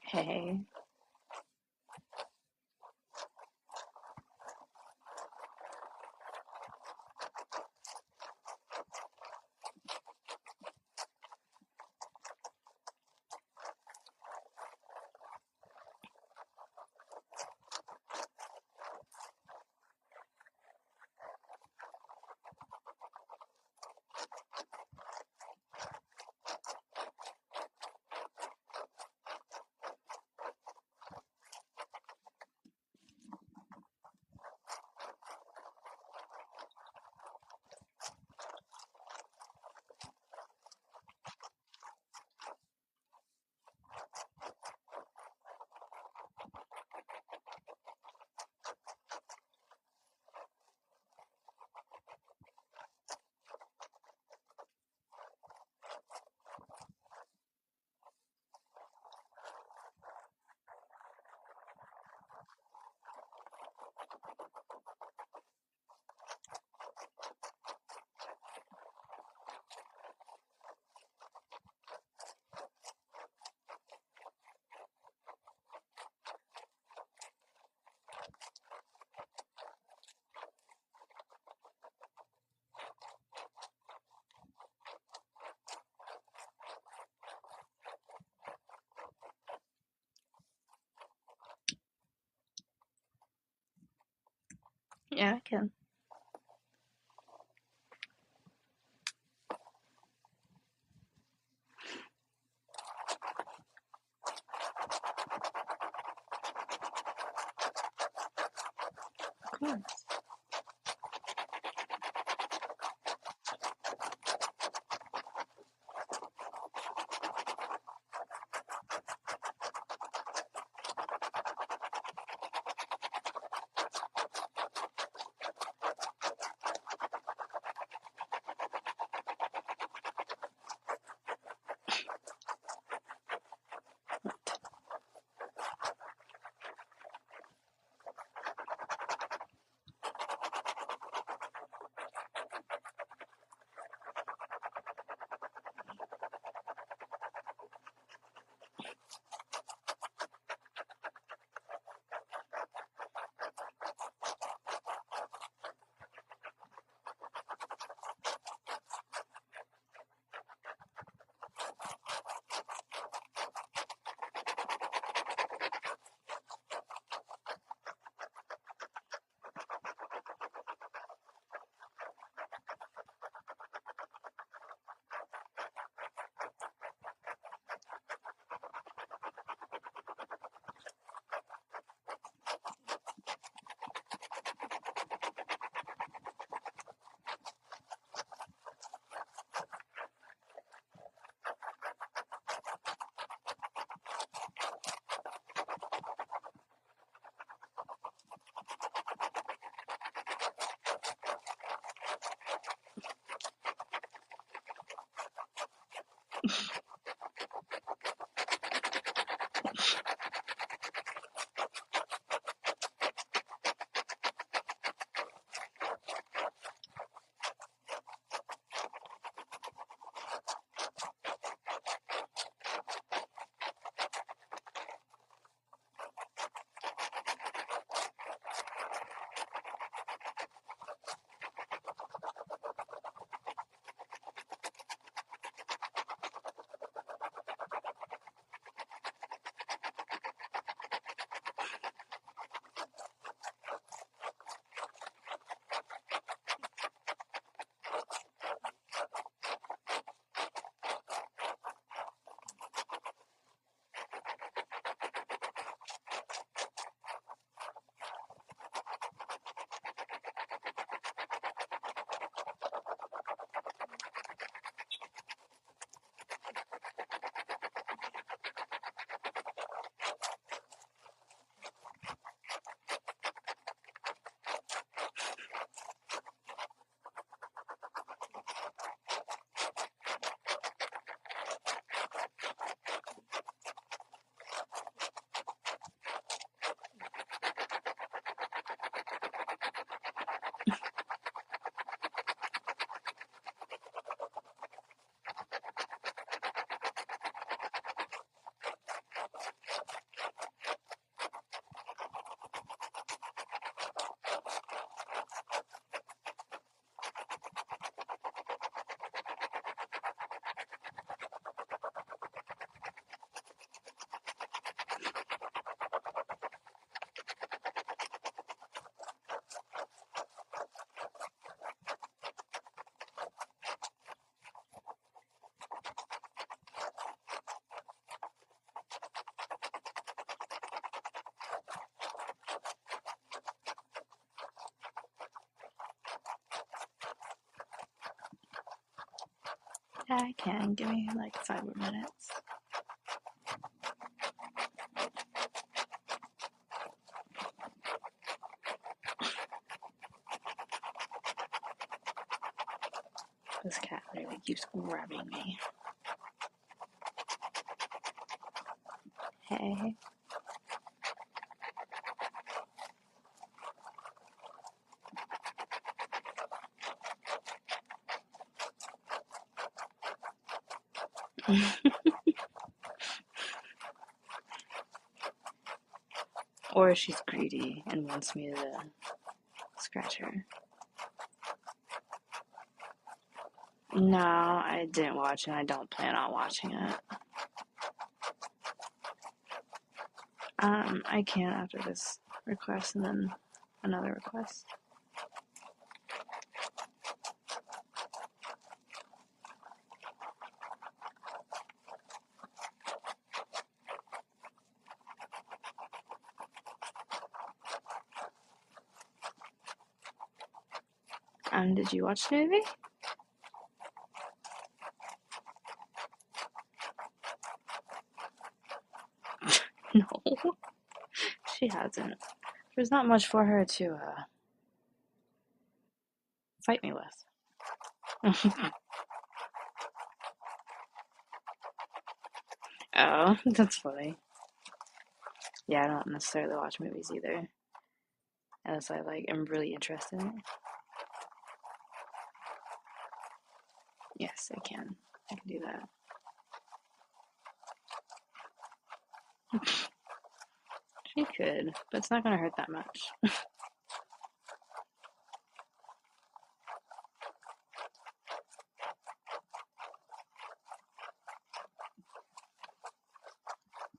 Hey. Yeah, I can. Of course. Yeah, I can. Give me like 5 more minutes. This cat literally keeps grabbing me. Hey. Or she's greedy and wants me to scratch her. No, I didn't watch it. I don't plan on watching it. I can after this request and then another request. Did you watch the movie? No, she hasn't. There's not much for her to fight me with. Oh, that's funny. Yeah, I don't necessarily watch movies either, unless I am really interested in it. Yes, I can. I can do that. She could, but it's not gonna hurt that much.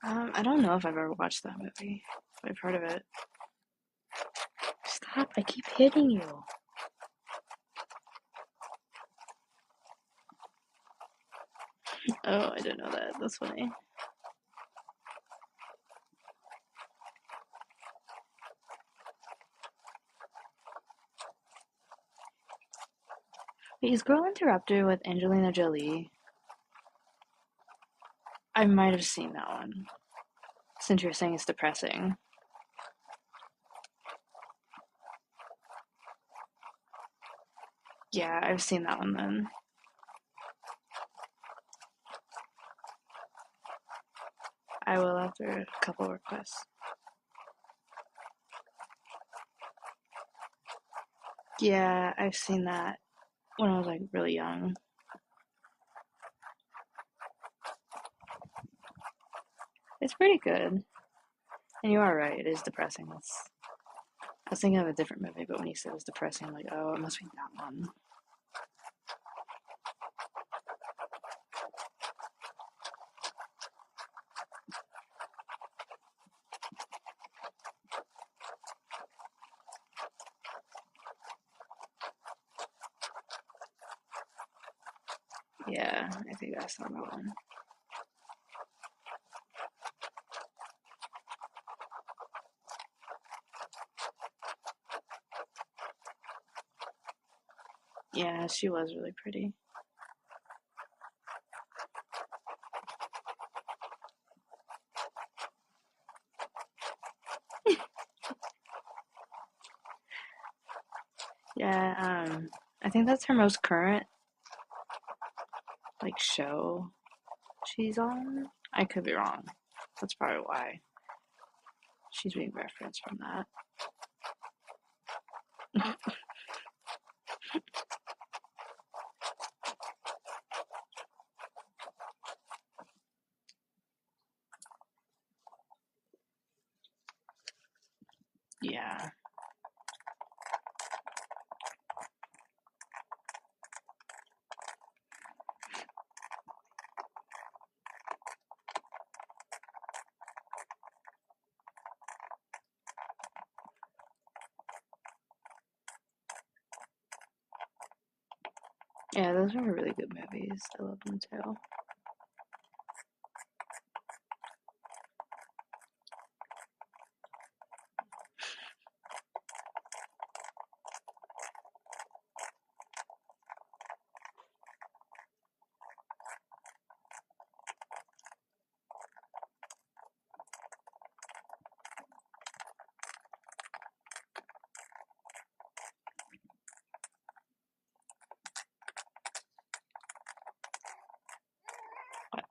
I don't know if I've ever watched that movie. I've heard of it. Stop, I keep hitting you. Oh, I didn't know that. That's funny. Wait, is Girl Interrupted with Angelina Jolie? I might have seen that one. Since you're saying it's depressing. Yeah, I've seen that one then. I will after a couple requests. Yeah, I've seen that when I was really young. It's pretty good. And you are right, it is depressing. I was thinking of a different movie, but when you said it was depressing, I'm like, oh, it must be that one. Yeah, I think I saw that one. Yeah, she was really pretty. Yeah, I think that's her most current show she's on. I could be wrong. That's probably why she's being referenced from that. Yeah. Yeah, those are really good movies. I love them too. What?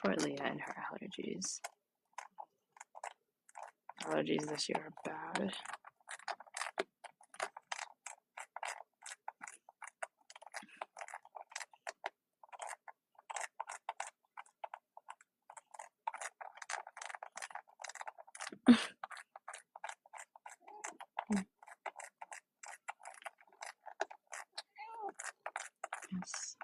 Poor Leah and her allergies. Allergies this year are bad. Yes.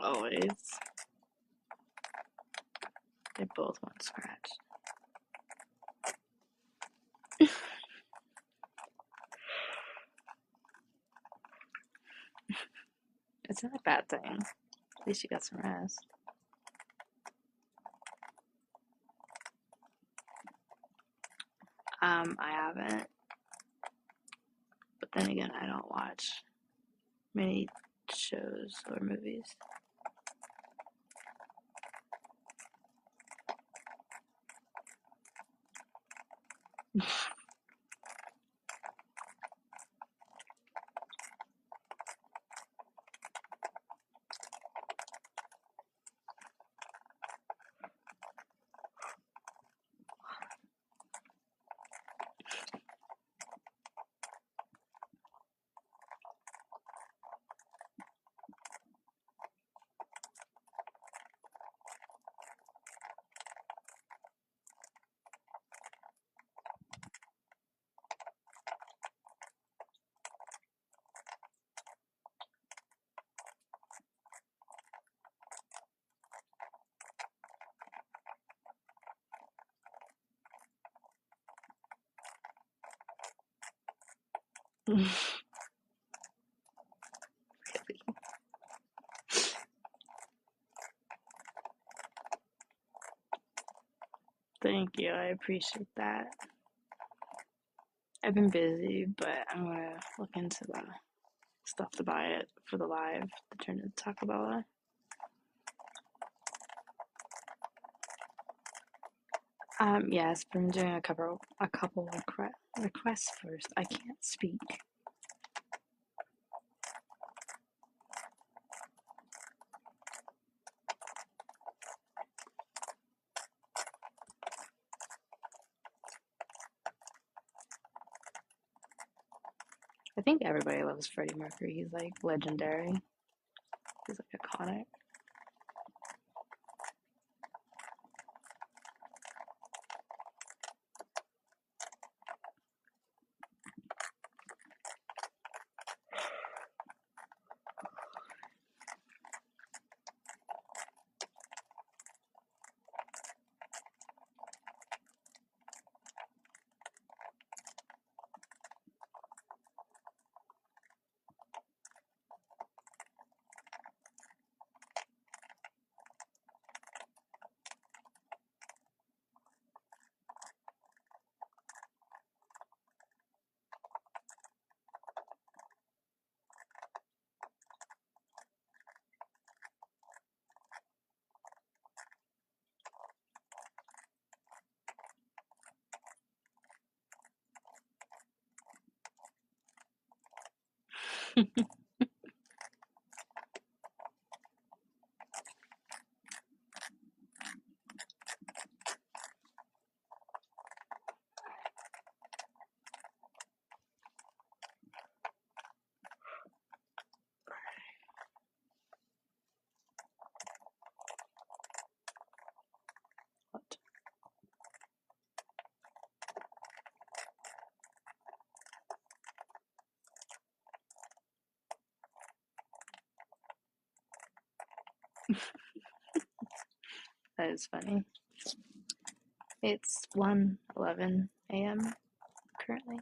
Always. They both want scratched. It's not a bad thing. At least you got some rest. I haven't. But then again, I don't watch many shows or movies. Really? Thank you, I appreciate that. I've been busy, but I'm gonna look into the stuff to buy it for the live to turn into Taco Bella. Yes, but I'm doing a couple requests first. I can't speak. I think everybody loves Freddie Mercury. He's like legendary. He's like iconic. What? That is funny. It's 1:11 a.m. currently.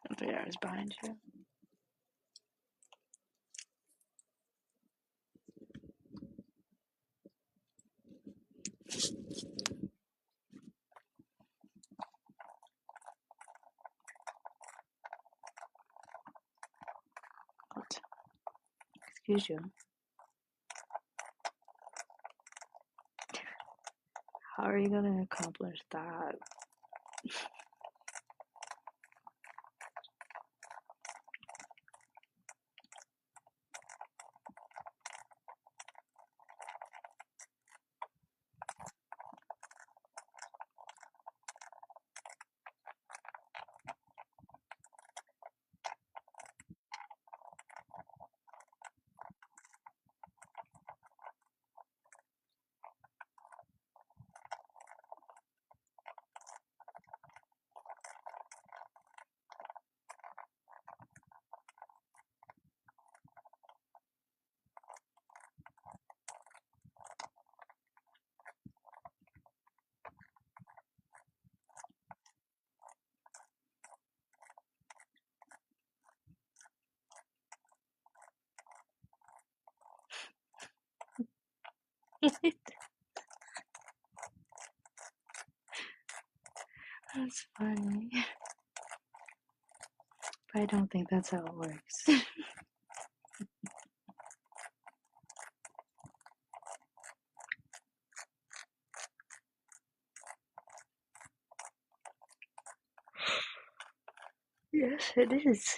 I'm 3 hours behind you. What? Excuse you. How are you gonna accomplish that? That's funny. But I don't think that's how it works. Yes, it is.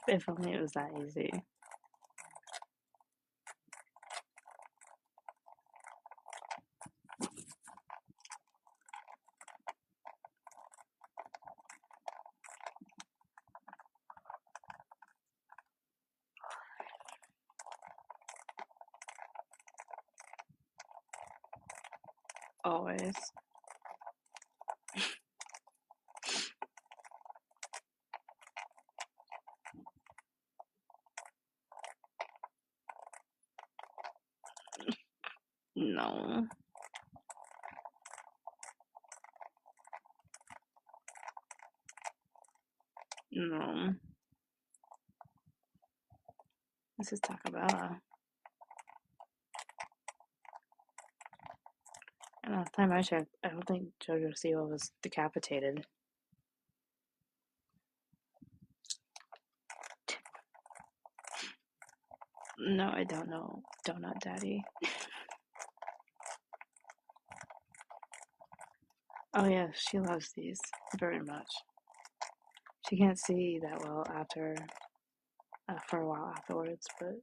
If only it was that easy. Always. No. No. This is Taco Bell. And last time I checked, I don't think JoJo Siwa was decapitated. No, I don't know. Donut Daddy. Oh yeah, she loves these very much. She can't see that well after for a while afterwards, but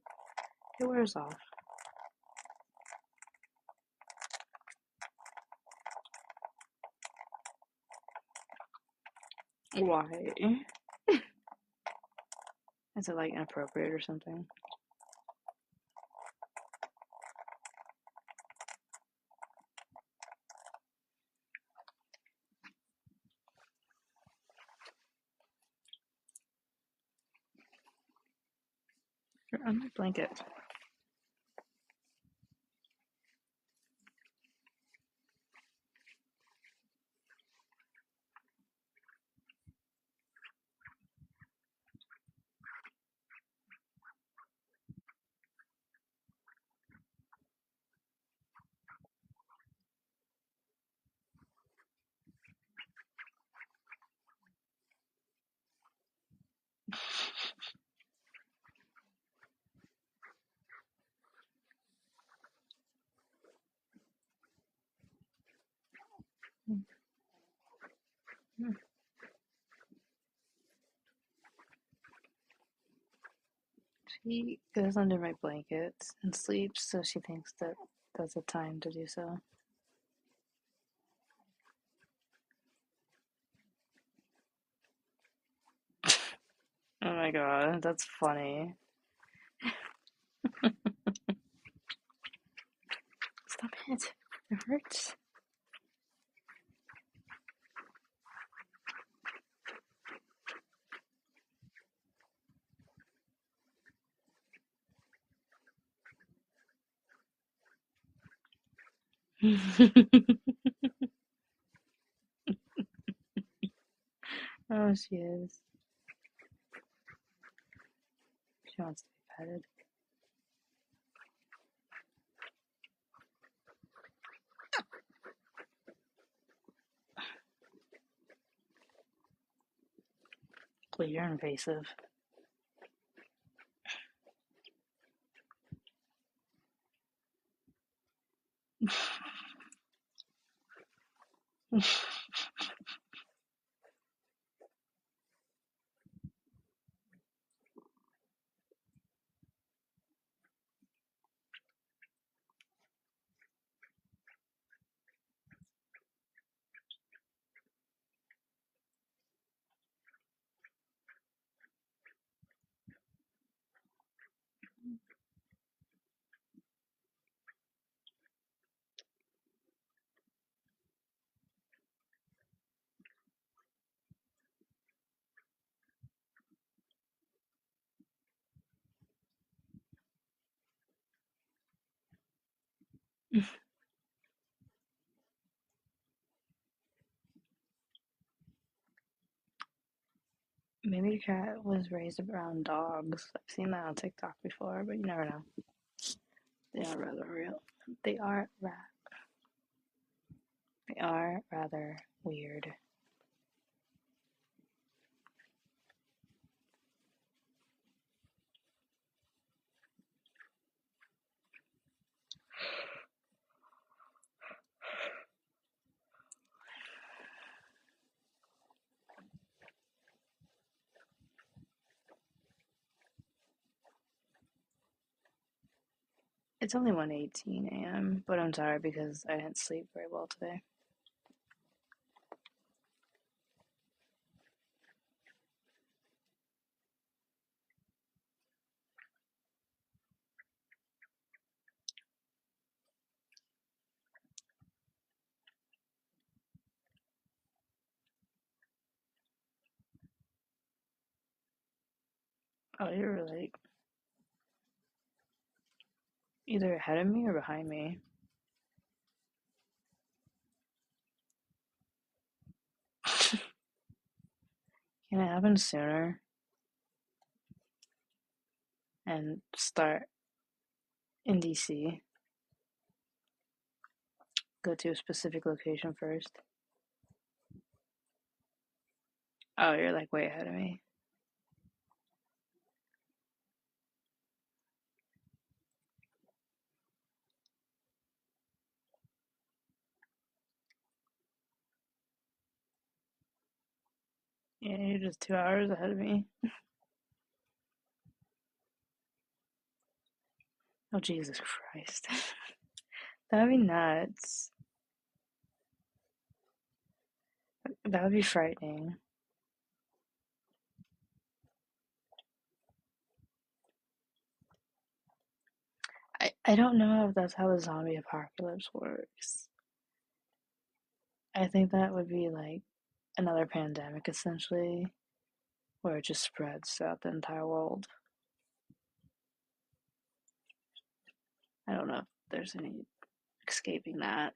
it wears off. Why? Is it like inappropriate or something? You're on my blanket. She goes under my blankets and sleeps, so she thinks that that's a time to do so. Oh my god, that's funny. Stop it. It hurts. Oh, she is. She wants to be petted. Well, you're invasive. Maybe your cat was raised around dogs. I've seen that on TikTok before, but you never know. They are rather real. They are they are rather weird. It's only 1:18 a.m., but I'm tired because I didn't sleep very well today. Oh, you're like either ahead of me or behind me. Can it happen sooner and start in DC? Go to a specific location first. Oh, you're like way ahead of me. Yeah, you're just 2 hours ahead of me. Oh, Jesus Christ. That would be nuts. That would be frightening. I don't know if that's how the zombie apocalypse works. I think that would be like another pandemic essentially, where it just spreads throughout the entire world. I don't know if there's any escaping that.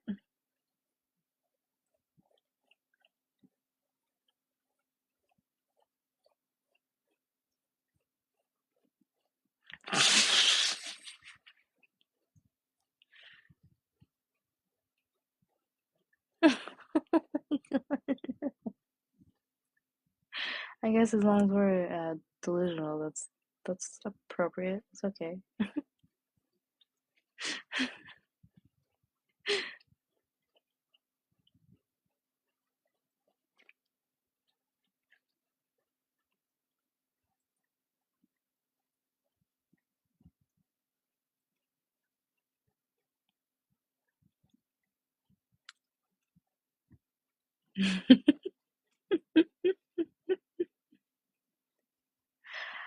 I guess as long as we're delusional, that's appropriate. It's okay.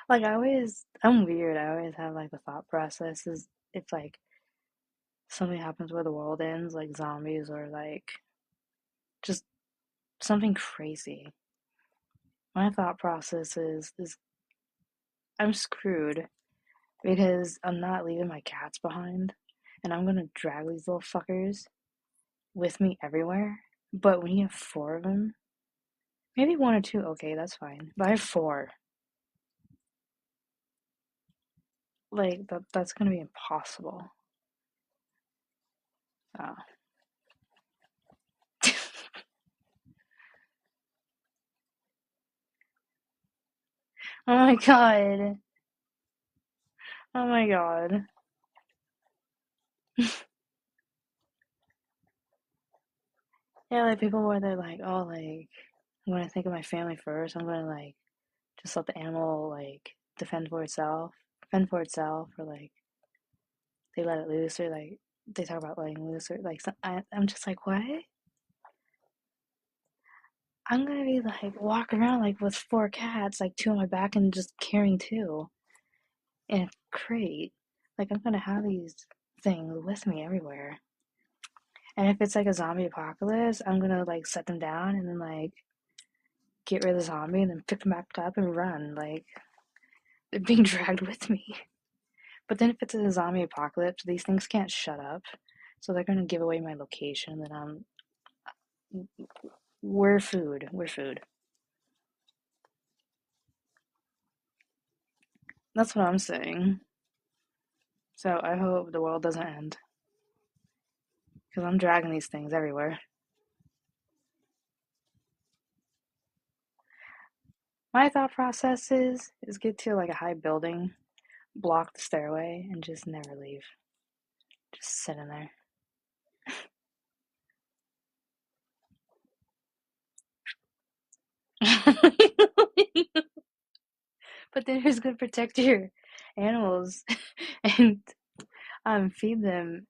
Like I'm weird. I always have like the thought process is if like something happens where the world ends, like zombies or like just something crazy. My thought process is I'm screwed because I'm not leaving my cats behind, and I'm gonna drag these little fuckers with me everywhere. But when you have four of them, maybe one or two, okay, that's fine. But I have four. Like that's gonna be impossible. Oh. Oh my god. Oh my god. Yeah, like people where they're like, oh, like I'm gonna think of my family first. I'm gonna like just let the animal like defend for itself, fend for itself, or like they let it loose, or like they talk about letting loose, or like I'm just like, what? I'm gonna be like walking around like with four cats, like two on my back and just carrying two in a crate. Like I'm gonna have these things with me everywhere. And if it's like a zombie apocalypse, I'm gonna like set them down and then like get rid of the zombie and then pick them back up and run. Like they're being dragged with me. But then if it's a zombie apocalypse, these things can't shut up. So they're gonna give away my location. Then we're food. We're food. That's what I'm saying. So I hope the world doesn't end. Because I'm dragging these things everywhere. My thought process is get to like a high building, block the stairway, and just never leave. Just sit in there. But then who's gonna protect your animals and feed them?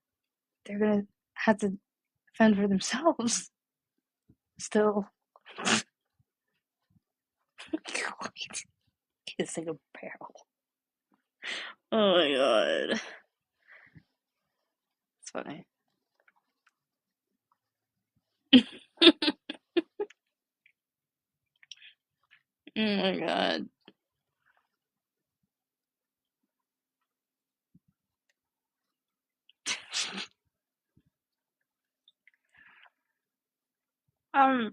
They're gonna have to fend for themselves. Still, kissing a barrel. Oh my god, it's funny. Oh my god.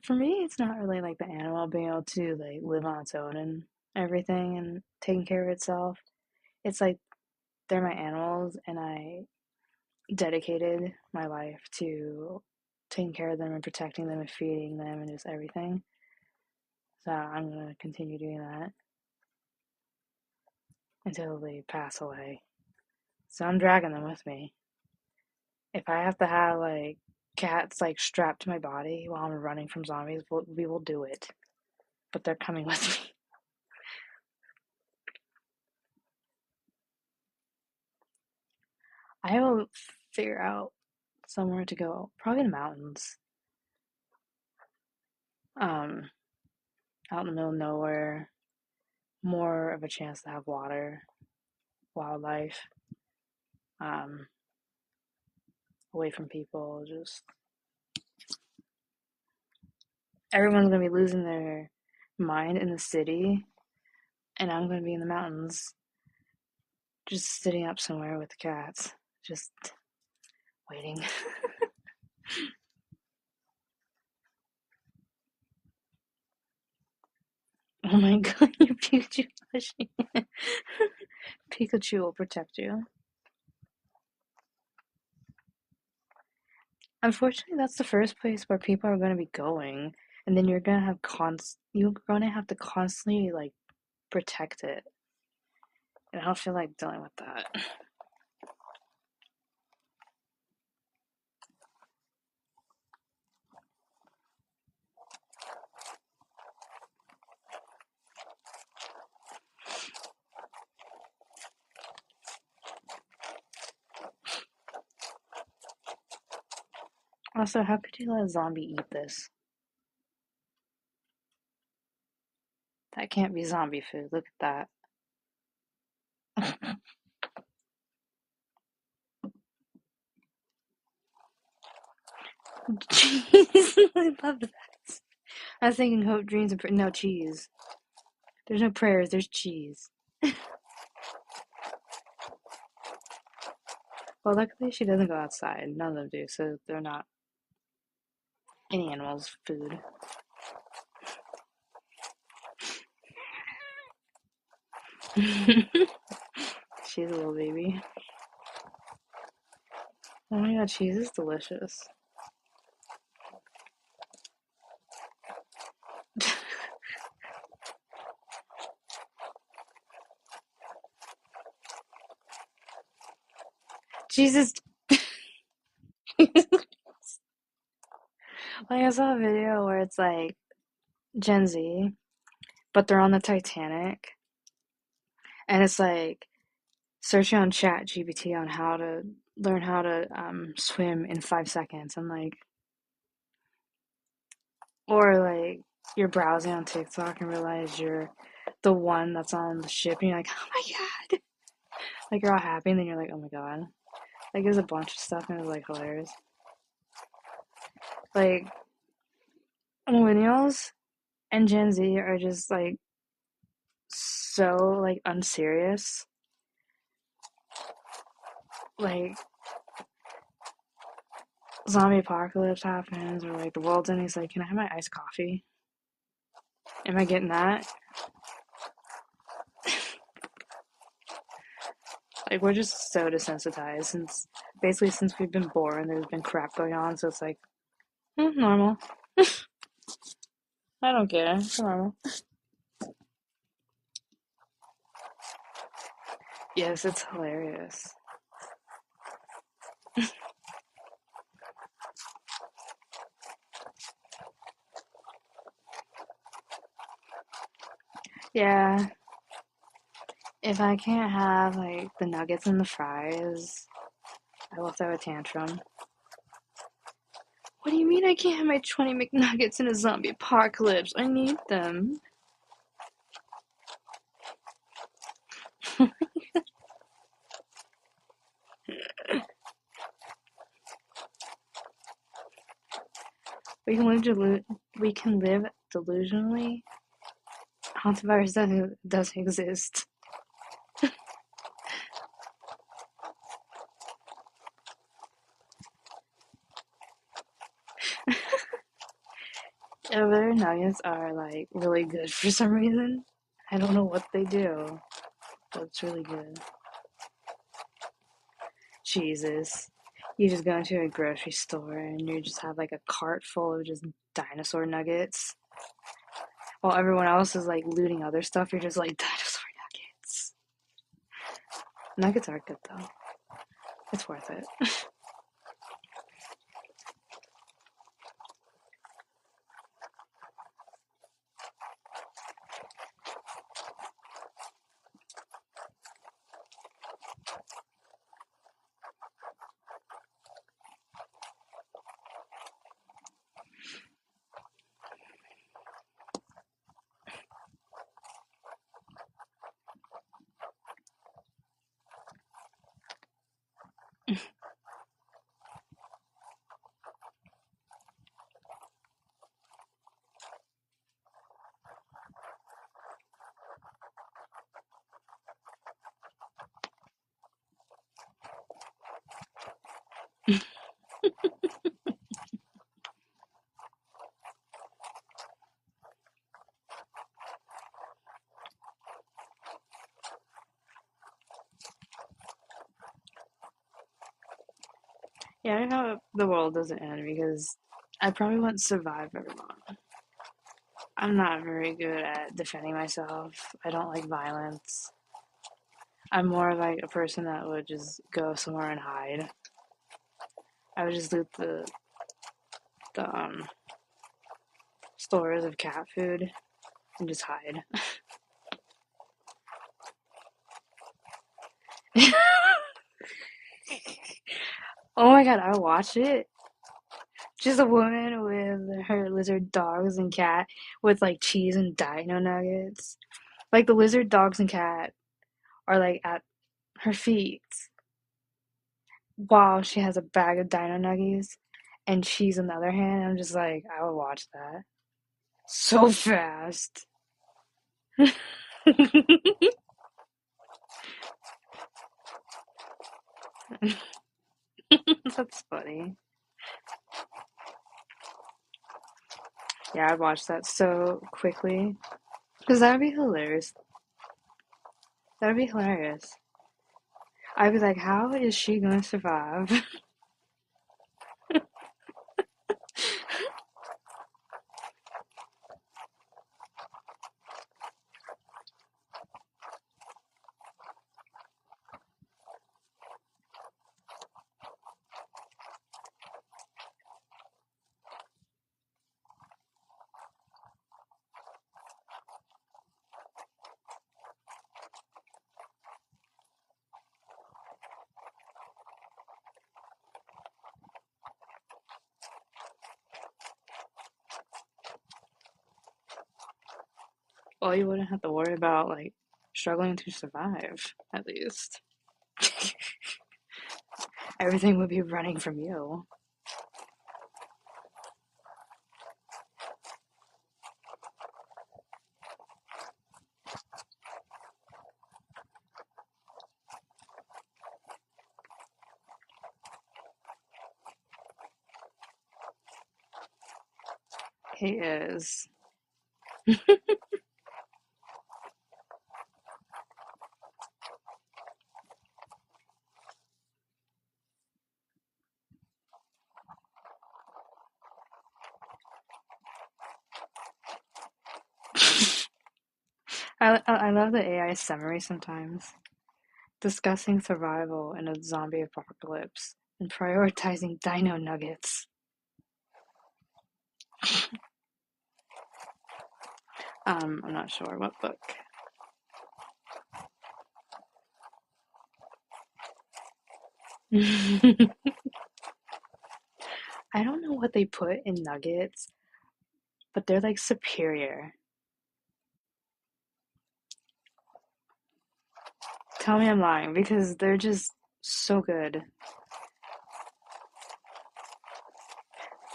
For me, it's not really like the animal being able to like live on its own and everything and taking care of itself. It's like they're my animals, and I dedicated my life to taking care of them and protecting them and feeding them and just everything. So I'm gonna continue doing that until they pass away. So I'm dragging them with me. If I have to have like cats like strapped to my body while I'm running from zombies, we will do it. But they're coming with me. I will figure out somewhere to go. Probably in the mountains. Um, Out in the middle of nowhere. More of a chance to have water, wildlife, um, away from people. Just everyone's gonna be losing their mind in the city, and I'm gonna be in the mountains, just sitting up somewhere with the cats, just waiting. Oh my god, your Pikachu plushie. Pikachu will protect you. Unfortunately, that's the first place where people are going to be going, and then you're going to have to constantly like protect it. And I don't feel like dealing with that. Also, how could you let a zombie eat this? That can't be zombie food. Look at that. Cheese. I love that. I was thinking hope, dreams, and no cheese. There's no prayers. There's cheese. Well, luckily she doesn't go outside. None of them do, so they're not any animal's food. She's a little baby. Oh my god, cheese is delicious. Jesus. Like I saw a video where it's like Gen Z, but they're on the Titanic, and it's like searching on Chat GPT on how to learn how to swim in 5 seconds. I'm like, or like you're browsing on TikTok and realize you're the one that's on the ship, and you're like, oh my god, like you're all happy, and then you're like, oh my god, like there's a bunch of stuff, and it was like hilarious. Like millennials and Gen Z are just like so like unserious. Like zombie apocalypse happens or like the world's ending, he's like, can I have my iced coffee? Am I getting that? Like we're just so desensitized since we've been born, there's been crap going on, so it's like normal. I don't care. It's normal. Yes, it's hilarious. Yeah, if I can't have like the nuggets and the fries, I will throw a tantrum. What do you mean I can't have my 20 McNuggets in a zombie apocalypse? I need them. We can live delusionally. Hantavirus doesn't exist. Yeah, their nuggets are like really good for some reason. I don't know what they do, but it's really good. Jesus. You just go into a grocery store and you just have like a cart full of just dinosaur nuggets. While everyone else is like looting other stuff, you're just like dinosaur nuggets. Nuggets are good though. It's worth it. Yeah, I hope the world doesn't end because I probably wouldn't survive very long. I'm not very good at defending myself. I don't like violence. I'm more like a person that would just go somewhere and hide. I would just loot the stores of cat food and just hide. Oh my god, I watched it. Just a woman with her lizard dogs and cat with like cheese and dino nuggets. Like the lizard dogs and cat are like at her feet while she has a bag of dino nuggies and cheese on the other hand. I'm just like, I would watch that so fast. That's funny. Yeah, I'd watch that so quickly. Because that would be hilarious. That would be hilarious. I'd be like, how is she going to survive? Well, you wouldn't have to worry about, like, struggling to survive, at least. Everything would be running from you. He is. I love the AI summary sometimes. Discussing survival in a zombie apocalypse and prioritizing dino nuggets. I'm not sure what book. I don't know what they put in nuggets, but they're like superior. Tell me I'm lying because they're just so good.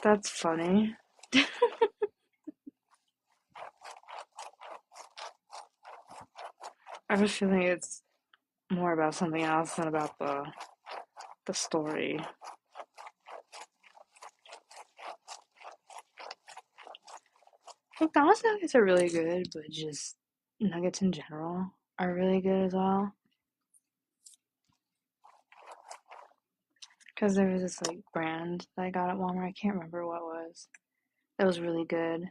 That's funny. I have a feeling it's more about something else than about the story. McDonald's nuggets are really good, but just nuggets in general are really good as well. Because there was this like brand that I got at Walmart. I can't remember what it was. That was really good,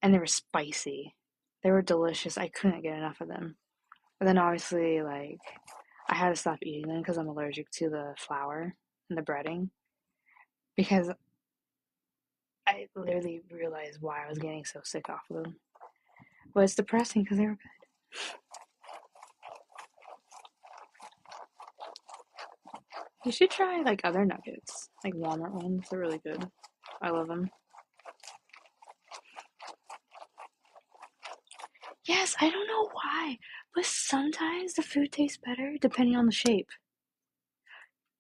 and they were spicy. They were delicious. I couldn't get enough of them. But then obviously, like, I had to stop eating them because I'm allergic to the flour and the breading. Because I literally realized why I was getting so sick off of them. But it's depressing because they were good. You should try like other nuggets, like Walmart ones. They're really good. I love them. Yes, I don't know why, but sometimes the food tastes better depending on the shape.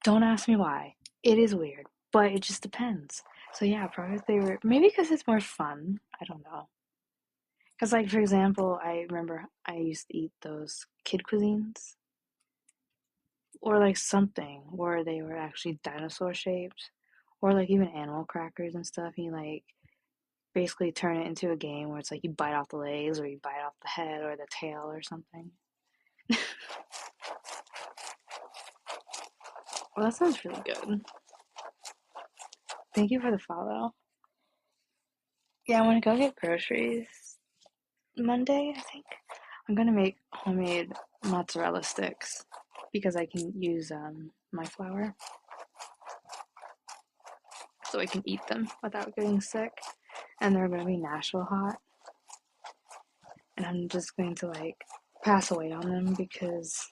Don't ask me why. It is weird, but it just depends. So yeah, probably they were maybe because it's more fun. I don't know. Because like for example, I remember I used to eat those kid cuisines or like something where they were actually dinosaur shaped, or like even animal crackers and stuff. And you like basically turn it into a game where it's like you bite off the legs or you bite off the head or the tail or something. Well, that sounds really good. Thank you for the follow. Yeah, I want to go get groceries Monday, I think. I'm gonna make homemade mozzarella sticks because I can use my flour so I can eat them without getting sick. And they're gonna be Nashville hot. And I'm just going to like pass away on them because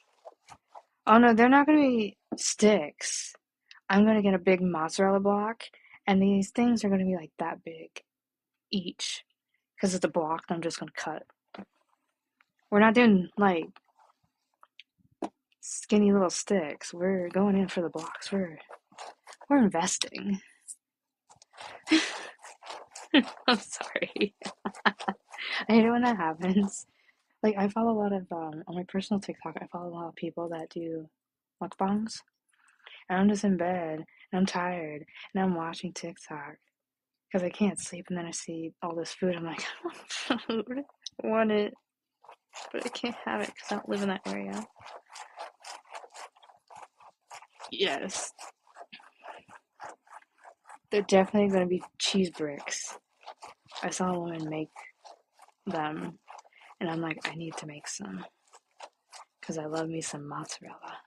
oh no, they're not gonna be sticks. I'm gonna get a big mozzarella block, and these things are gonna be like that big each because it's a block that I'm just gonna cut. We're not doing like skinny little sticks. We're going in for the blocks. We're investing. I'm sorry. I hate it when that happens. Like I follow a lot of on my personal TikTok. I follow a lot of people that do mukbangs, and I'm just in bed and I'm tired and I'm watching TikTok because I can't sleep. And then I see all this food. I'm like, I want food. I want it, but I can't have it because I don't live in that area. Yes, they're definitely going to be cheese bricks. I saw a woman make them, and I'm like, I need to make some because I love me some mozzarella.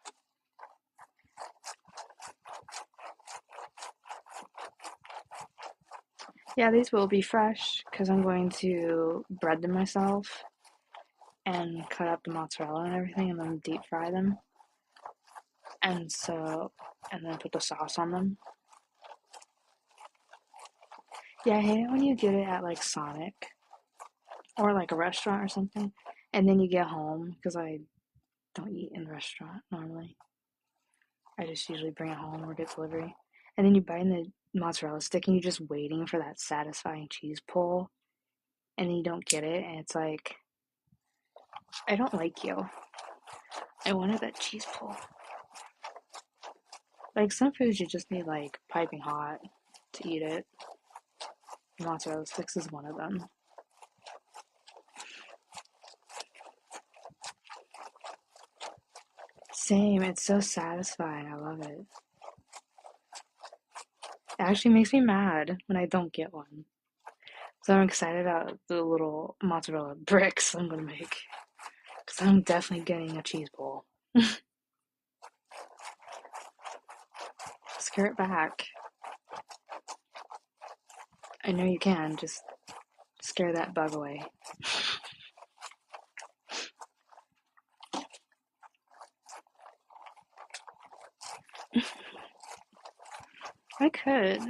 Yeah, these will be fresh because I'm going to bread them myself and cut up the mozzarella and everything and then deep fry them. And so, and then put the sauce on them. Yeah, I hate it when you get it at like Sonic or like a restaurant or something, and then you get home because I don't eat in the restaurant normally. I just usually bring it home or get delivery. And then you bite in the mozzarella stick and you're just waiting for that satisfying cheese pull, and then you don't get it, and it's like, I don't like you. I wanted that cheese pull. Like some foods you just need like piping hot to eat it. Mozzarella sticks is one of them. Same, it's so satisfying. I love it. It actually makes me mad when I don't get one. So I'm excited about the little mozzarella bricks I'm gonna make. Because I'm definitely getting a cheese bowl. Scare it back. I know you can, just scare that bug away. I could.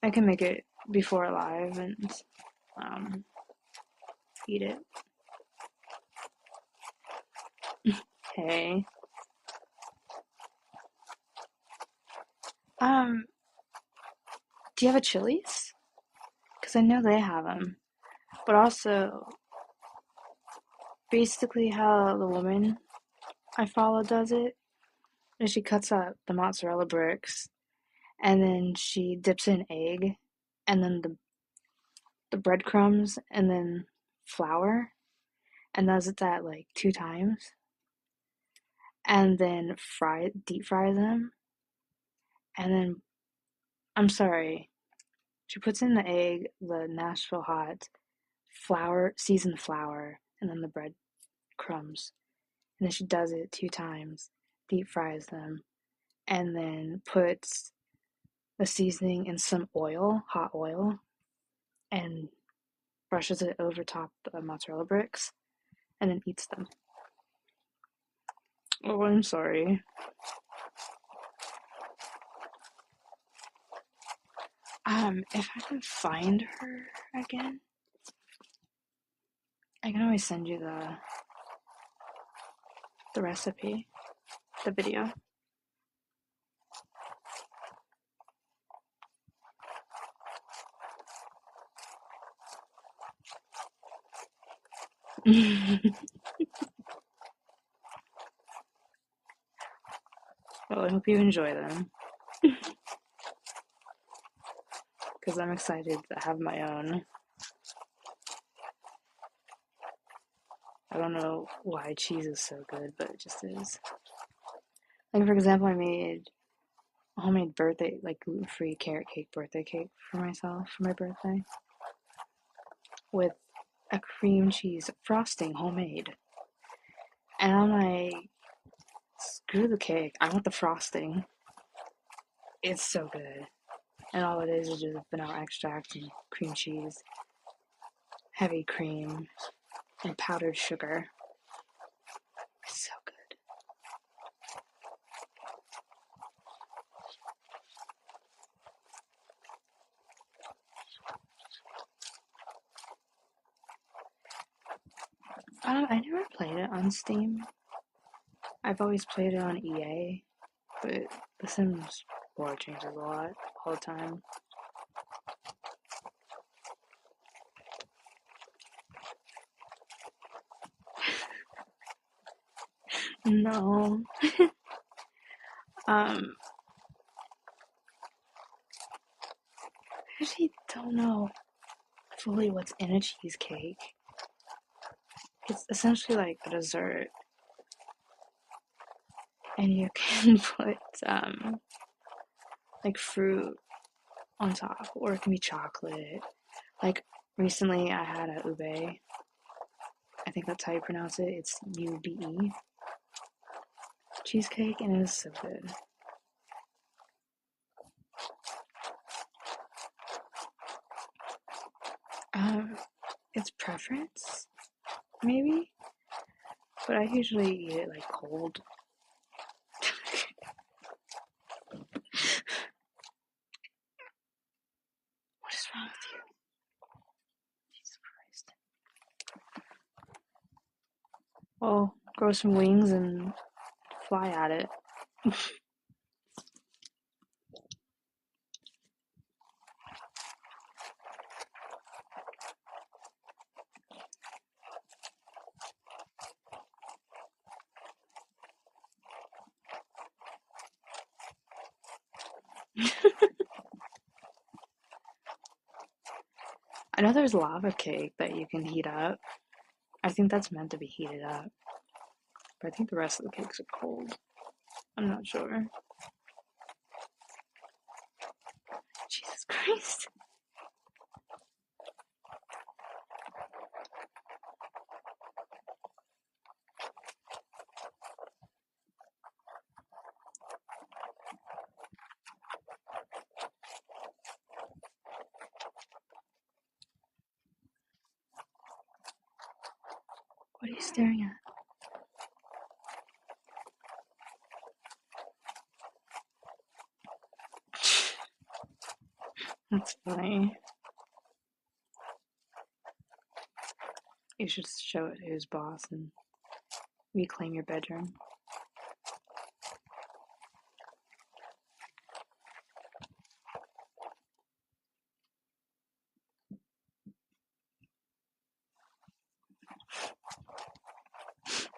I can make it before live and eat it. Hey. Do you have a Chili's? Because I know they have them. But also, basically how the woman I follow does it is she cuts up the mozzarella bricks and then she dips in egg and then the breadcrumbs and then flour and does it that like 2 times and then deep fries them and then I'm sorry, she puts in the egg, the Nashville hot, flour, seasoned flour, and then the breadcrumbs. And then she does it 2 times, deep fries them, and then puts the seasoning in some oil, hot oil, and brushes it over top the mozzarella bricks, and then eats them. Oh, I'm sorry. If I can find her again, I can always send you the recipe, the video. Well, I hope you enjoy them. Because I'm excited to have my own. I don't know why cheese is so good, but it just is. Like, for example, I made a homemade birthday, like gluten-free carrot cake birthday cake for myself for my birthday with a cream cheese frosting homemade. And I'm like, screw the cake. I want the frosting. It's so good. And all it is just vanilla extract and cream cheese, heavy cream, and powdered sugar. It's so good. I never played it on Steam. I've always played it on EA, but The Sims 4 changes a lot all the time. No. I actually don't know fully what's in a cheesecake. It's essentially like a dessert, and you can put like fruit on top, or it can be chocolate. Like recently, I had a ube. I think that's how you pronounce it. It's UBE cheesecake, and it was so good. It's preference, maybe, but I usually eat it like cold. What is wrong with you? Jesus Christ. Well, grow some wings and fly at it. I know there's lava cake that you can heat up. I think that's meant to be heated up. But I think the rest of the cakes are cold. I'm not sure. Jesus Christ. What are you staring at? That's funny. You should show it who's boss and reclaim your bedroom.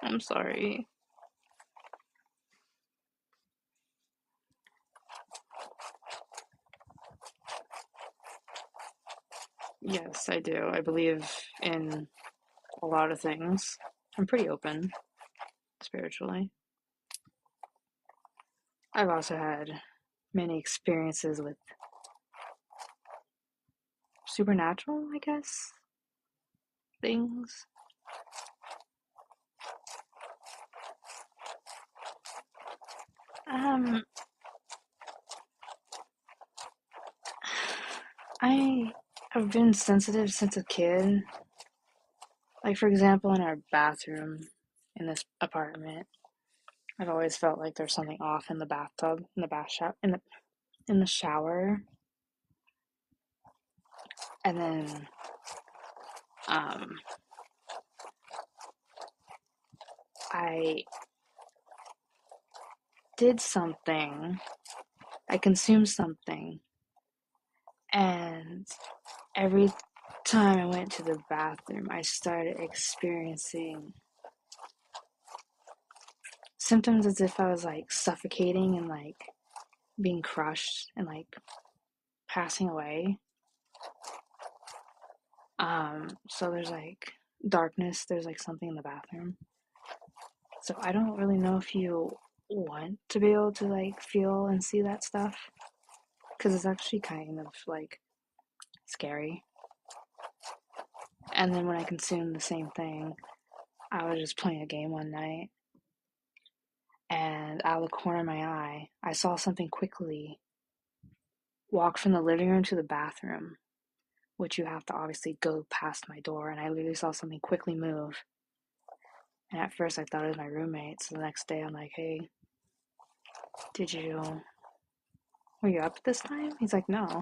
I'm sorry. Yes, I do. I believe in a lot of things. I'm pretty open spiritually. I've also had many experiences with supernatural, I guess, things. Um, I have been sensitive since a kid. Like, for example, in our bathroom in this apartment, I've always felt like there's something off in the bathtub, in the bath shower, in the shower. And then, um, I did something. I consumed something, and every time I went to the bathroom, I started experiencing symptoms as if I was like suffocating and like being crushed and like passing away. So there's like darkness, there's like something in the bathroom. So I don't really know if you want to be able to like feel and see that stuff because it's actually kind of like scary. And then when I consumed the same thing, I was just playing a game one night, and out of the corner of my eye, I saw something quickly walk from the living room to the bathroom, which you have to obviously go past my door. And I literally saw something quickly move. And at first, I thought it was my roommate. So the next day, I'm like, "Hey, were you up this time?" He's like, "No."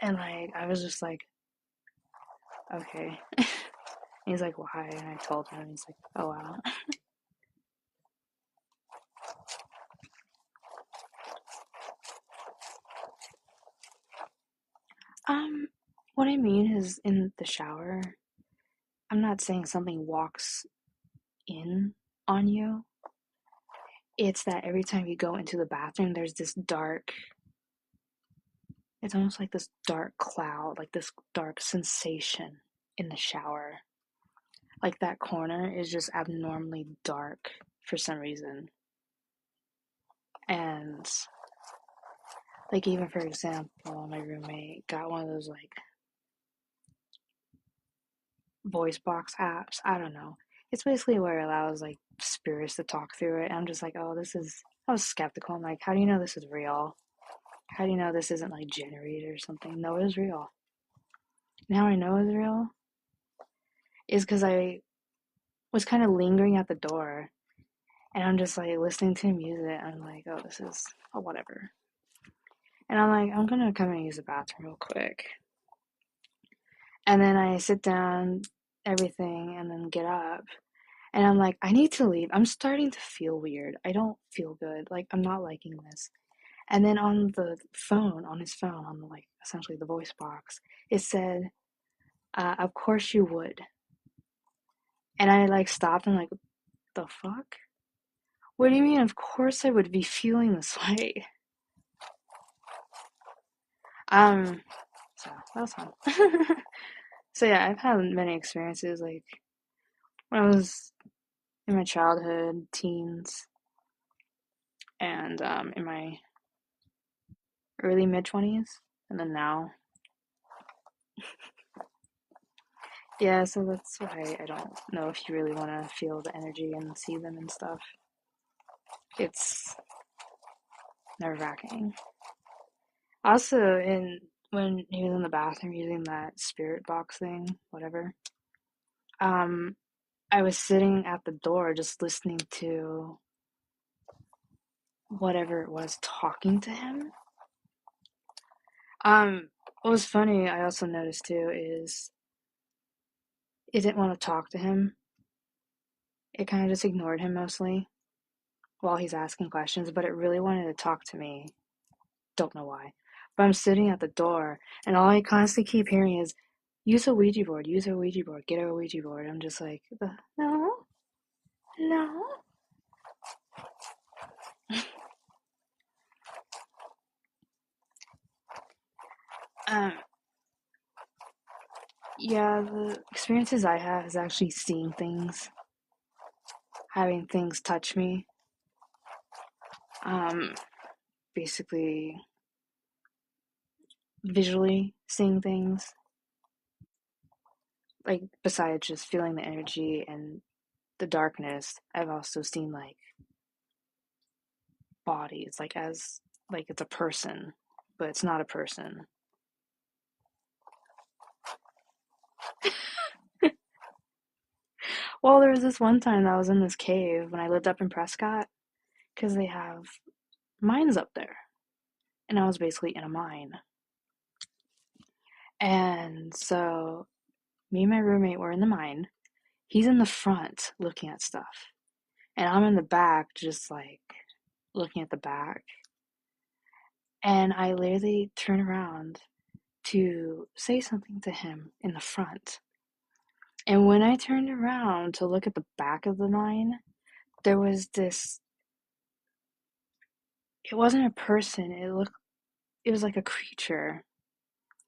And like, I was just like, "Okay." He's like, "Why?" And I told him. He's like, "Oh wow." Um, what I mean is in the shower, I'm not saying something walks in on you. It's that every time you go into the bathroom, there's this dark, it's almost like this dark cloud, like this dark sensation in the shower. Like that corner is just abnormally dark for some reason. And like even for example, my roommate got one of those like voice box apps. I don't know. It's basically where it allows like spirits to talk through it. I'm just like, oh, this is. I was skeptical. I'm like, how do you know this is real? How do you know this isn't like generated or something? No, it is real. And how I know it's real is because I was kind of lingering at the door and I'm just like listening to music. I'm like, oh, this is oh, whatever. And I'm like, I'm gonna come and use the bathroom real quick. And then I sit down, everything, and then get up. And I'm like, I need to leave. I'm starting to feel weird. I don't feel good. Like, I'm not liking this. And then on the phone, on his phone, on the, like, essentially the voice box, it said, of course you would. And I, like, stopped and, like, what the fuck? What do you mean, of course I would be feeling this way? So that was fun. So yeah, I've had many experiences, like, when I was in my childhood, teens, and in my early mid 20s, and then now. Yeah, so that's why I don't know if you really want to feel the energy and see them and stuff. It's nerve-wracking. Also, in when he was in the bathroom using that spirit box thing, whatever, um, I was sitting at the door just listening to whatever it was talking to him. What was funny, I also noticed too, is it didn't want to talk to him. It kind of just ignored him mostly while he's asking questions, but it really wanted to talk to me. Don't know why. But I'm sitting at the door, and all I constantly keep hearing is, use a Ouija board, use a Ouija board, get a Ouija board. I'm just like, no, no. Um, yeah, the experiences I have is actually seeing things, having things touch me. Um, Basically, visually seeing things. Like, besides just feeling the energy and the darkness, I've also seen like bodies, like as like it's a person, but it's not a person. Well, there was this one time that I was in this cave when I lived up in Prescott, because they have mines up there, and I was basically in a mine. And so me and my roommate were in the mine. He's in the front looking at stuff, and I'm in the back just like looking at the back. And I literally turn around to say something to him in the front. And when I turned around to look at the back of the mine, there was this, it wasn't a person, it was like a creature.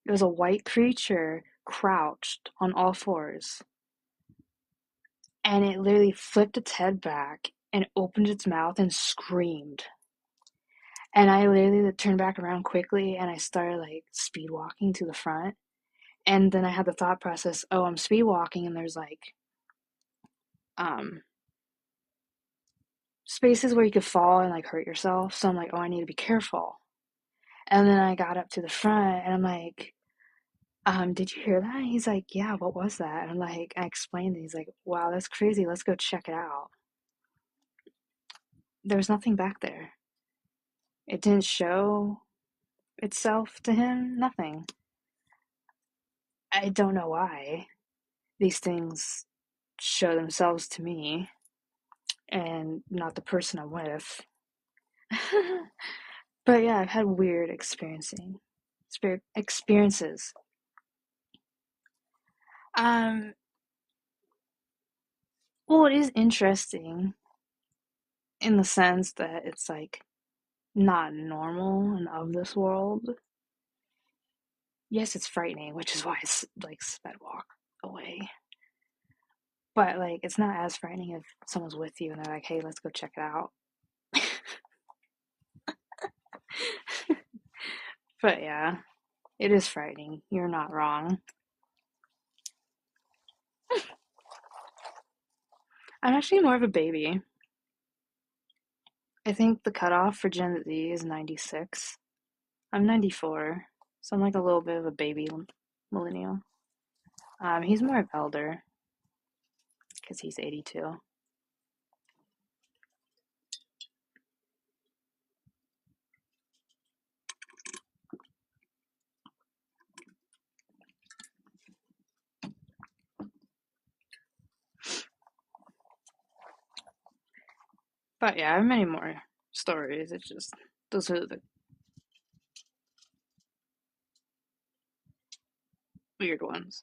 It was a white creature crouched on all fours. And it literally flipped its head back and opened its mouth and screamed. And I literally turned back around quickly and I started like speed walking to the front. And then I had the thought process, oh, I'm speed walking and there's like um spaces where you could fall and like hurt yourself. So I'm like, oh, I need to be careful. And then I got up to the front and I'm like, did you hear that? He's like, yeah, what was that? And I'm like, I explained it. He's like, wow, that's crazy. Let's go check it out. There was nothing back there. It didn't show itself to him, nothing. I don't know why these things show themselves to me and not the person I'm with. But yeah, I've had weird experiences. Um, well, it is interesting in the sense that it's like not normal and of this world. Yes, it's frightening, which is why I like sped walk away. But like, it's not as frightening if someone's with you and they're like, "Hey, let's go check it out." But yeah, it is frightening. You're not wrong. I'm actually more of a baby. I think the cutoff for Gen Z is 96. I'm 94, so I'm like a little bit of a baby millennial. He's more of elder because he's 82. But yeah, I have many more stories. It's just those are the weird ones.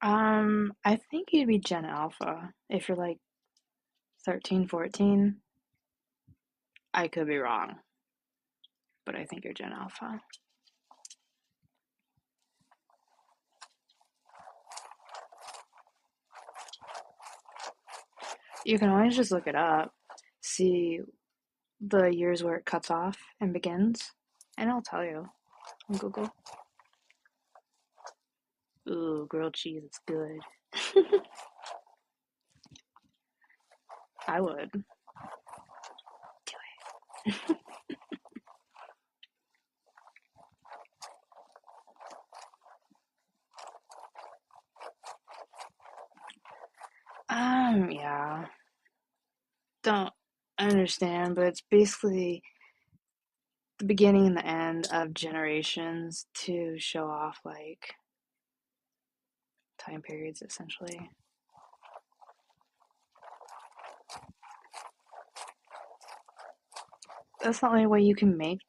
I think you'd be Gen Alpha if you're like 13, 14. I could be wrong, but I think you're Gen Alpha. You can always just look it up, see the years where it cuts off and begins, and I'll tell you on Google. Ooh, grilled cheese, it's good. I would do it. Yeah. Don't understand, but it's basically the beginning and the end of generations to show off like time periods essentially. That's the only way you can make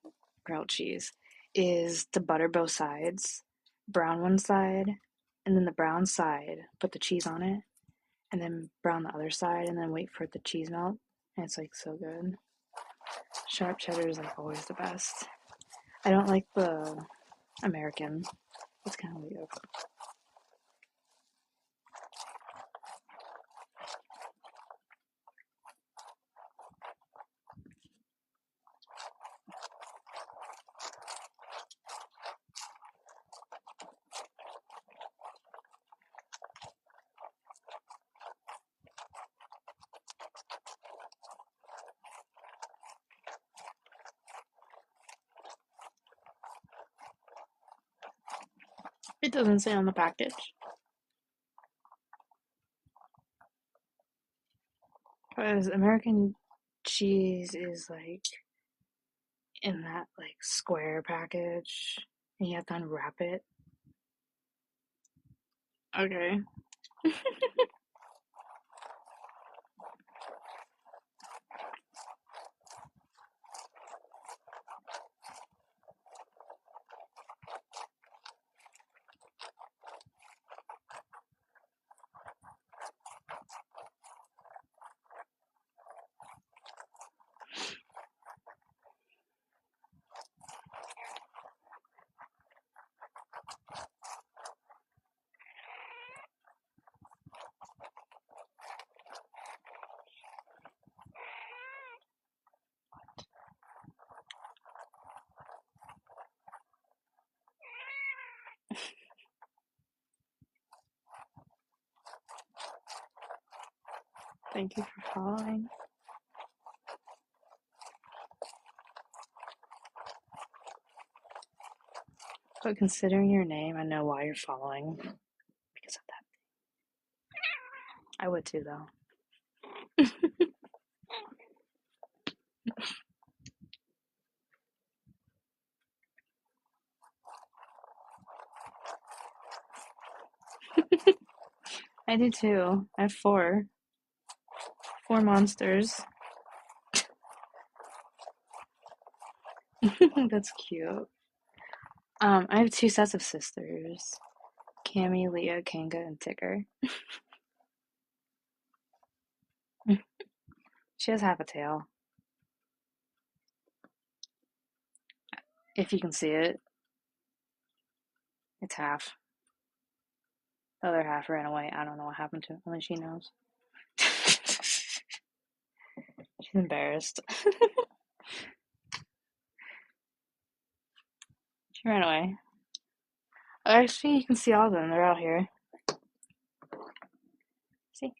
grilled cheese is to butter both sides, brown one side, and then the brown side, put the cheese on it, and then brown the other side, and then wait for the cheese melt. And it's like so good. Sharp cheddar is like always the best. I don't like the American. It's kind of weird. It doesn't say on the package. Because American cheese is like in that like square package and you have to unwrap it. Okay. Thank you for following. But considering your name, I know why you're following because of that. I would too, though. I do too. I have four. Four monsters. That's cute. I have two sets of sisters. Cammy, Leah, Kanga, and Tigger. She has half a tail. If you can see it, it's half. The other half ran away. I don't know what happened to it. Only she knows. She's embarrassed. She ran away. Actually, you can see all of them. They're out here. See?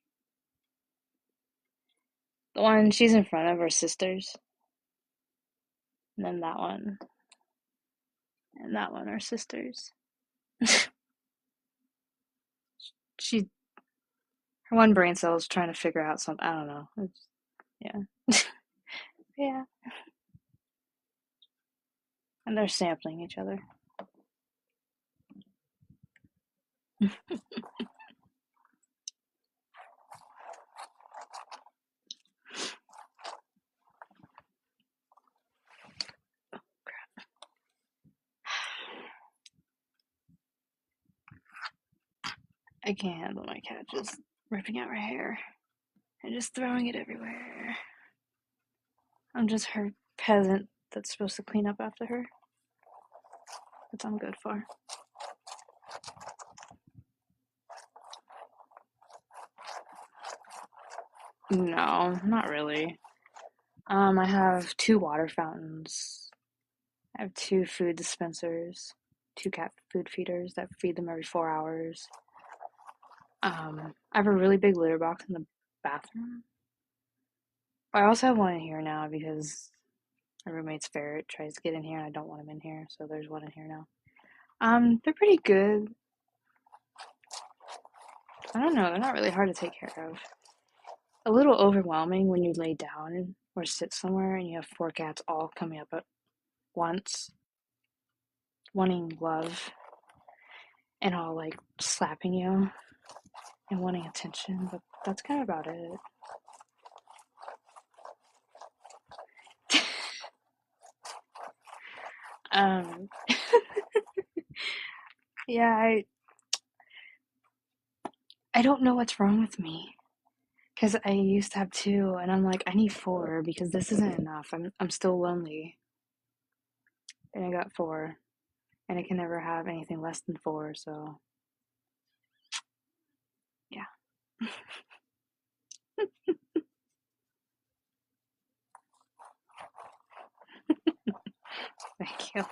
The one she's in front of her sisters. And then that one. And that one are sisters. She, her one brain cell is trying to figure out something. I don't know. It's, yeah. Yeah. And they're sampling each other. I can't handle my cat just ripping out her hair and just throwing it everywhere. I'm just her peasant that's supposed to clean up after her. That's what I'm good for. No, not really. I have two water fountains. I have two food dispensers, two cat food feeders that feed them every 4 hours. I have a really big litter box in the bathroom. I also have one in here now because my roommate's ferret tries to get in here and I don't want him in here, so there's one in here now. They're pretty good. I don't know, they're not really hard to take care of. A little overwhelming when you lay down or sit somewhere and you have four cats all coming up at once, wanting love and all like slapping you and wanting attention, but that's kind of about it. Um, yeah, I don't know what's wrong with me because I used to have two, and I'm like, I need four because this isn't enough. I'm still lonely, and I got four, and I can never have anything less than four. So yeah, thank you.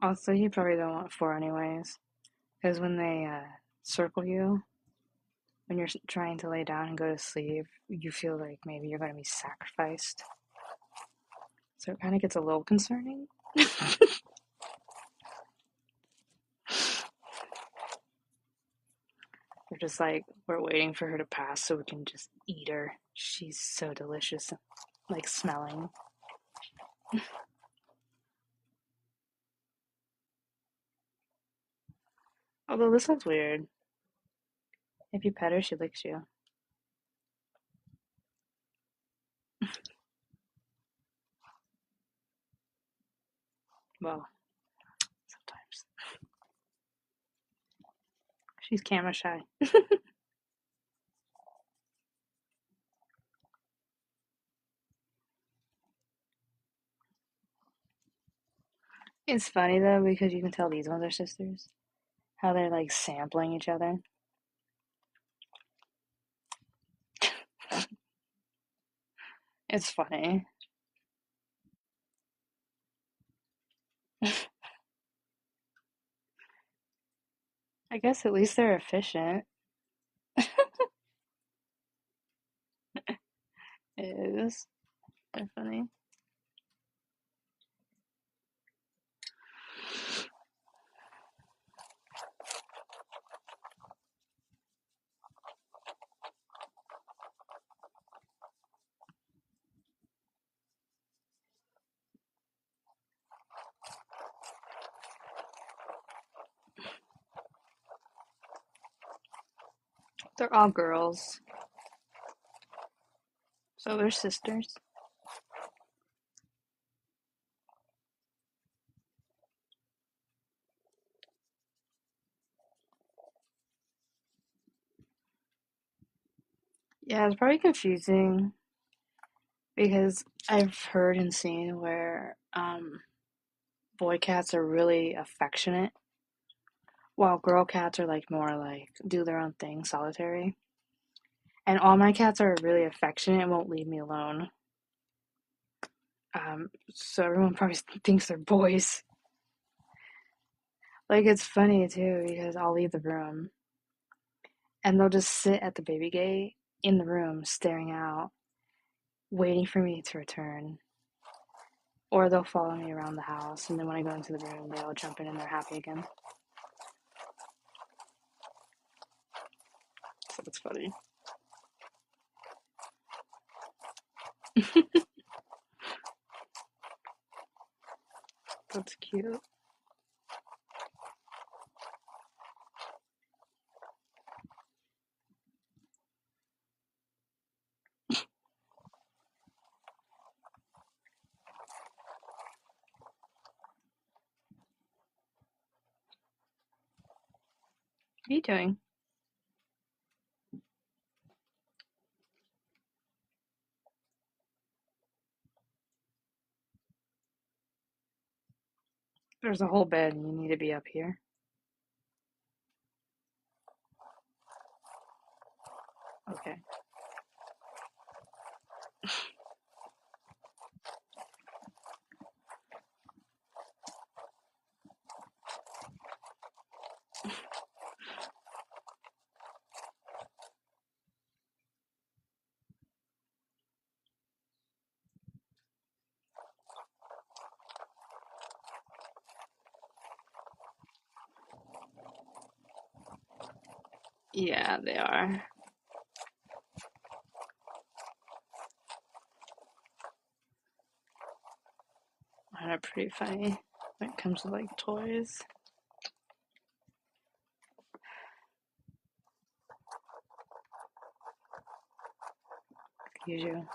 Also, you probably don't want four anyways, because when they circle you when you're trying to lay down and go to sleep, you feel like maybe you're going to be sacrificed. So it kind of gets a little concerning. We're just like, we're waiting for her to pass so we can just eat her. She's so delicious, like smelling. Although this one's weird. If you pet her, she licks you. Well, sometimes. She's camera shy. It's funny though because you can tell these ones are sisters. How they're like sampling each other. It's funny. I guess at least they're efficient. It is. They're funny. They're all girls. So they're sisters. Yeah, it's probably confusing because I've heard and seen where boy cats are really affectionate, while girl cats are like more like do their own thing, solitary. And all my cats are really affectionate and won't leave me alone. So everyone probably thinks they're boys. Like it's funny too because I'll leave the room and they'll just sit at the baby gate in the room staring out, waiting for me to return. Or they'll follow me around the house, and then when I go into the room, they all jump in and they're happy again. So it's funny. That's cute. What are you doing? There's a whole bed, and you need to be up here. Okay. Yeah, they are. They're pretty funny when it comes to like toys. Excuse you.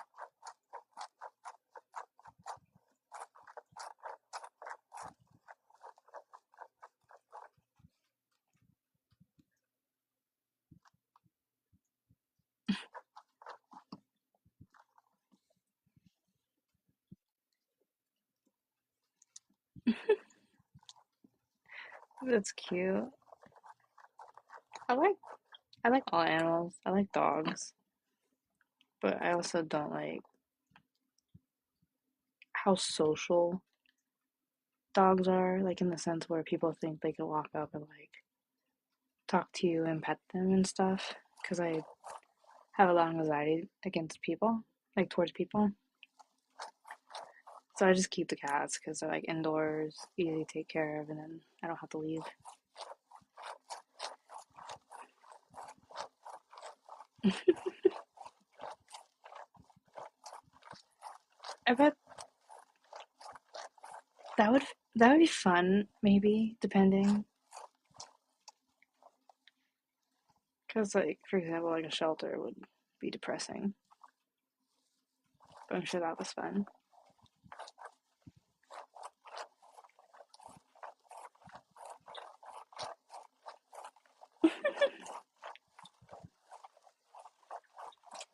That's cute. I like I like all animals. I like dogs, but I also don't like how social dogs are, like in the sense where people think they can walk up and like talk to you and pet them and stuff. Because I have a lot of anxiety against people, like towards people. So I just keep the cats because they're like indoors, easy to take care of, and then I don't have to leave. I bet that would that would be fun, maybe depending. Because like for example, like a shelter would be depressing, but I'm sure that was fun.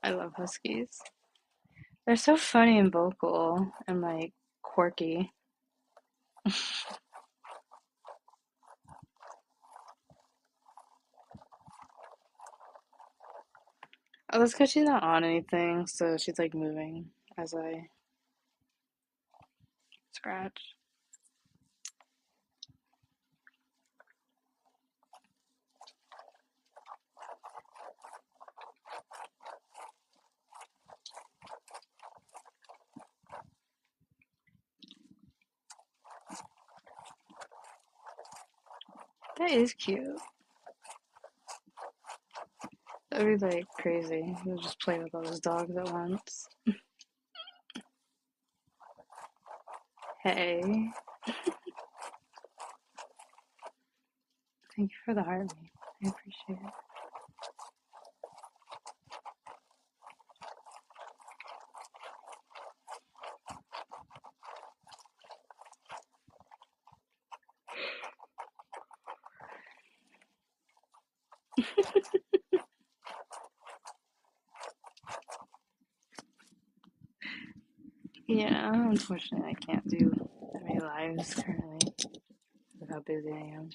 I love huskies. They're so funny and vocal and like quirky. Oh, that's because she's not on anything, so she's like moving as I scratch. That is cute. That'd be like crazy. He'll just play with all his dogs at once. Hey, thank you for the heart, mate. I appreciate it. Yeah, unfortunately, I can't do any lives currently with how busy I am.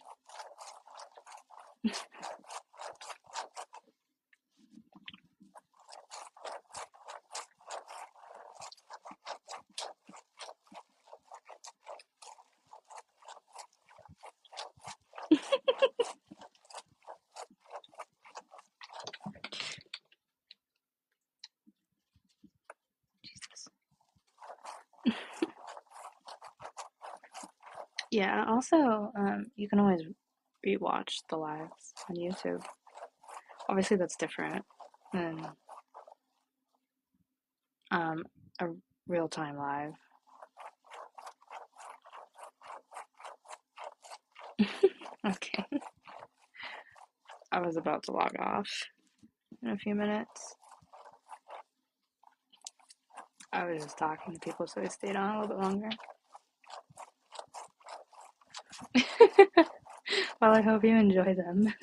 Jesus. Yeah, also, you can always rewatch the lives on YouTube. Obviously, that's different than um, a real time live. Okay, I was about to log off in a few minutes. I was just talking to people, so I stayed on a little bit longer. Well, I hope you enjoy them.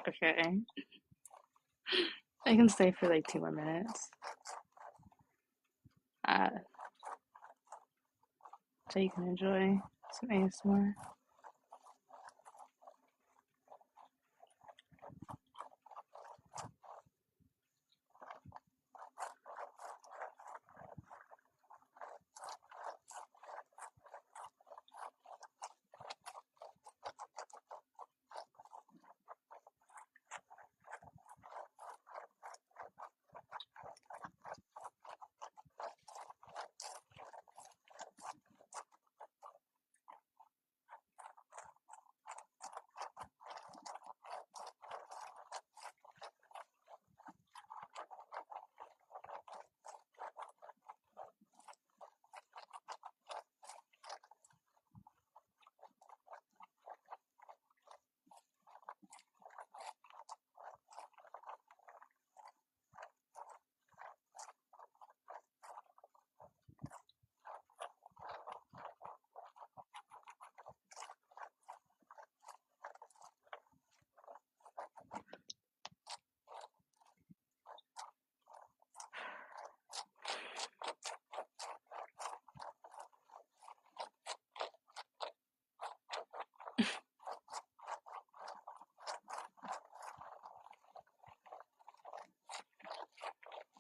Okay, I can stay for like 2 more minutes. so you can enjoy some ASMR.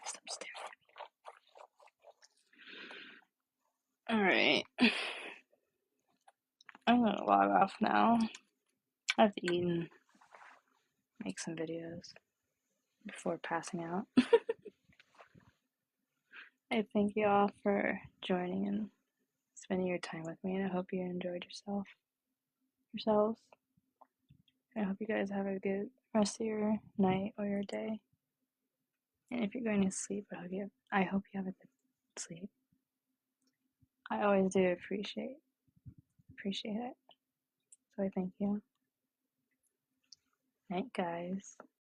Stop staring at me. Alright. I'm gonna log off now. I have to eat and make some videos before passing out. I thank you all for joining and spending your time with me, and I hope you enjoyed yourselves. I hope you guys have a good rest of your night or your day. And if you're going to sleep, I hope you have a good sleep. I always do appreciate it. So I thank you. Night, guys.